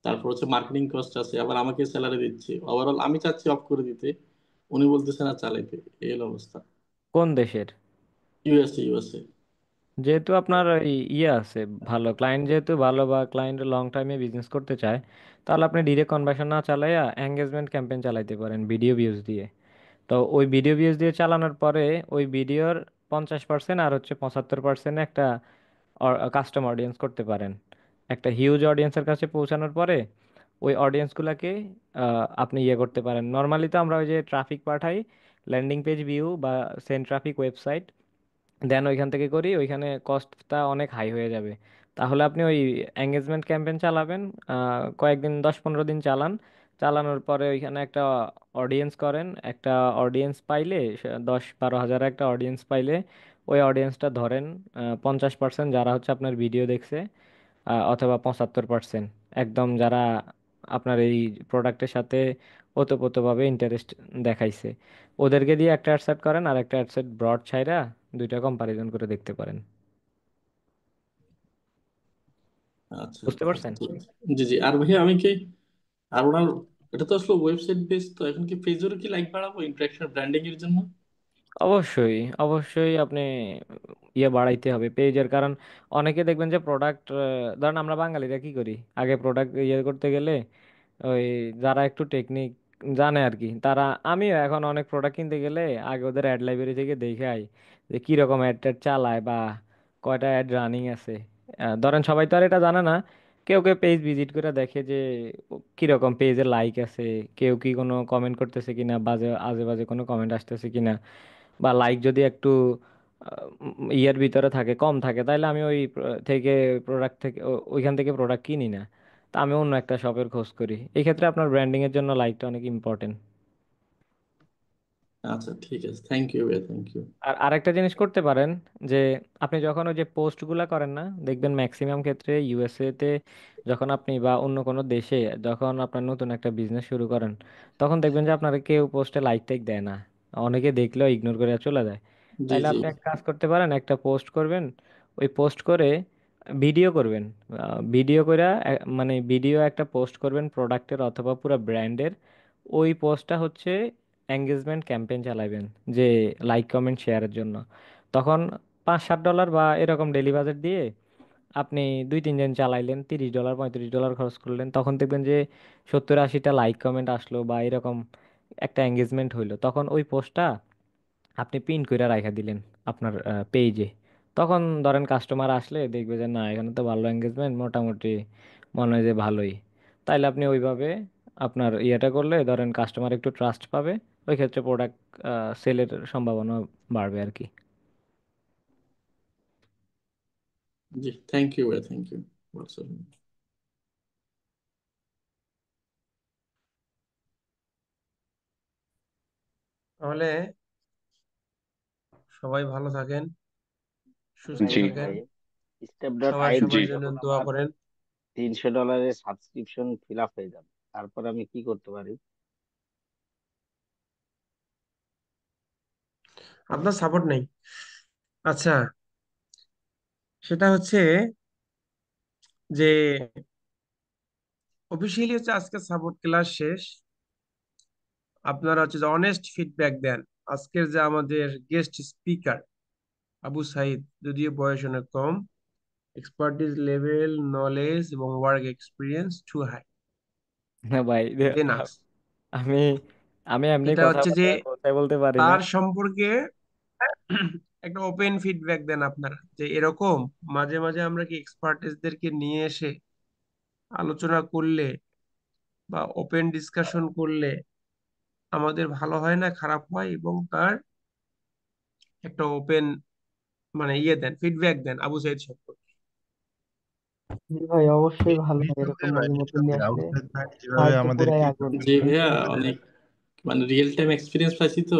তারপর হচ্ছে মার্কেটিং কস্ট আছে, আবার আমাকে স্যালারি দিচ্ছে। ওভারঅল আমি চাচ্ছি অফ করে দিতে, উনি বলতেছে না চালাইতে, এই হলো অবস্থা। কোন দেশের? USA, USA. যেহেতু আপনার ইয়ে আছে, ভালো ক্লায়েন্ট যেহেতু ভালো, বা ক্লায়েন্ট লং টাইমে বিজনেস করতে চায়, তাহলে আপনি ডিরেক্ট কনভার্সন না চালাইয়া এঙ্গেজমেন্ট ক্যাম্পেইন চালাইতে পারেন ভিডিও ভিউজ দিয়ে। তো ওই ভিডিও ভিউজ দিয়ে চালানোর পরে ওই ভিডিওর 50% আর হচ্ছে 75% একটা কাস্টম অডিয়েন্স করতে পারেন। একটা হিউজ অডিয়েন্সের কাছে পৌঁছানোর পরে ওই অডিয়েন্সগুলোকে আপনি ইয়ে করতে পারেন। নর্মালি তো আমরা ওই যে ট্রাফিক পাঠাই, ল্যান্ডিং পেজ ভিউ বা সেন্ড ট্রাফিক ওয়েবসাইট, দেন ওইখান থেকে করি, ওইখানে কস্টটা অনেক হাই হয়ে যাবে। তাহলে আপনি ওই এঙ্গেজমেন্ট ক্যাম্পেইন চালাবেন, কয়েকদিন 10-15 দিন চালান। চালানোর পরে ওইখানে একটা অডিয়েন্স করেন, একটা অডিয়েন্স পাইলে 10-12 হাজার একটা অডিয়েন্স পাইলে ওই অডিয়েন্সটা ধরেন 50% যারা হচ্ছে আপনার ভিডিও দেখছে, অথবা 75% একদম যারা আপনার এই প্রোডাক্টের সাথে ওতপ্রোতভাবে ইন্টারেস্ট দেখাইছে, ওদেরকে দিয়ে একটা অ্যাড সেট করেন আর একটা অ্যাড সেট ব্রড ছাইরা দুইটা কম্পারিজন করে দেখতে পারেন। আচ্ছা বুঝতে আচ্ছা, পারছেন? ঠিক আছে। জি জি। আর ভাইয়া আমি কি, আর ওনার, এটা তো আসলে ওয়েবসাইট বেস, তো এখন কি পেজেরও কি লাইক বাড়াবো ইন্টারাকশন ব্র্যান্ডিং এর জন্য? অবশ্যই অবশ্যই আপনি ইয়ে বাড়াইতে হবে পেজের, কারণ অনেকে দেখবেন যে প্রোডাক্ট, ধরেন আমরা বাঙালিরা কি করি, আগে প্রোডাক্ট ইয়ে করতে গেলে ওই যারা একটু টেকনিক জানে আর কি, তারা, আমিও এখন অনেক প্রোডাক্ট কিনতে গেলে আগে ওদের অ্যাড লাইব্রেরি থেকে দেখে আই যে কীরকম অ্যাড ট্যাড চালায় বা কয়টা অ্যাড রানিং আছে। ধরেন সবাই তো আর এটা জানে না, কেউ কেউ পেজ ভিজিট করে দেখে যে কীরকম পেজে লাইক আছে, কেউ কি কোনো কমেন্ট করতেছে কিনা, বাজে আজে বাজে কোনো কমেন্ট আসতেছে কিনা, বা লাইক যদি একটু ইয়ের ভিতরে থাকে, কম থাকে, তাহলে আমি ওই থেকে প্রোডাক্ট থেকে ওইখান থেকে প্রোডাক্ট কিনি না। তা আমি অন্য একটা শপের খোঁজ করি। এই ক্ষেত্রে আপনার ব্র্যান্ডিং এর জন্য লাইকটা অনেক ইম্পর্টেন্ট। আচ্ছা ঠিক আছে, থ্যাংক ইউ ভাইয়া, থ্যাংক ইউ। আর আরেকটা জিনিস করতে পারেন, যে আপনি যখন ওই যে পোস্টগুলা করেন না, দেখবেন ম্যাক্সিমাম ক্ষেত্রে ইউএসএ তে যখন আপনি বা অন্য কোনো দেশে যখন আপনার নতুন একটা বিজনেস শুরু করেন, তখন দেখবেন যে আপনার কেউ পোস্টে লাইক টাইক দেয় না, অনেকে দেখলেও ইগনোর করে চলে যায়। জি তাইলে জি। আপনি এক কাজ করতে পারেন, একটা পোস্ট করবেন, ওই পোস্ট করে ভিডিও করবেন, ভিডিও করে মানে ভিডিও একটা পোস্ট করবেন প্রোডাক্টের অথবা পুরো ব্র্যান্ডের। ওই পোস্টটা হচ্ছে এঙ্গেজমেন্ট ক্যাম্পেইন চালাবেন, যে লাইক কমেন্ট শেয়ারের জন্য। তখন $5-7 বা এরকম ডেলি বাজেট দিয়ে আপনি 2-3 দিন চালাইলেন, $30-35 খরচ করলেন, তখন দেখবেন যে 70-80টা লাইক কমেন্ট আসলো বা এরকম একটা এঙ্গেজমেন্ট হইলো। তখন ওই পোস্টটা আপনি পিন করে রাখা দিলেন আপনার পেজে। তখন ধরেন কাস্টমার আসলে দেখবে যে না, এখানে তো ভালো এঙ্গেজমেন্ট, মোটামুটি মনে হয় যে ভালোই। তাইলে আপনি ওইভাবে আপনার ইয়েটা করলে ধরেন কাস্টমার একটু ট্রাস্ট পাবে, ওই ক্ষেত্রে প্রোডাক্ট সেলের সম্ভাবনা বাড়বে আর কি। জি, থ্যাংক ইউ ভাইয়া, থ্যাংক ইউ। তাহলে সবাই ভালো থাকেন, সুস্থ জি থাকেন, ভাই, স্টেপ ডট সবাই আইতে সবার জন্য যখন দোয়া আমার করেন। $300 সাবস্ক্রিপশন ফিল আপ হয়ে যাবে, তারপর আমি কি করতে পারি? আপনার সাপোর্ট নেই। আচ্ছা, সেটা হচ্ছে যে অফিসিয়ালি হচ্ছে আজকে সাপোর্ট ক্লাস শেষ। আপনারা হচ্ছে যে অনেস্ট ফিডব্যাক দেন। আজকের যে আমাদের গেস্ট স্পিকার আবু সাইদ, যদিও বয়স অনেক কম, এক্সপার্টিস লেভেল, নলেজ এবং ওয়ার্ক এক্সপিরিয়েন্স টু হাই না ভাই, দেন আস। আমি আমি এমনি এটা হচ্ছে যে কথা বলতে পারি না। তার সম্পর্কে একটা ওপেন ফিডব্যাক দেন আপনারা, যে এরকম মাঝে মাঝে আমরা কি এক্সপার্টিসদেরকে নিয়ে এসে আলোচনা করলে বা ওপেন ডিসকাশন করলে আমাদের ভালো হয় না খারাপ হয়, এবং তার একটা ওপেন মানে ইয়ে দেন, ফিডব্যাক দেন আবু সাইদ সম্পর্কে। জি ভাই, অবশ্যই ভালো হয় এরকম নিঃসন্দেহে ভাই, মাঝে মধ্যে নিয়ে নিঃসন্দেহে আসলে। আউটসাইড ভাই যেভাবে ভাই তো পুরাই আমাদেরকে আগুন। জি ভাইয়া, আমাদের অনেক মানে রিয়েল টাইম এক্সপিরিয়েন্স পাইছি তো,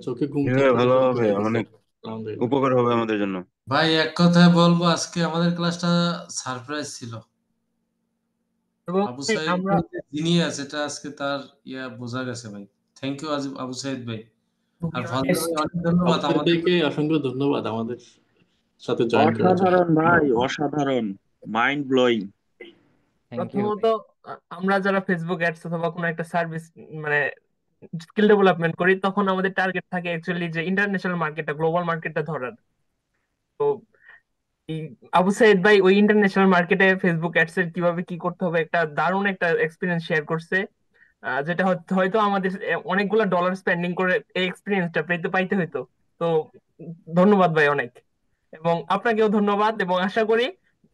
চোখে ঘুম যেভাবে থাকতেছে, ভালো চোখে হবে ঘুমাইতেছে। অনেক আলহামদুলিল্লাহ। উপকার হবে আমাদের জন্য। ভাই এক কথায় বলবো, আজকে আমাদের ক্লাসটা সারপ্রাইজ ছিল। এবং আবু সাইদ আমরা ভাই যে জিনিয়াস, এটা আজকে তার বোঝা গেছে ভাই। থ্যাংক ইউ আবু সাইদ ভাই। আর ফজলে ভাই অনেক ধন্যবাদ আমাদের। আপনাদেরকে অসংখ্য ধন্যবাদ আমাদের সাথে জয়েন করার জন্য। অসাধারণ ভাই, অসাধারণ, মাইন্ড ব্লোয়িং। থ্যাংক ইউ প্রথমত ভাই। আমরা যারা ফেসবুক অ্যাডস অথবা কোনো একটা সার্ভিস মানে স্কিল ডেভেলপমেন্ট করি, তখন আমাদের টার্গেট থাকে অ্যাকচুয়ালি যে ইন্টারন্যাশনাল মার্কেটটা, গ্লোবাল মার্কেটটা ধরার। তো এই আবু সাইদ ভাই ওই ইন্টারন্যাশনাল মার্কেটে ফেসবুক অ্যাডস এর কিভাবে কি করতে হবে একটা দারুণ একটা এক্সপিরিয়েন্স শেয়ার করছে। যেটা হয়তো আমাদের অনেকগুলো ডলার স্পেন্ডিং করে এই এক্সপিরিয়েন্সটা পাইতে হইতো। তো ধন্যবাদ ভাই অনেক, এবং আপনাকেও ধন্যবাদ। এবং আশা করি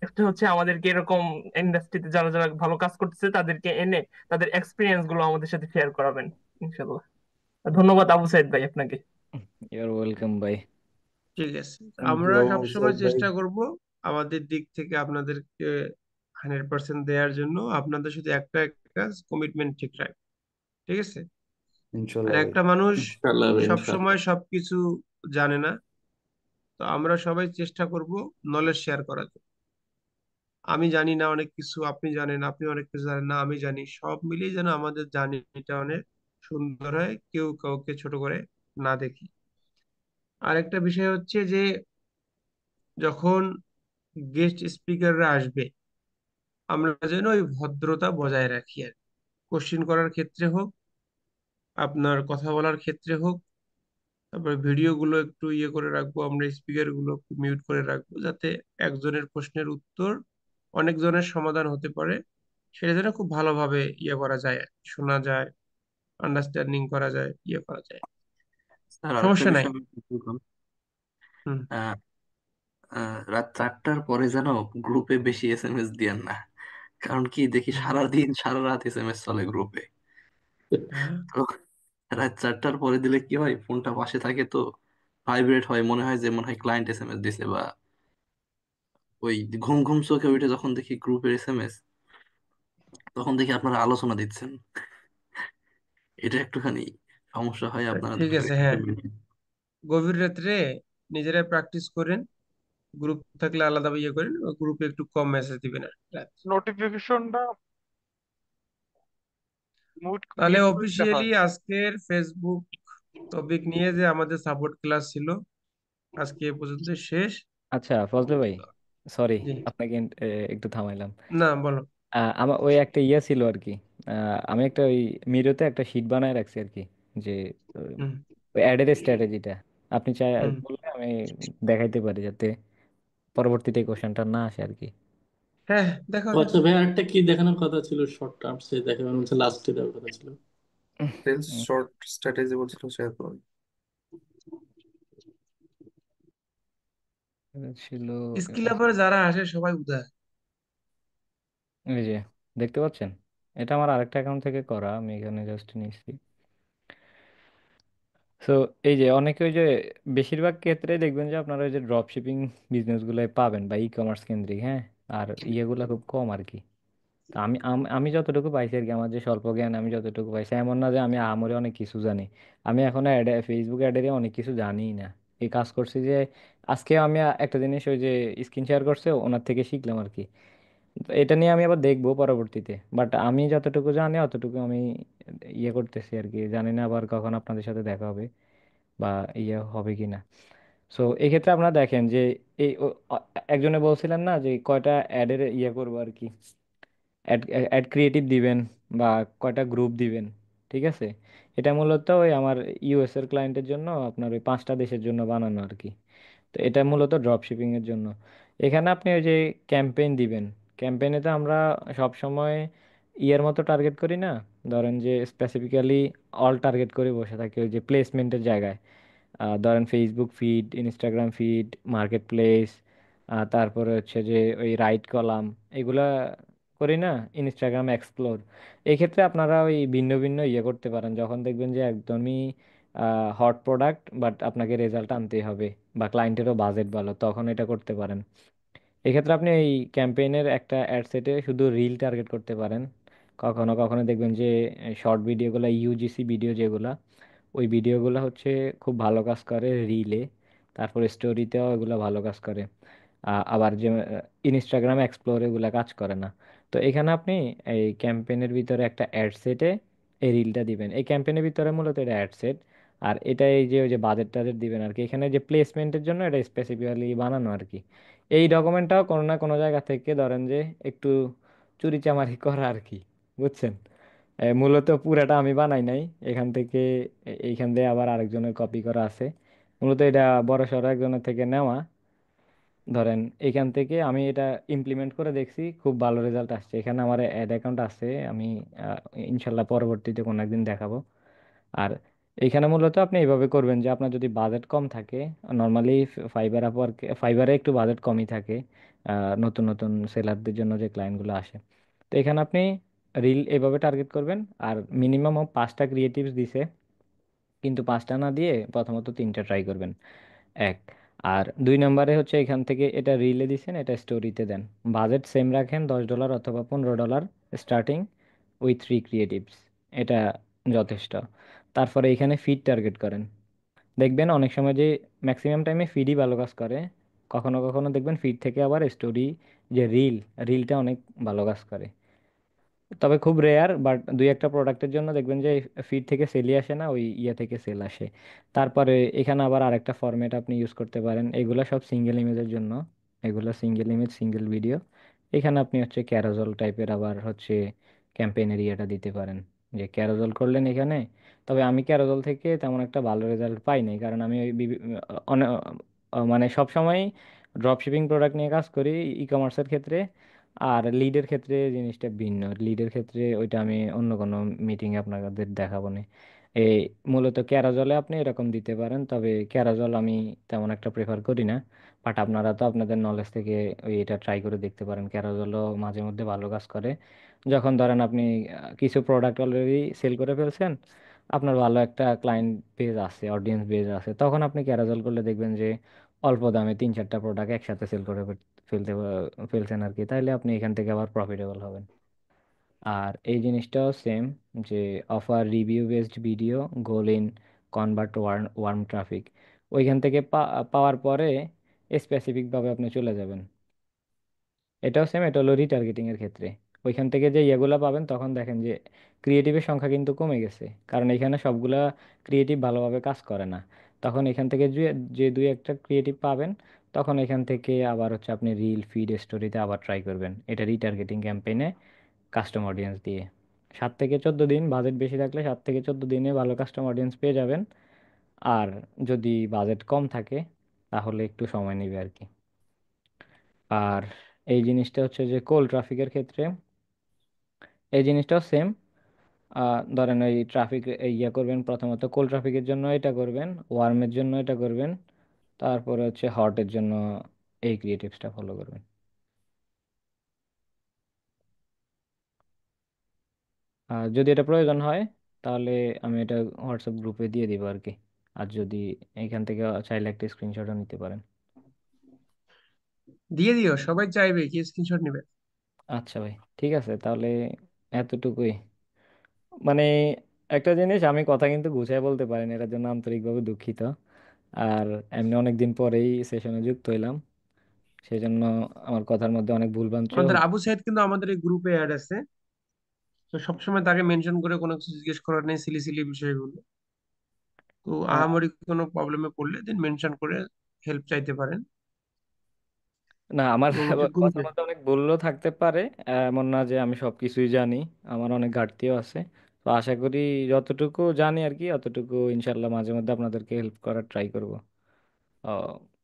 next হচ্ছে আমাদেরকে এরকম ইন্ডাস্ট্রিতে যারা যারা ভালো কাজ করতেছে তাদেরকে এনে তাদের এক্সপিরিয়েন্স গুলো আমাদের সাথে শেয়ার করাবেন ইনশাল্লাহ। ধন্যবাদ আবু সাইদ ভাই আপনাকে। ইউর ওয়েলকাম ভাই। ঠিক আছে, থ্যাংক ইউ আমরা আবু সবসময় সাইদ ভাই। চেষ্টা করব আমাদের দিক থেকে আপনাদেরকে 100% দেওয়ার জন্য। আপনাদের শুধু একটা কাজ, কমিটমেন্ট ঠিক রাখ, ঠিক আছে? আর ইনশাল্লাহ ভাই। একটা মানুষ ইনশাআল্লাহ ভাই, সব ইনশাআল্লাহ। সময় সবকিছু জানে না, তো আমরা সবাই চেষ্টা করব নলেজ শেয়ার করার জন্য। আমি জানি না অনেক কিছু, আপনি জানেন, আপনি অনেক কিছু জানেন না, আমি জানি, সব মিলিয়ে যেন আমাদের জার্নিটা অনেক সুন্দর হয়, কেউ কাউকে ছোট করে না দেখি। আরেকটা বিষয় হচ্ছে যে যখন গেস্ট স্পিকাররা আসবে, আমরা যেন ওই ভদ্রতা বজায় রাখি আর কোশ্চিন করার ক্ষেত্রে হোক, আপনার কথা বলার ক্ষেত্রে হোক। তারপরে ভিডিও গুলো একটু ইয়ে করে রাখবো, আমরা স্পিকার গুলো মিউট করে রাখবো, যাতে একজনের প্রশ্নের উত্তর অনেকজনের সমাধান হতে পারে। সেটা যেন খুব ভালোভাবে ইয়ে করা যায়, শোনা যায়, আন্ডারস্ট্যান্ডিং করা যায়, ইয়ে করা যায়। স্যার আরেকটা সমস্যা নাই। বিষয় আমি একটু বললাম। হুম। আহ, রাত 4টার পরে যেন গ্রুপে বেশি এসএমএস দিয়েন না, কারণ কি দেখি সারা দিন সারা রাত এসএমএস চলে গ্রুপে। হ্যাঁ, তো রাত 4টার পরে দিলে কি হয়, ফোনটা পাশে থাকে তো ভাইব্রেট হয়, মনে হয় যে মনে হয় ক্লায়েন্ট এসএমএস দিছে, বা ওই ঘুম ঘুম চোখে উঠে যখন দেখি গ্রুপের এসএমএস, তখন দেখি আপনারা আলোচনা দিচ্ছেন। এটা একটুখানি সমস্যা হয়, আপনারা ঠিক দয়া করে আছে। একটু হ্যাঁ, maintain। গভীর রাত্রে নিজেরাই প্র্যাকটিস করেন, গ্রুপ থাকলে আলাদা ইয়ে করেন, গ্রুপে একটু কম মেসেজ দিবেন আর রাত্রে। নোটিফিকেশনটা মিউট তাহলে মিউট করে দিতে অফিসিয়ালি হয়। আজকের ফেসবুক টপিক নিয়ে যে আমাদের সাপোর্ট ক্লাস ছিল, আজকে এ পর্যন্ত শেষ। আচ্ছা ফজলে ভাই, সরি জি, আপনাকে একটু থামাইলাম। না বলো। আমার ওই একটা ইয়ে ছিল আর কি। আমি একটা ওই মিরোতে একটা শিট বানায় রাখছি আর কি, যে হুম ওই অ্যাডের স্ট্র্যাটেজিটা আপনি চাই হুম। বললে আমি দেখাইতে পারি, যাতে পরবর্তীতে কোশ্চেনটা না আসে আর কি। হ্যাঁ, দেখাও ও আচ্ছা দেখো। ভাই, আরেকটা কি দেখানোর কথা ছিল, শর্ট টার্মস দেখানো হচ্ছে, লাস্টে দেওয়ার কথা ছিল। সেলস শর্ট স্ট্র্যাটেজি বলছিল শেয়ার করুন। এটা ছিল স্কিল আপের যারা আসে সবাই উদার। এই যে দেখতে পাচ্ছেন, এটা আমার আরেকটা অ্যাকাউন্ট থেকে করা, আমি এখানে জাস্ট নিয়েছি। সো এই যে অনেকে ওই যে বেশিরভাগ ক্ষেত্রে দেখবেন যে আপনারা ওই যে ড্রপ শিপিং বিজনেসগুলোয় পাবেন বা ই কমার্স কেন্দ্রিক, হ্যাঁ। আর ইয়েগুলো খুব কম আর কি। তা আমি যতটুকু পাইছি আর কি, আমার যে স্বল্প জ্ঞান আমি যতটুকু পাইছি, এমন না যে আমি আমরে অনেক কিছু জানি। আমি এখনো ফেসবুক অ্যাডের অনেক কিছু জানিই না। এই কাজ করছি যে আজকে আমি একটা জিনিস ওই যে স্ক্রিন শেয়ার করছে ওনার থেকে শিখলাম আর কি। তো এটা নিয়ে আমি আবার দেখবো পরবর্তীতে, বাট আমি যতটুকু জানি অতটুকু আমি ইয়ে করতেছি আর কি। জানি না আবার কখন আপনাদের সাথে দেখা হবে বা ইয়ে হবে কিনা। সো এই ক্ষেত্রে আপনারা দেখেন যে এই একজনে বলছিলেন না যে কয়টা অ্যাডের ইয়ে করবো আর কি, অ্যাড অ্যাড ক্রিয়েটিভ দিবেন বা কয়টা গ্রুপ দিবেন, ঠিক আছে। এটা মূলত ওই আমার ইউএস এর ক্লায়েন্টের জন্য, আপনার ওই 5টা দেশের জন্য বানানো আর কি। তো এটা মূলত ড্রপ শিপিং এর জন্য। এখানে আপনি ওই যে ক্যাম্পেইন দিবেন, ক্যাম্পেইনে তো আমরা সব সময় ইয়ের মতো টার্গেট করি না। ধরেন যে স্পেসিফিক্যালি অল টার্গেট করে বসে থাকি ওই যে প্লেসমেন্টের জায়গায়। ধরেন Facebook feed, Instagram feed, market place, তারপরে হচ্ছে যে ওই রাইট কলাম, এগুলা করি না, ইনস্টাগ্রাম এক্সপ্লোর। এই ক্ষেত্রে আপনারা ওই ভিন্ন ভিন্ন ইয়ে করতে পারেন, যখন দেখবেন যে একদমই হট প্রোডাক্ট বাট আপনাকে রেজাল্ট আনতেই হবে, বা ক্লায়েন্টেরও বাজেট ভালো, তখন এটা করতে পারেন। এক্ষেত্রে আপনি এই ক্যাম্পেইনের একটা অ্যাড সেটে শুধু রিল টার্গেট করতে পারেন। কখনো কখনো দেখবেন যে শর্ট ভিডিওগুলো, ইউজিসি ভিডিও যেগুলা, ওই ভিডিওগুলো হচ্ছে খুব ভালো কাজ করে রিলে, তারপরে স্টোরিতেও এগুলো ভালো কাজ করে। আবার যে ইনস্টাগ্রাম এক্সপ্লোরে এগুলো কাজ করে না। তো এখানে আপনি এই ক্যাম্পেইনের ভিতরে একটা অ্যাড সেটে এই রিলটা দিবেন। এই ক্যাম্পেইনের ভিতরে মূলত এটা অ্যাড সেট, আর এটা এই যে ওই যে বাজেট টাজেট দিবেন আর কি, এখানে যে প্লেসমেন্টের জন্য এটা স্পেসিফিক্যালি বানানো আর কি। এই ডকুমেন্টটাও কোনো না কোনো জায়গা থেকে ধরেন যে একটু চুরিচামারি করা আর কি, বুঝছেন? মূলত পুরাটা আমি বানাই নাই, এখান থেকে এইখান দিয়ে আবার আরেকজনের কপি করা আছে। মূলত এটা বড় সড়ো একজনের থেকে নেওয়া। ধরেন এখান থেকে আমি এটা ইমপ্লিমেন্ট করে দেখছি, খুব ভালো রেজাল্ট আসছে। এখানে আমার অ্যাড অ্যাকাউন্ট আছে, আমি আহ, ইনশাল্লাহ পরবর্তীতে কোনো একদিন দেখাবো। আর এইখানে মূলত আপনি এইভাবে করবেন যে আপনার যদি বাজেট কম থাকে, নর্মালি ফাইবারে একটু বাজেট কমই থাকে নতুন নতুন সেলারদের জন্য যে ক্লায়েন্টগুলো আসে। তো এখানে আপনি রিল এভাবে টার্গেট করবেন। আর মিনিমাম 5টা ক্রিয়েটিভস দিছে, কিন্তু 5টা না দিয়ে প্রথমত 3টা ট্রাই করবেন, এক। আর 2 নম্বরে হচ্ছে এখান থেকে এটা রিলে দিছেন, এটা স্টোরিতে দেন। বাজেট সেম রাখেন, $10 অথবা $15 স্টার্টিং উইথ 3 ক্রিয়েটিভস, এটা যথেষ্ট। তারপরে এখানে ফিড টার্গেট করেন। দেখবেন অনেক সময় যে ম্যাক্সিমাম টাইমে ফিডই ভালো কাজ করে, কখনো কখনো দেখবেন ফিড থেকে আবার স্টোরি, যে রিলটা অনেক ভালো কাজ করে। তবে খুব রেয়ার, বাট দুই একটা প্রোডাক্টের জন্য দেখবেন যে ফিড থেকে সেলই আসে না, ওই ইয়ে থেকে সেল আসে। তারপরে এখানে আবার আরেকটা ফরম্যাট আপনি ইউজ করতে পারেন, এগুলো সব সিঙ্গেল ইমেজের জন্য, এগুলো সিঙ্গেল ইমেজ সিঙ্গেল ভিডিও। এখানে আপনি হচ্ছে ক্যারাজল টাইপের আবার হচ্ছে ক্যাম্পেইনের ইয়েটা দিতে পারেন, যে ক্যারাজল করলেন এখানে। তবে আমি ক্যারাজল থেকে তেমন একটা ভালো রেজাল্ট পাই নাই, কারণ আমি ওই অনেক মানে সব সময় ড্রপ শিপিং প্রোডাক্ট নিয়ে কাজ করি ই কমার্সের ক্ষেত্রে। আর লিডের ক্ষেত্রে জিনিসটা ভিন্ন, লিডের ক্ষেত্রে ওইটা আমি অন্য কোনো মিটিংয়ে আপনাদের দেখাবো না। এই মূলত ক্যারাজলে আপনি এরকম দিতে পারেন, তবে ক্যারাজল আমি তেমন একটা প্রেফার করি না। বাট আপনারা তো আপনাদের নলেজ থেকে ওই এটা ট্রাই করে দেখতে পারেন, ক্যারাজলও মাঝে মধ্যে ভালো কাজ করে। যখন ধরেন আপনি কিছু প্রোডাক্ট অলরেডি সেল করে ফেলছেন, আপনার ভালো একটা ক্লায়েন্ট বেজ আছে, অডিয়েন্স বেজ আছে, তখন আপনি ক্যারাজল করলে দেখবেন যে অল্প দামে 3-4টা প্রোডাক্ট একসাথে সেল করে ফেলছেন আর কি, তাইলে আপনি এখান থেকে আবার প্রফিটেবল হবেন। আর এই জিনিসটাও সেম, যে offer review based video, goal in convert warm traffic, ওইখান থেকে পাওয়ার পরে স্পেসিফিকভাবে আপনি চলে যাবেন। এটাও সেম, এটা হলো রিটার্গেটিং এর ক্ষেত্রে। ওইখান থেকে যে ইয়েগুলা পাবেন, তখন দেখেন যে ক্রিয়েটিভের সংখ্যা কিন্তু কমে গেছে, কারণ এখানে সবগুলা ক্রিয়েটিভ ভালোভাবে কাজ করে না। তখন এখান থেকে যে যে দুই একটা ক্রিয়েটিভ পাবেন, তখন এখান থেকে আবার হচ্ছে আপনি রিল ফিড স্টোরিতে আবার ট্রাই করবেন, এটা রিটার্গেটিং ক্যাম্পেইনে কাস্টম অডিয়েন্স দিয়ে। 7 থেকে 14 দিন, বাজেট বেশি থাকলে 7 থেকে 14 দিনে ভালো কাস্টম অডিয়েন্স পেয়ে যাবেন। আর যদি বাজেট কম থাকে, তাহলে একটু সময় নেবে আর কি। আর এই জিনিসটা হচ্ছে যে কোল্ড ট্রাফিকের ক্ষেত্রে এই জিনিসটাও সেম। ধরেন ওই ট্রাফিক ইয়া করবেন, প্রথমত কোল্ড ট্রাফিকের জন্য এটা করবেন, ওয়ার্মের জন্য এটা করবেন, তারপরে হচ্ছে হটের জন্য এই ক্রিয়েটিভসটা ফলো করবেন। আর যদি এটা প্রয়োজন হয়, তাহলে আমি এটা হোয়াটসঅ্যাপ গ্রুপে দিয়ে দিব আর কি। আর যদি এইখান থেকে চাইলে একটা স্ক্রিনশটও নিতে পারেন। দিয়ে দিও, সবাই চাইবে, কি স্ক্রিনশট নিবে? আচ্ছা ভাই, ঠিক আছে তাহলে, এতটুকুই। মানে একটা জিনিস, আমি কথা কিন্তু গুছিয়ে বলতে পারিনি, এটার জন্য আন্তরিকভাবে দুঃখিত। আর এমনি অনেকদিন পরেই সেশনে যুক্ত হইলাম, সেই জন্য আমার কথার মধ্যে অনেক ভুলভ্রান্তিও আমাদের হতে আবু সাইদ কিন্তু আমাদের এই গ্রুপে অ্যাড আছে, তো সবসময় তাকে মেনশন করে কোনো কিছু জিজ্ঞেস করার নেই, সিলি সিলি বিষয়গুলো। তো আহ, আহামরি কোনো প্রবলেমে পড়লে দেন মেনশন করে হেল্প চাইতে পারেন। না, আমার এবং যে কথার গ্রুপে মধ্যে অনেক ভুলও থাকতে পারে। এমন না যে আমি সবকিছুই জানি, আমার অনেক ঘাটতিও আছে। তো আশা করি যতটুকু জানি আর কি, অতটুকু ইনশাল্লাহ মাঝে মধ্যে আপনাদেরকে হেল্প করার ট্রাই করব। ও,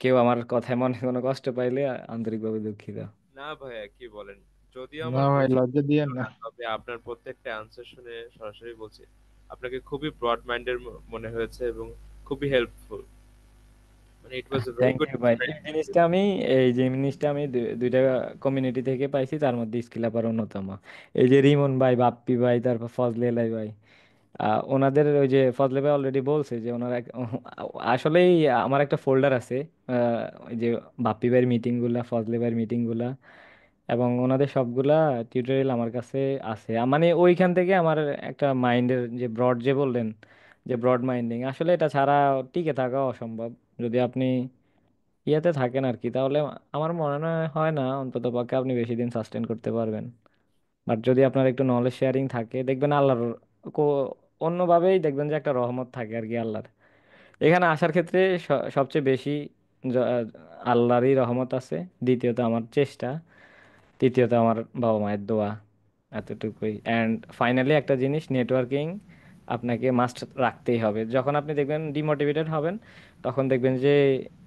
কেউ আমার কথায় মনে কোনো কষ্ট পাইলে আন্তরিকভাবে দুঃখিত। না ভাইয়া, কি বলেন, যদিও না আমার ভাই, বোঝা লজ্জা দিয়েন ছিল না। না, তবে আপনার প্রত্যেকটা অ্যান্সার শুনে সরাসরি বলছি, আপনাকে খুবই ব্রড মাইন্ডের মনে হয়েছে এবং খুবই হেল্পফুল। মানে it was a very thank good you ভাই। এই এক্সপিরিয়েন্স। জিনিসটা আমি এই জিনিসটা আমি দুইটা কমিউনিটি থেকে পাইছি, তার মধ্যে স্কিল আপার অন্যতম। এই যে রিমন ভাই, বাপ্পি ভাই, তারপর ফজলে এলাই ভাই, ওনাদের ওই যে ফজলে ভাই অলরেডি বলছে যে ওনারা আসলেই আমার একটা ফোল্ডার আছে, ওই যে বাপ্পি ভাইয়ের মিটিং গুলা, ফজলে ভাইয়ের মিটিং গুলা এবং ওনাদের সবগুলা টিউটোরিয়াল আমার কাছে আছে। মানে ওইখান থেকে আমার একটা মাইন্ডের যে ব্রড, যে বললেন যে ব্রড মাইন্ডিং, আসলে এটা ছাড়া টিকে থাকা অসম্ভব। যদি আপনি ইয়াতে থাকেন আর কি, তাহলে আমার মনে হয় না অন্তত পক্ষে আপনি বেশি দিন সাস্টেন করতে পারবেন। বাট যদি আপনার একটু নলেজ শেয়ারিং থাকে, দেখবেন আল্লাহর অন্যভাবেই দেখবেন যে একটা রহমত থাকে আর কি আল্লাহর। এখানে আসার ক্ষেত্রে সবচেয়ে বেশি জ- আল্লাহরই রহমত আছে, দ্বিতীয়ত আমার চেষ্টা, তৃতীয়ত আমার বাবা মায়ের দোয়া, এতটুকুই। অ্যান্ড ফাইনালি একটা জিনিস, নেটওয়ার্কিং আপনাকে মাস্ট রাখতেই হবে। যখন আপনি দেখবেন ডিমোটিভেটেড হবেন, তখন দেখবেন যে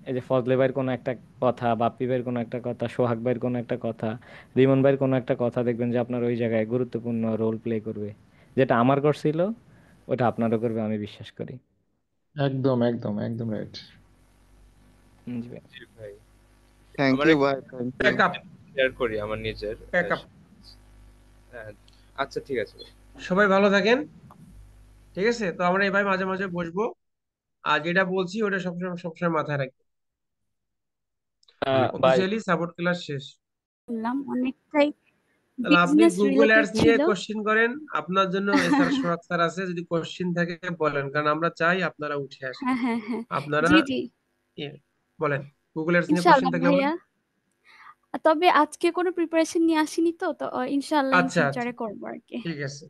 এই যে ফজলে ভাইয়ের কোনো একটা কথা, বাপ্পি ভাইয়ের কোনো একটা কথা, সোহাগ ভাইয়ের কোনো একটা কথা, রিমন ভাইয়ের কোনো একটা কথা, দেখবেন যে আপনার ওই জায়গায় গুরুত্বপূর্ণ রোল প্লে করবে। যেটা আমার করছিল ওটা আপনারও করবে, আমি বিশ্বাস করি। একদম একদম একদম রাইট। জি ভাই। জি ভাই, থ্যাংক আমার ইউ একটু ভাই, thank you. Pack up, share করি আমার নিজের প্যাক আপ। আচ্ছা ঠিক আছে ভাই। সবাই ভালো থাকেন, ঠিক আছে? তো আমরা এভাবে মাঝে মাঝে বসবো, আর যেটা বলছি ওটা সবসময় সবসময় মাথায় রাখবেন। ভাই অফিসিয়ালি সাপোর্ট ক্লাস শেষ। বললাম অনেকটাই তাহলে আপনি বিজনেস গুগল রিলেটেড অ্যাডস নিয়ে ছিল। কোশ্চিন করেন, আপনার জন্য এসআর সোহাগ স্যার আছে, যদি কোশ্চিন থাকে বলেন, কারণ আমরা চাই আপনারা উঠে আসেন। হ্যাঁ হ্যাঁ হ্যাঁ, আপনারা জি জি, বলেন, গুগল অ্যাডস নিয়ে কোশ্চিন ইনশাআল্লাহ থাকলে ভাইয়া। বলেন। তবে আজকে কোনো প্রিপারেশন নিয়ে আসিনি, তো তো ইনশাআল্লাহ ইন আচ্ছা আচ্ছা, ফিউচারে করবো আর কি। ঠিক আছে।